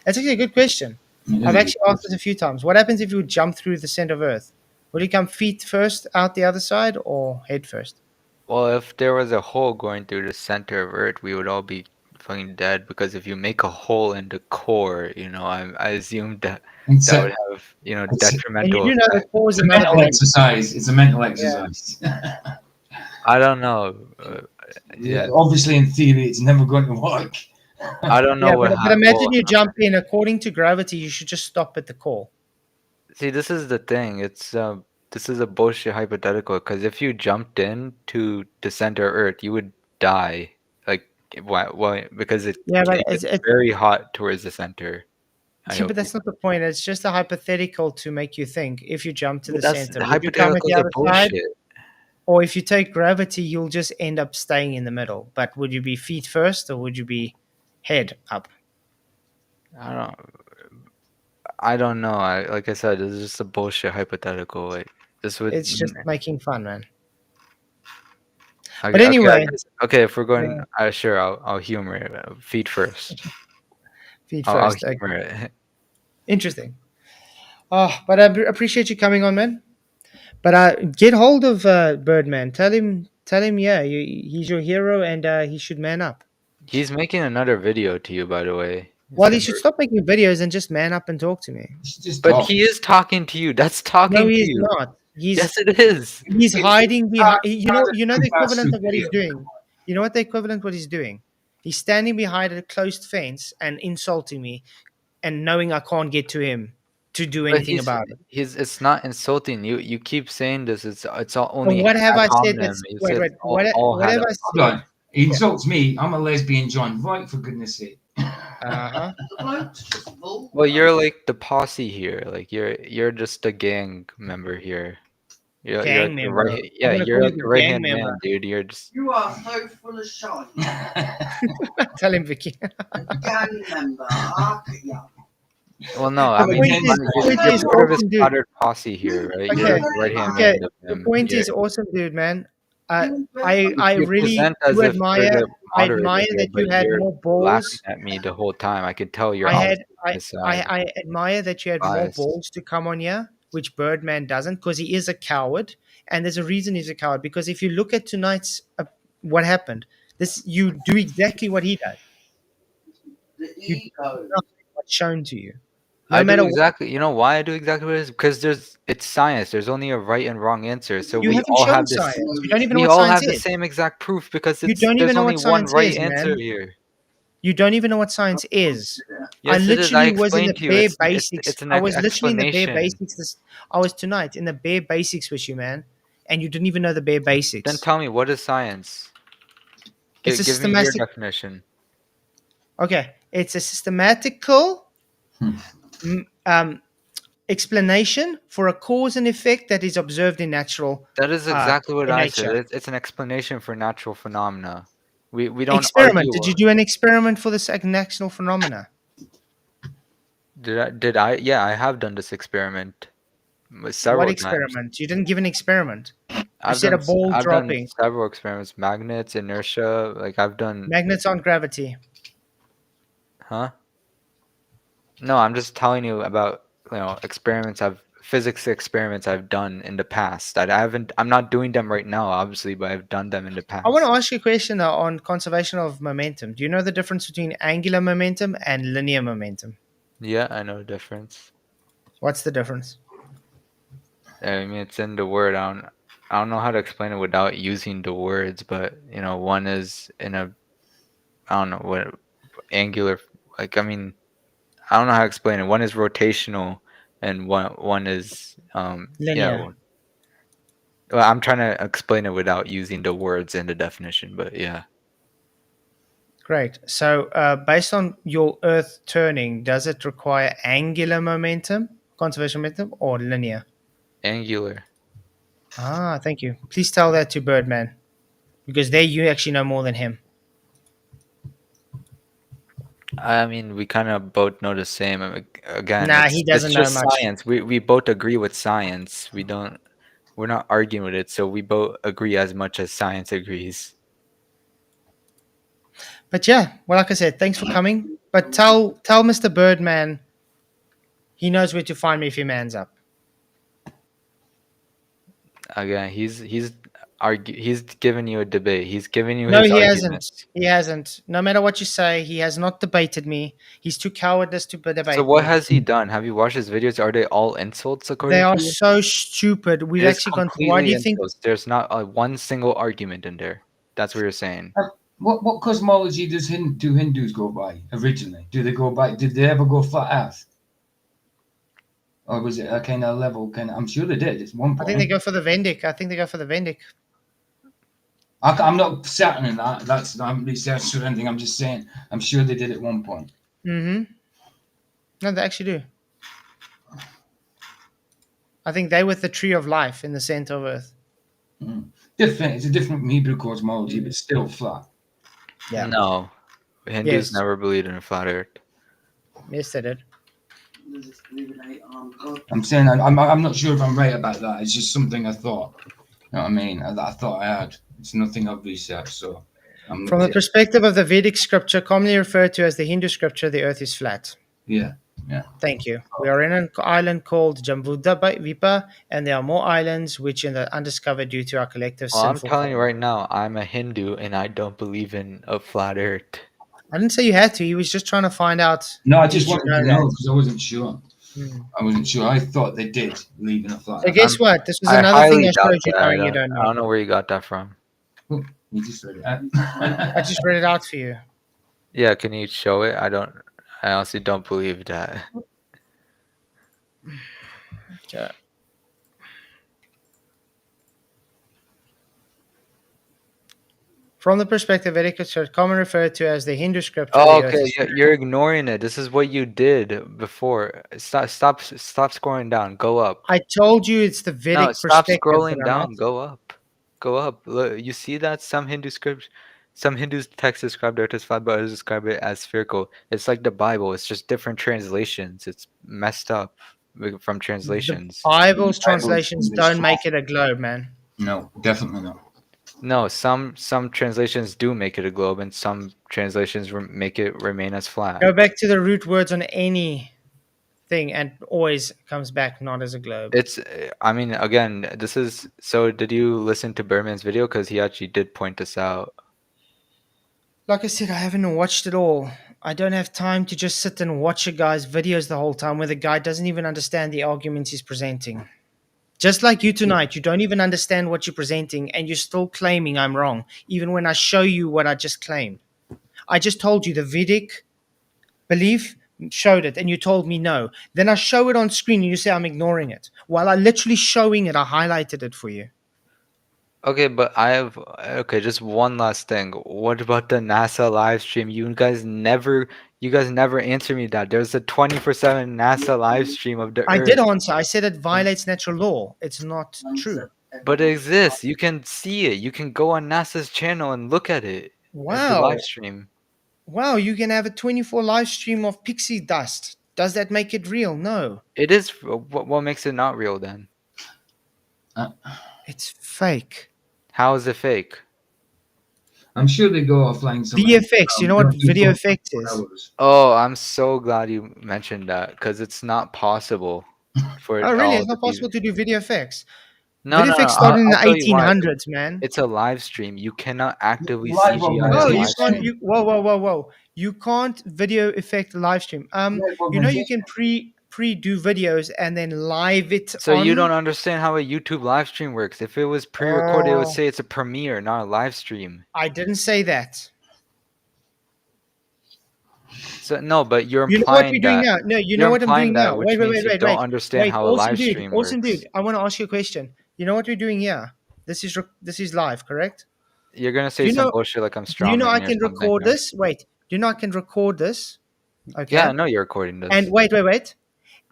that's actually a good question. It is I've a actually good asked this a few times. What happens if you would jump through the center of Earth? Would he come feet first out the other side or head first? Well, if there was a hole going through the center of Earth, we would all be fucking dead because if you make a hole in the core, I assume that It's that a, would have, it's a, And you detrimental do know the effect. core is it's a another mental body. exercise. It's a mental Yeah. exercise. I don't know. Yeah, Obviously, in theory, it's never going to work. I don't know Yeah, what but imagine you happened. jump in. According to gravity, you should just stop at the core. See, this is the thing. This is a bullshit hypothetical because if you jumped in to the center of Earth, you would die. Like, why? Because it Yeah, but gets very hot towards the center. I yeah, but hope. that's not the point. It's just a hypothetical to make you think. If you jump to But the that's center, the would you come at the hypotheticals are other side? bullshit. Or if you take gravity, you'll just end up staying in the middle. But would you be feet first or would you be head up? I don't. I don't know. Like I said, this is just a bullshit hypothetical. Like this would. It's just making fun, man. Okay, But anyway, okay. If we're going, yeah, sure, I'll humor it. Feet first. feet I'll first. Okay. humor it. Interesting. Oh, but I appreciate you coming on, man. But get hold of Birdman. Tell him, yeah, he's your hero and he should man up. He's making another video to you, by the way. Well, he should stop making videos and just man up and talk to me. Just But talk. he is talking to you. That's No, talking to he's you. not. Yes, it is. He's hiding behind. You know the That's equivalent of what he's video. doing. You know what the equivalent what he's doing? He's standing behind a closed fence and insulting me, and knowing I can't get to him to do But anything about it. it's not insulting you. You keep saying this. It's all But only what have ad I said? hominem. That's You wait, said wait. all What had have a- I Hold said? on. He insults me. I'm a lesbian John. Right, for goodness sake. Uh huh. Well, you're like the posse here. Like you're just a gang member here. You're Gang like the member. right. I'm Yeah, gonna you're call you like the the right gang hand man, member. dude. You're just. You are so full of shite. Tell him, Vicky. Gang member. Ah, yeah. Well, no, I The mean, point is you're part of his awesome, dude. flattered posse here, right? You're Okay, like the right hand okay. man of The him. point is awesome, dude, man. I You really present as do if you're admire. the I moderator admire here, that but you had you're more laughing balls. at me the whole time. I could tell you're I had obviously on his side. I admire that you had more Biased. balls to come on here, which Birdman doesn't, because he is a coward, and there's a reason he's a coward. Because if you look at tonight's what happened, you do exactly what he does. The You do ego. what's shown to you, no I do matter what. exactly. You know why I do exactly what it is? Because it's science. There's only a right and wrong answer. So You we haven't all shown have this. science. You don't even know We what all science have the is. same exact proof because You don't even there's know only what one science right is, answer man. here. You don't even know what science is. I Yes, it is. I literally was in explained the to you. bare It's basics. it's an I was literally in the bare explanation. basics. I was tonight in the bare basics with you, man, and you didn't even know the bare Then basics. tell me, what is science? It's a Give me your systematic. definition. Okay, it's a systematical explanation for a cause and effect that is observed in natural. That is exactly what In I said. nature. It's an explanation for natural phenomena. We don't Experiment. argue. Did you do an experiment for this natural phenomena? Did I? Yeah, I have done this experiment several What times. experiment? You didn't give an experiment. You I've said a done ball I've done dropping. several experiments. Magnets, inertia. Like I've done. Magnets on gravity. Huh? No, I'm just telling you about physics experiments I've done in the past. I'm not doing them right now, obviously, but I've done them in the past. I want to ask you a question on conservation of momentum. Do you know the difference between angular momentum and linear momentum? Yeah, I know the difference. What's the difference? I mean, it's in the word. I don't know how to explain it without using the words, but one is in a, I don't know what angular. Like, I mean, I don't know how to explain it. One is rotational, and one is Linear. Well, I'm trying to explain it without using the words in the definition, but yeah. Great. So, based on your Earth turning, does it require angular momentum, conservation momentum, or linear? Angular. Ah, thank you. Please tell that to Birdman, because there you actually know more than him. I mean, we kind of both know the same. Again, Nah, he it's doesn't know just much. science. We both agree with science. We're not arguing with it, so we both agree as much as science agrees. But yeah, well, like I said, thanks for coming. But tell Mr. Birdman he knows where to find me if he mans up. Again, he's giving you a debate. He's giving you No, his he hasn't. arguments. He hasn't. No matter what you say, he has not debated me. He's too cowardless to So debate what me. has he done? Have you watched his videos? Are they all insults They according are to you? so stupid. We've It is actually gone through. Why do completely you think? insults. There's not one single argument in there. That's what you're saying. What cosmology do Hindus go by originally? Do they go by? Did they ever go flat Earth? Or was it a kind of level? I'm sure they did. It's one I point. think they go for the Vendic. I'm not certain in that. I haven't researched or anything. I'm just saying. I'm sure they did at one point. Mm-hmm. No, they actually do. I think they with the tree of life in the center of Earth. Different. It's a different Hebrew cosmology, but still flat. Yeah. No. Hindus Yes. never believed in a flat earth. Yes, they did. I'm saying I'm not sure if I'm right about that. It's just something I thought. You know what I mean? I thought I had. It's nothing I've researched. So, from the perspective of the Vedic scripture, commonly referred to as the Hindu scripture, the Earth is flat. Yeah. Thank you. We are in an island called Jambudvipa, and there are more islands which are undiscovered due to our collective Well, I'm sinful. telling you right now, I'm a Hindu and I don't believe in a flat earth. I didn't say you had to. He was just trying to find out. No, I just wanted to know that? because I wasn't sure. I wasn't sure. I thought they did leave in a flat. So guess what? This was I another thing highly I doubt showed you that. knowing you don't I know. don't know where you got that from. You just read it. I just read it out for you. Yeah, can you show it? I honestly don't believe that. Okay. From the perspective of Vedic, commonly referred to as the Hindu scripture. Oh, okay, you're ignoring it. This is what you did before. Stop scrolling down. Go up. I told you it's the Vedic No, stop perspective. scrolling down. Go up. Go up. Look, you see that some Hindus texts describe the earth as flat, but others describe it as spherical. It's like the Bible. It's just different translations. It's messed up from translations. The Bible's translations don't make it a globe, man. No, definitely not. No, some translations do make it a globe, and some translations make it remain as flat. Go back to the root words on any thing, and always comes back not as a globe. It's, I mean, again, this is. So, did you listen to Birdman's video? Because he actually did point this out. Like I said, I haven't watched it all. I don't have time to just sit and watch a guy's videos the whole time where the guy doesn't even understand the arguments he's presenting. Just like you tonight, you don't even understand what you're presenting and you're still claiming I'm wrong, even when I show you what I just claimed. I just told you the Vedic belief showed it and you told me no. Then I show it on screen and you say I'm ignoring it. While I literally showing it, I highlighted it for you. Okay, but just one last thing. What about the NASA live stream? You guys never answer me that. There's a 24/7 NASA live stream of the Earth. I did answer. I said it violates natural law. It's not true. But it exists. You can see it. You can go on NASA's channel and look at it. Wow. The live stream. Wow, you can have a 24 live stream of pixie dust. Does that make it real? No. It is. What makes it not real then? It's fake. How is it fake? I'm sure they go offline. VFX. You know what video effects is? Oh, I'm so glad you mentioned that because it's not possible for it. Oh, really? It's not possible to do video effects. No, video effects started in the I'll tell you why. 1800s, man. It's a live stream. You cannot actively Live CGI on- a No, live you stream. can't. Whoa. You can't video effect live stream. You know you can pre-do videos and then live it. So on? you don't understand how a YouTube live stream works. If it was pre-recorded, it would say it's a premiere, not a live stream. I didn't say that. So no, but you're You know implying what we're doing now? No, you know what I'm doing now. Which means you don't understand how a live stream works. Awesome dude. I want to ask you a question. You know what we're doing here? This is live, correct? You're gonna Do say you some know? bullshit like I'm Do you know I strawmanning or can something, record right? this? Wait. Do you know I can record this? Okay. Yeah, I know you're recording And this. wait.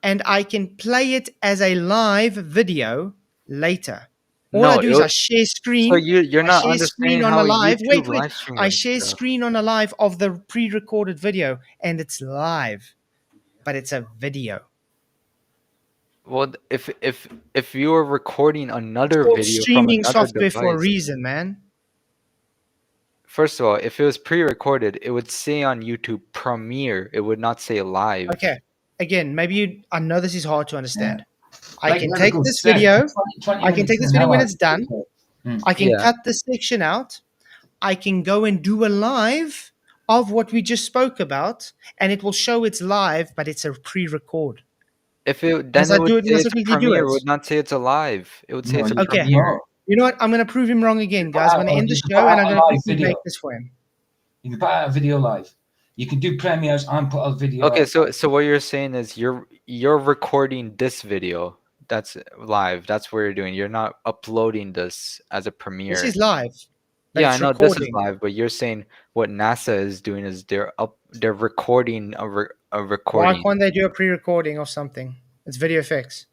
And I can play it as a live video later. All I No, do is I share so screen. you're I not share screen understanding on how a live. YouTube Wait. live I streaming share stuff. screen on a live of the pre-recorded video, and it's live, but it's a video. Well, if you were recording another It's called video from streaming another software for a device, reason, man. first of all, if it was pre-recorded, it would say on YouTube Premiere. It would not say live. Okay. Again, I know this is hard to understand. I Like can let it take go this set video. for 20 I can take minutes this an video when hour. it's done. I can Yeah. cut this section out. I can go and do a live of what we just spoke about, and it will show it's live, but it's a pre-record. If it Must then I it would do it? say Must I it's quickly do Premiere. it? It would not say it's a live. It would say No, it's a you Okay. Premiere. You know what? I'm going to prove him wrong again, guys. I'm going to end the You can show, put and out I'm a going to live quickly video. make this for him. You can put out a video live. You can do premieres and put a video. Okay, out. so what you're saying is you're recording this video. That's live. That's what you're doing. You're not uploading this as a Premiere. This is live. but Yeah, I it's know this is recording. live, but you're saying what NASA is doing is they're recording a Why recording. can't they do a pre-recording of something? It's video effects.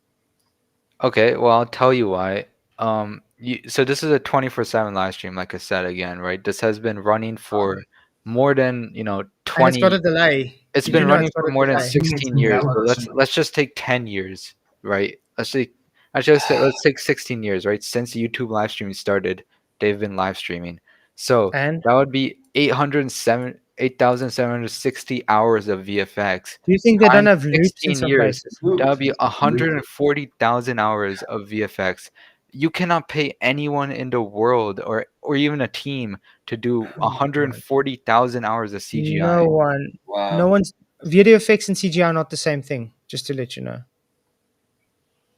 Okay, well I'll tell you why. So this is a 24/7 live stream, like I said again, right? This has been running for more than And it's 20. got a delay. It's You been do know running it's got for a more than delay. 16 years. So let's just take 10 years, right? Let's take 16 years, right? Since YouTube live streaming started, they've been live streaming. So And that would be 8,760 hours of VFX. do you think they don't Times have loops in 16 some years, places? that would be 140,000 hours of VFX. You cannot pay anyone in the world or even a team to do 140,000 hours of CGI. No one. Wow. No one's. Video effects and CGI are not the same thing. Just to let you know.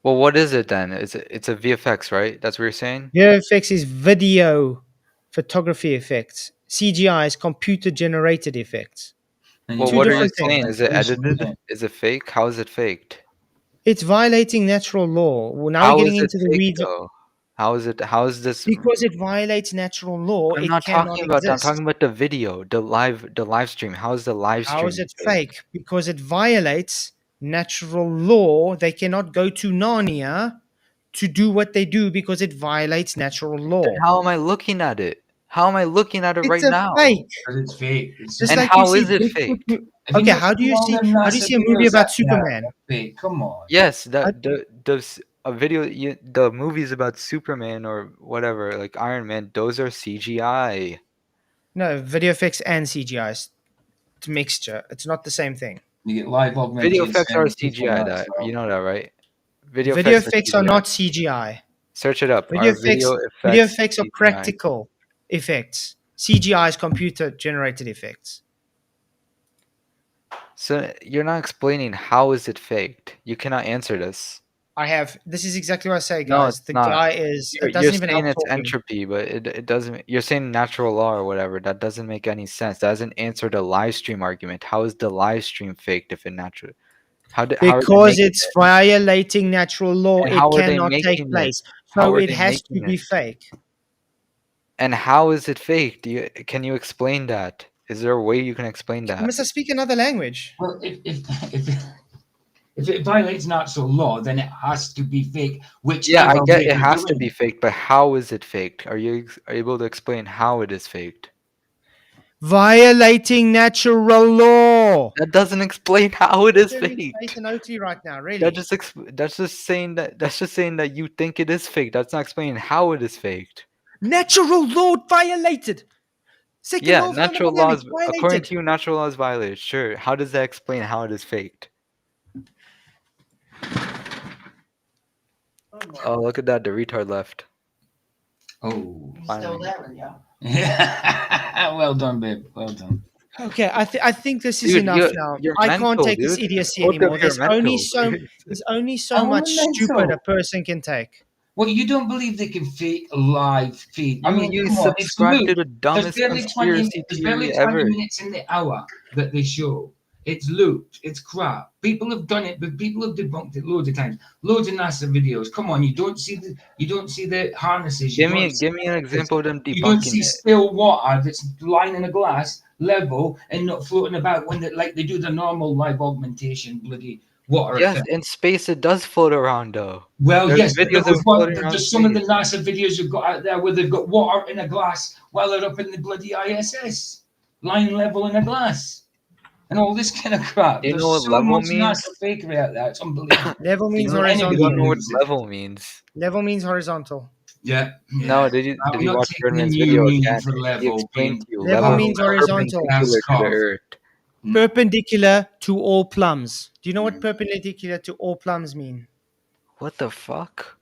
Well, what is it then? It's a VFX, right? That's what you're saying? Video effects is video photography effects. CGI is computer generated effects. Well, Two what are you different things. saying? Is it edited? Is it fake? How is it faked? It's violating natural law. Well, now How we're is getting it into the fake weeds. though? How is this? Because it violates natural law, I'm it not cannot talking about that. I'm exist. talking about the video, the live stream. How is the live stream How is it fake? Because it violates natural law. They cannot go to Narnia to do what they do because it violates natural law. Then how am I looking at it? How am I looking at it right It's a now? fake. Because it's fake. It's Just And like how you is see it Bigfoot faked? mo- Okay, how do you see a movie about Superman? Fake. Come on. Yes, a video, the movies about Superman or whatever, like Iron Man, those are CGI. No, video effects and CGI. It's a mixture. It's not the same thing. You get live augmented. Video effects are and people CGI. like That well. you know that, right? Video effects are CGI. not CGI. Search it up. Video Are effects are CGI? practical effects. CGI is computer generated effects. So you're not explaining how is it faked. You cannot answer this. This is exactly what I say, No, guys. it's The not. guy is. You're It doesn't even saying help it's talking. entropy, but it doesn't. You're saying natural law or whatever. That doesn't make any sense. That doesn't answer the live stream argument. How is the live stream faked if it's natural? How are they Because making it's it? violating natural law, And it how are they cannot take making it? place. How So are it they has to making be it? fake. And how is it faked? Can you explain that? Is there a way you can explain that? Must I speak another language? Well, if it violates natural law, then it has to be fake. Yeah, I Whichever get way it you're has to doing be it. faked, but how is it faked? Are you able to explain how it is faked? Violating natural law. That doesn't explain how it is I'm doing faked. space and OT right now, really. That's just saying that you think it is fake. That's not explaining how it is faked. Natural law violated. Second Yeah, law of natural thermodynamics laws. According violated. to you, natural laws violated. Sure. How does that explain how it is faked? Oh, look at that. The retard left. Oh. He's still there, yeah. Yeah. Well done, babe. Well done. Okay, I think this is Dude, enough now. you're I can't mental, take this dude. idiocy Both of anymore. you are There's only so I'm much mental. stupid a person can take. Well, you don't believe they can fake a live feed. I mean, you come on, it's subscribe to moot. the dumbest conspiracy There's barely theory 20 ever. minutes in the hour that they show. It's looped. It's crap. People have done it, but people have debunked it loads of times. Loads of NASA videos. Come on, you don't see the harnesses. Give me an example of them You don't debunking see it. still water that's lying in a glass level and not floating about when like they do the normal live augmentation bloody water Yes, effect. in space it does float around though. Well, There's yes, but videos of floating around there's some of the space. NASA videos you've got out there where they've got water in a glass while they're up in the bloody ISS, lying level in a glass, and all this kind of crap. Do you There's know what so level much means? NASA fakery out there. It's unbelievable. Level means You Anybody don't know horizontal. what believes it. level means. Level means horizontal. Yeah. No, did I'm you not watch taking the Birdman's new video meaning again? for He level explained being to you Level means horizontal. perpendicular to the earth. Perpendicular to all plums. Do you know what perpendicular to all plums mean? What the fuck?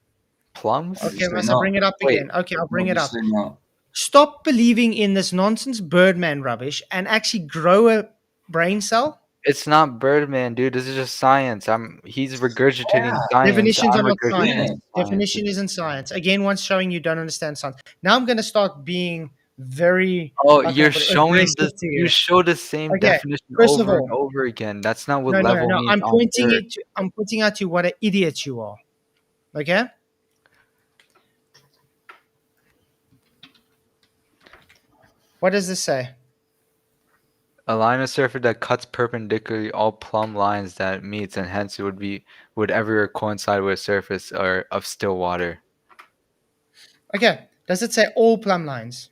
Plums? Okay, Obviously must I not. bring it up Wait. again? Okay, I'll bring it up. Obviously not. Stop believing in this nonsense Birdman rubbish and actually grow a brain cell. It's not Birdman, dude. This is just science. He's regurgitating science. Definitions I'm are not regurgitating science. science. Definition isn't science. Again, once showing you don't understand science. Now I'm going to start being very. Oh, how can I you're put it, showing aggressive the to you show the same Okay, definition first of over and all, over again. That's not what no. level means I'm on pointing Earth. I'm pointing out to you what an idiot you are. Okay. What does this say? A line of surface that cuts perpendicularly all plumb lines that it meets, and hence it would ever coincide with a surface or of still water. Okay. Does it say all plumb lines?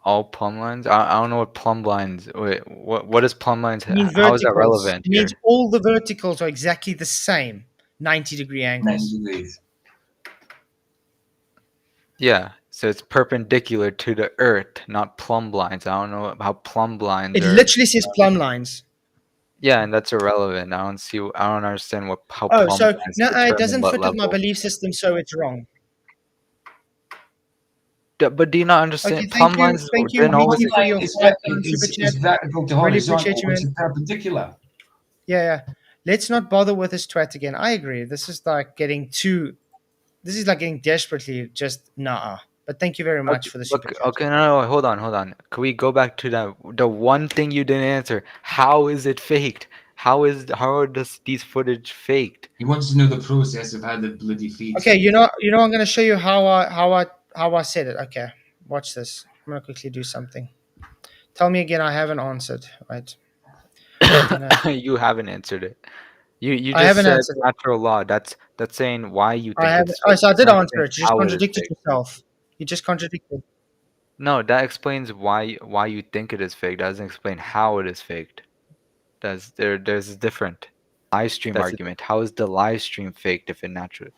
All plumb lines? I don't know what plumb lines. Wait, what is plumb lines? It means How is that verticals. relevant It here? means all the verticals are exactly the same, 90-degree angles. 90 degrees. Yeah, so it's perpendicular to the Earth, not plumb lines. I don't know how plumb lines It are. literally says plumb lines. Yeah, and that's irrelevant. I don't understand how Oh, plumb so lines no, it determine doesn't what fit with my level. belief system, so it's wrong. But do you not understand? Okay, Plumb lines thank you, didn't always for your It's, £5 super chat. it's vertical to Really appreciate horizontal, you, which man. is perpendicular. Yeah. Let's not bother with this twat again. I agree. This is like getting desperately just nah. But thank you very much for the super chat. Okay, no, hold on. Can we go back to the one thing you didn't answer? How is it faked? How are these footage faked? He wants to know the process of how the bloody feeds. Okay, you know, I'm going to show you how I said it. Okay, watch this. I'm going to quickly do something. Tell me again. I haven't answered. Right. You haven't answered it. You I just haven't said answered it. natural law. That's saying why you I think haven't. it's Oh, fake. so I It's did not answer saying it. You just how it is contradicted fake. yourself. You just contradicted. No, that explains why you think it is fake. That doesn't explain how it is faked. There's a different live stream argument. How is the live stream faked if it natural?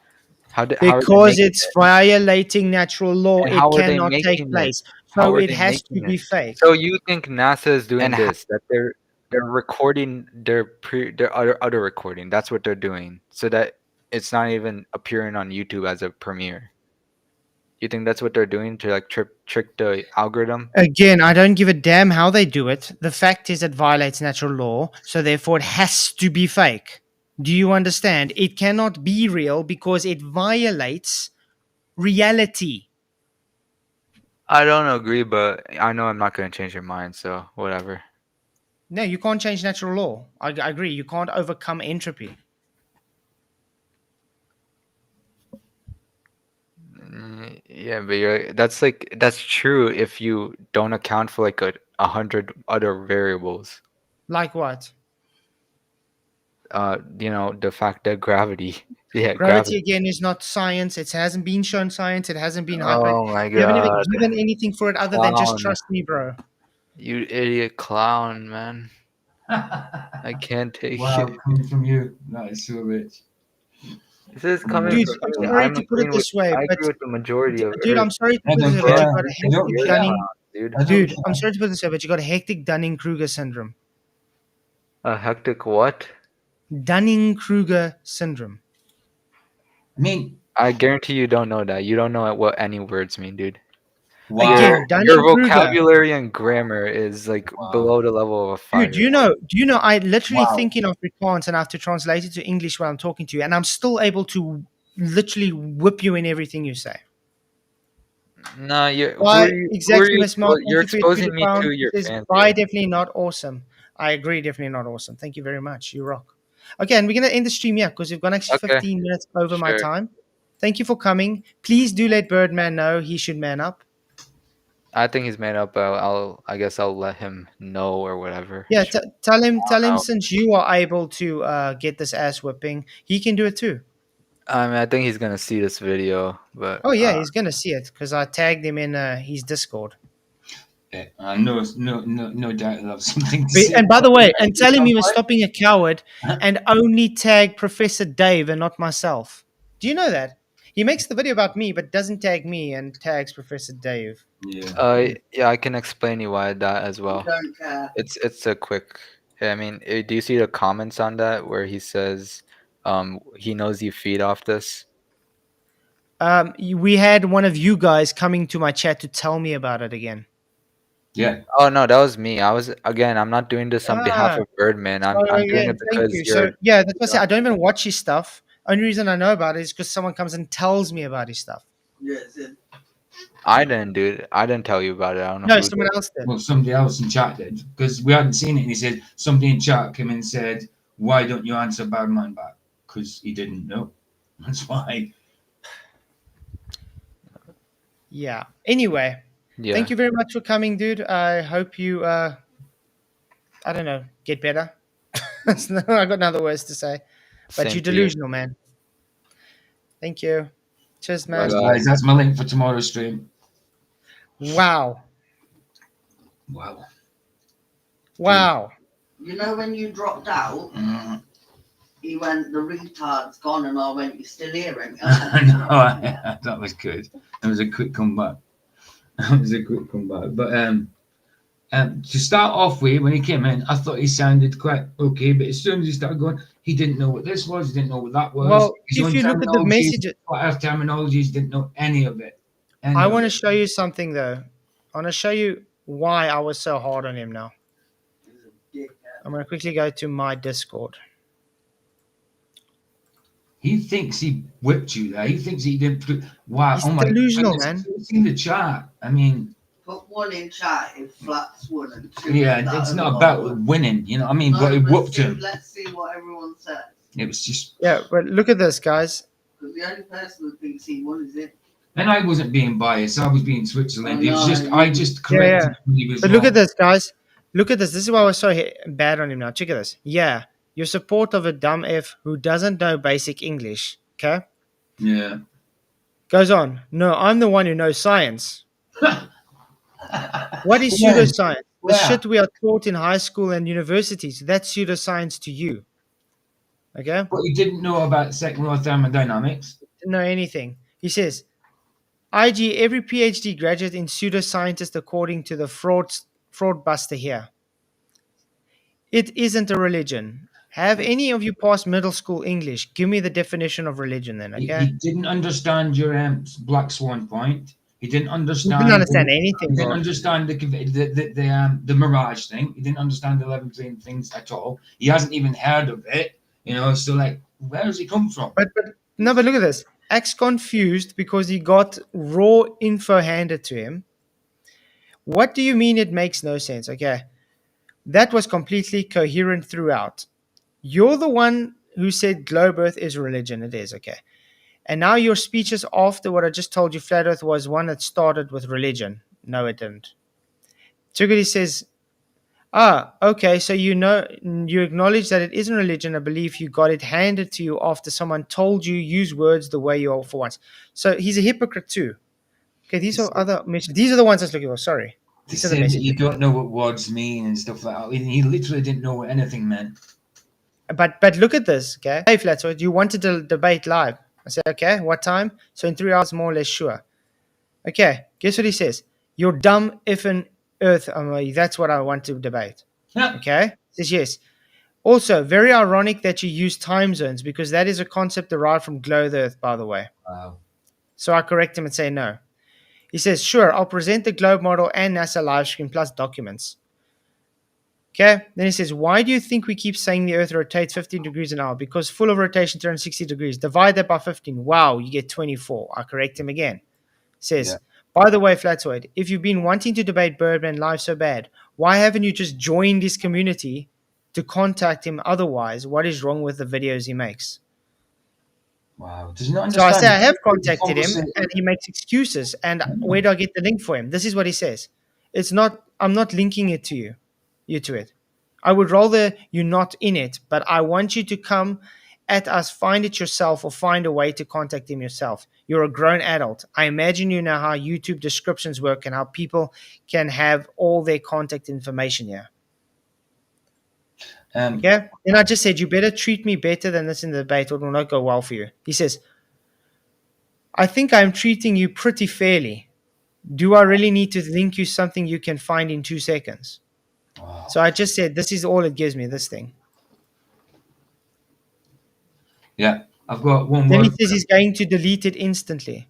How are they Because making it's it? violating natural law. And It how are they cannot take making it? place. How So are it they has to making be it? fake. So you think NASA is doing this? That they're recording their other recording. That's what they're doing, so that it's not even appearing on YouTube as a premiere. You think that's what they're doing to like trick the algorithm? Again, I don't give a damn how they do it. The fact is it violates natural law, so therefore it has to be fake. Do you understand? It cannot be real because it violates reality. I don't agree, but I know I'm not going to change your mind, so whatever. No, you can't change natural law. I agree. You can't overcome entropy. Yeah, but that's true if you don't account for like 100 other variables. Like what? The fact that gravity. Yeah, Gravity again is not science. It hasn't been shown science. It hasn't been hyper. Oh my You haven't even god. given anything for it other than just Clown. trust me, bro. You idiot clown, man. I can't take Wow, it. coming from you, that is so rich. This is coming Dude, from I'm you. sorry I'm to put it agreeing this way, I but agree with the majority of dude, Earth. I'm sorry to I put it don't this way, but you care. got a I don't hectic care. Dunning. Dude. I don't Dude, care. I'm sorry to put it this way, but you got a hectic Dunning-Kruger syndrome. A hectic what? Dunning-Kruger syndrome. I mean, I guarantee you don't know that. You don't know what any words mean, dude. wow. Again, Your Dunning-Kruger. vocabulary and grammar is like below the level of a 5. Dude, do you know, I literally Wow. think in Afrikaans and I have to translate it to English while I'm talking to you, and I'm still able to literally whip you in everything you say. No, you're Why who are exactly, you, Miss Mark? you're Thank you for your exposing me £2. to your It says, fans. why Here. definitely not awesome. I agree, definitely not awesome. Thank you very much. You rock. Okay, and we're gonna end the stream here because we've gone actually Okay, 15 minutes over my sure. time. Thank you for coming. Please do let Birdman know he should man up. I think he's made up. I guess I'll let him know or whatever. Yeah, Sure. tell him Wow. since you are able to get this ass whipping, he can do it too. I mean, I think he's gonna see this video, but Oh yeah, he's gonna see it because I tagged him in his Discord. Yeah, no doubt he'll have something to say. And by the way, and tell him he was stopping a coward and only tag Professor Dave and not myself. Do you know that? He makes the video about me, but doesn't tag me and tags Professor Dave. Yeah. Yeah, I can explain you why that as well. Don't care. It's a quick. I mean, do you see the comments on that where he says, he knows you feed off this? We had one of you guys coming to my chat to tell me about it again. Yeah. Oh no, that was me. I'm not doing this on behalf of Birdman. I'm doing it thank because you. you're. So yeah, that's what I say. I don't even watch his stuff. Only reason I know about it is because someone comes and tells me about his stuff. Yes, I didn't do it. I didn't tell you about it. I don't know. No, who someone did. else did. Well, somebody else in chat did because we hadn't seen it, and he said somebody in chat came in and said, "Why don't you answer Birdman back?" Because he didn't know. That's why. Yeah. Anyway, Yeah. thank you very much for coming, dude. I hope you, I don't know, get better. I got no other words to say. But Same you're to you. delusional, man. Thank you. Cheers, man. Guys, that's my link for tomorrow's stream. Wow. Wow. Wow. you know when you dropped out, he went, the retard's gone, and I went, you're still here, ain't you? No, that was good. That was a quick comeback. That was a quick comeback. But to start off with, when he came in, I thought he sounded quite okay. But as soon as he started going, he didn't know what this was. He didn't know what that was. Well, His if own you look at the terminologies, message, what our terminologies, didn't know any of it. I want to show you something, though. I want to show you why I was so hard on him now. I'm going to quickly go to my Discord. He thinks he whipped you there. He thinks he didn't. Wow. He's oh my delusional, goodness. man. You've seen the chat. I mean, Put one in chat if Flatzoid and two. yeah, if that it's other not one about would. winning. You know what I mean? No, But he let's whooped see- him. Let's see what everyone says. It was just. Yeah, but look at this, guys. Because the only person who thinks he won is it. And I wasn't being biased. I was being Switzerland. It was No, just. you- I just corrected him when he was But look wrong. at this, guys. Look at this. This is why I was so bad on him now. Check out this. Yeah, your support of a dumb F who doesn't know basic English. Okay? Yeah. Goes on. No, I'm the one who knows science. What is When? pseudoscience? The Where? shit we are taught in high school and universities. That's pseudoscience to you. Okay? But he didn't know about second law of thermodynamics. Didn't know anything. He says, IG, every PhD graduate in pseudoscientist according to the fraud buster here. It isn't a religion. Have any of you passed middle school English? Give me the definition of religion then, He okay? didn't understand your Black Swan point. He didn't He understand. didn't understand anything, He didn't bro. understand the Mirage thing. He didn't understand the 11 plane things at all. He hasn't even heard of it. You know, so like, where does he come from? But look at this. Acts confused because he got raw info handed to him. What do you mean it makes no sense? Okay. That was completely coherent throughout. You're the one who said globe earth is religion. It is, okay. And now your speeches after what I just told you, flat earth was one that started with religion. No, it didn't. Tuguri says, okay, so you acknowledge that it isn't religion, a belief you got it handed to you after someone told you use words the way you are for once. So he's a hypocrite too. Okay, these are other messages. These are the ones I was looking for. Sorry. He These are the said that messages. you don't know what words mean and stuff like that. He literally didn't know what anything meant. But look at this, okay? Hey, Flatzoid, you wanted to debate live. I said, okay, what time? So in 3 hours, more or less sure. Okay, guess what he says? You're dumb effing earth. That's what I want to debate. Okay? He says, yes. Also, very ironic that you use time zones because that is a concept derived from globe earth, by the way. Wow. So I correct him and say no. He says, sure, I'll present the globe model and NASA live stream plus documents. Okay, then he says, why do you think we keep saying the Earth rotates 15 degrees an hour? Because full of rotation, 360 degrees. Divide that by 15. Wow, you get 24. I correct him again. Says, By the way, Flatzoid, if you've been wanting to debate Birdman live so bad, why haven't you just joined his community to contact him otherwise? What is wrong with the videos he makes? Wow. Does he not So I understand? say I have The contacted him conversation- and he makes excuses. And where do I get the link for him? This is what he says. I'm not linking it to you to it. I would rather you not in it, but I want you to come at us, find it yourself, or find a way to contact him yourself. You're a grown adult. I imagine you know how YouTube descriptions work and how people can have all their contact information here. Okay? And I just said, you better treat me better than this in the debate or it will not go well for you. He says, I think I'm treating you pretty fairly. Do I really need to link you something you can find in 2 seconds? Wow. So I just said, this is all it gives me, this thing. Yeah, I've got one Then more. he says he's going to delete it instantly.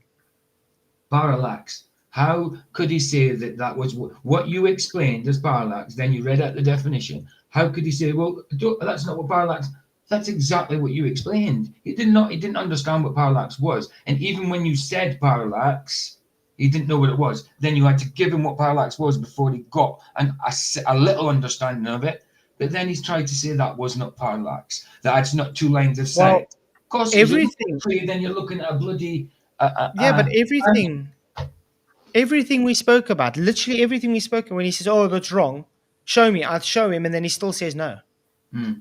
Parallax. How could he say that that was what you explained as parallax? Then you read out the definition. How could he say, well, that's not what parallax? That's exactly what you explained. He didn't understand what parallax was. And even when you said parallax, he didn't know what it was. Then you had to give him what parallax was before he got a little understanding of it. But then he's tried to say that was not parallax. That's not two lines of sight. Well, of course, everything. then you're looking at a bloody. But everything we spoke about, literally everything we spoke, when he says, oh, that's wrong, show me. I'll show him, and then he still says no. Yeah.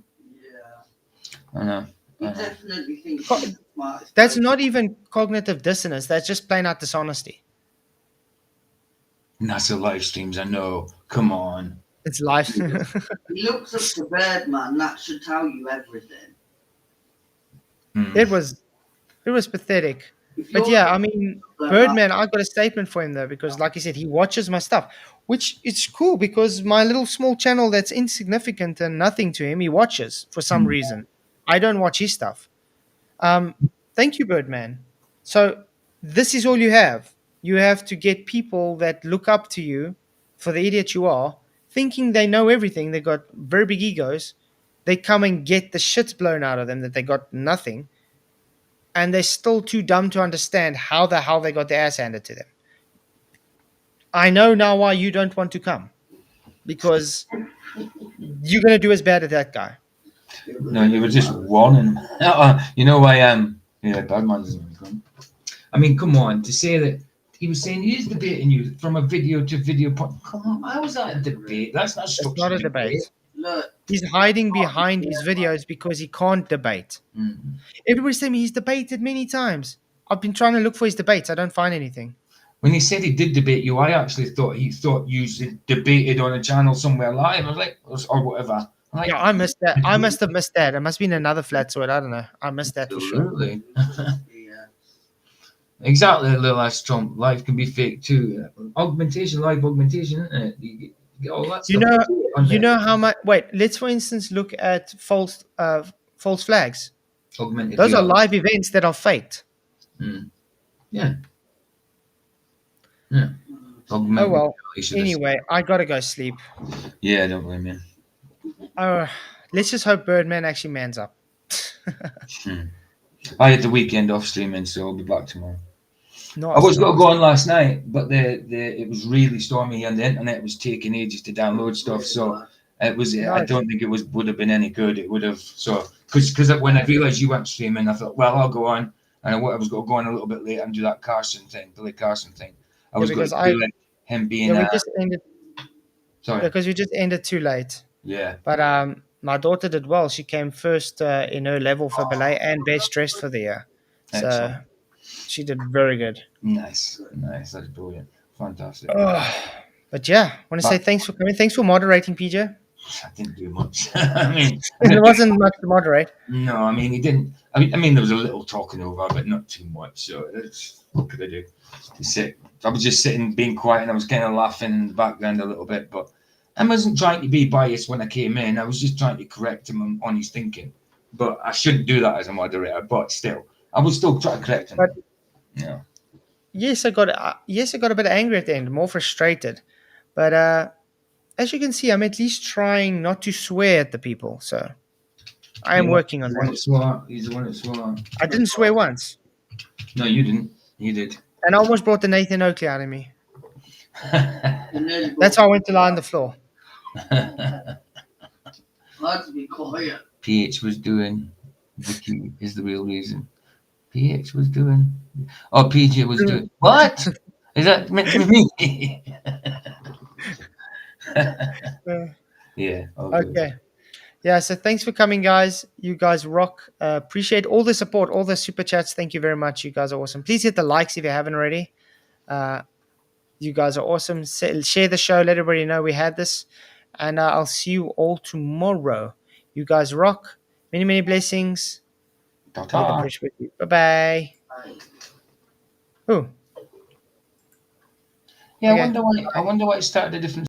I know. He definitely thinks he's the smartest That's person. not even cognitive dissonance. That's just plain out dishonesty. NASA live streams, I know. Come on. It's life. He looks up to Birdman. That should tell you everything. It was pathetic. If But you're yeah, I mean, like Birdman, I got a statement for him though, because like I said, he watches my stuff, which it's cool because my little small channel that's insignificant and nothing to him, he watches for some reason. I don't watch his stuff. Thank you, Birdman. So this is all you have. You have to get people that look up to you for the idiot you are, thinking they know everything. They got very big egos. They come and get the shit blown out of them that they got nothing. And they're still too dumb to understand how the hell they got their ass handed to them. I know now why you don't want to come. Because you're going to do as bad as that guy. No, you were just warning him. You know, Birdman doesn't want to come. I mean, come on, to say that he was saying he is debating you from a video to video point. Come on, how was that a debate? That's not It's not a debate. Look, He's hiding behind his videos because he can't debate. Everybody's telling me he's debated many times. I've been trying to look for his debates. I don't find anything. When he said he did debate you, I actually thought he thought you debated on a channel somewhere live. I was like, or whatever. I'm like, Yeah, I missed that. I must have missed that. It must have been another Flatzoid. I don't know. I missed that for sure. absolutely. yeah. Exactly, little ass Trump. Life can be fake too. Augmentation, live augmentation, isn't it? You get all that You stuff. you know how much. Wait, let's for instance look at false flags. Augmented Those are reality. live events that are faked. Yeah. Oh Augmented well. reality, should I say. Anyway, I gotta go sleep. Yeah, don't blame me. Let's just hope Birdman actually mans up. I had the weekend off streaming, so I'll be back tomorrow. Nice, I was going to nice. go on last night, but it was really stormy and the internet was taking ages to download stuff. So it was. I Nice. don't think it would have been any good. It would have. So because when I realised you weren't streaming, I thought, well, I'll go on. And I was going to go on a little bit later and do that Billy Carson thing. I was going to do like him being. Yeah, we just ended. Sorry. Because we just ended too late. Yeah. But my daughter did well. She came first in her level for ballet and best dressed for the year. So Excellent. she did very good. Nice. That's brilliant. Fantastic. But yeah, I want to say thanks for coming. Thanks for moderating, PJ. I didn't do much. I mean, There wasn't much to moderate. no, I mean, he didn't. I mean, there was a little talking over, but not too much. So what could I do? I was just sitting, being quiet, and I was kind of laughing in the background a little bit. But I wasn't trying to be biased when I came in. I was just trying to correct him on his thinking. But I shouldn't do that as a moderator. But still, I will still try to correct him. But- yeah. Yes, I got a bit angry at the end, more frustrated. But as you can see, I'm at least trying not to swear at the people. So I am working on that. He's the one that swore. I didn't swear once. No, you didn't. You did. And I almost brought the Nathan Oakley out of me. You nearly broke That's why I went to lie on the floor. I had to be quiet. PH was doing. Vicky is the real reason. PH was doing. Oh, PJ was doing. What? Is that meant to be me? Yeah. All good. Okay. Yeah, so thanks for coming, guys. You guys rock. Appreciate all the support, all the super chats. Thank you very much. You guys are awesome. Please hit the likes if you haven't already. You guys are awesome. Share the show. Let everybody know we had this. And I'll see you all tomorrow. You guys rock. Many, many blessings. Ta-ta. Bye-bye. Ooh. Yeah, Okay. I wonder why it started a different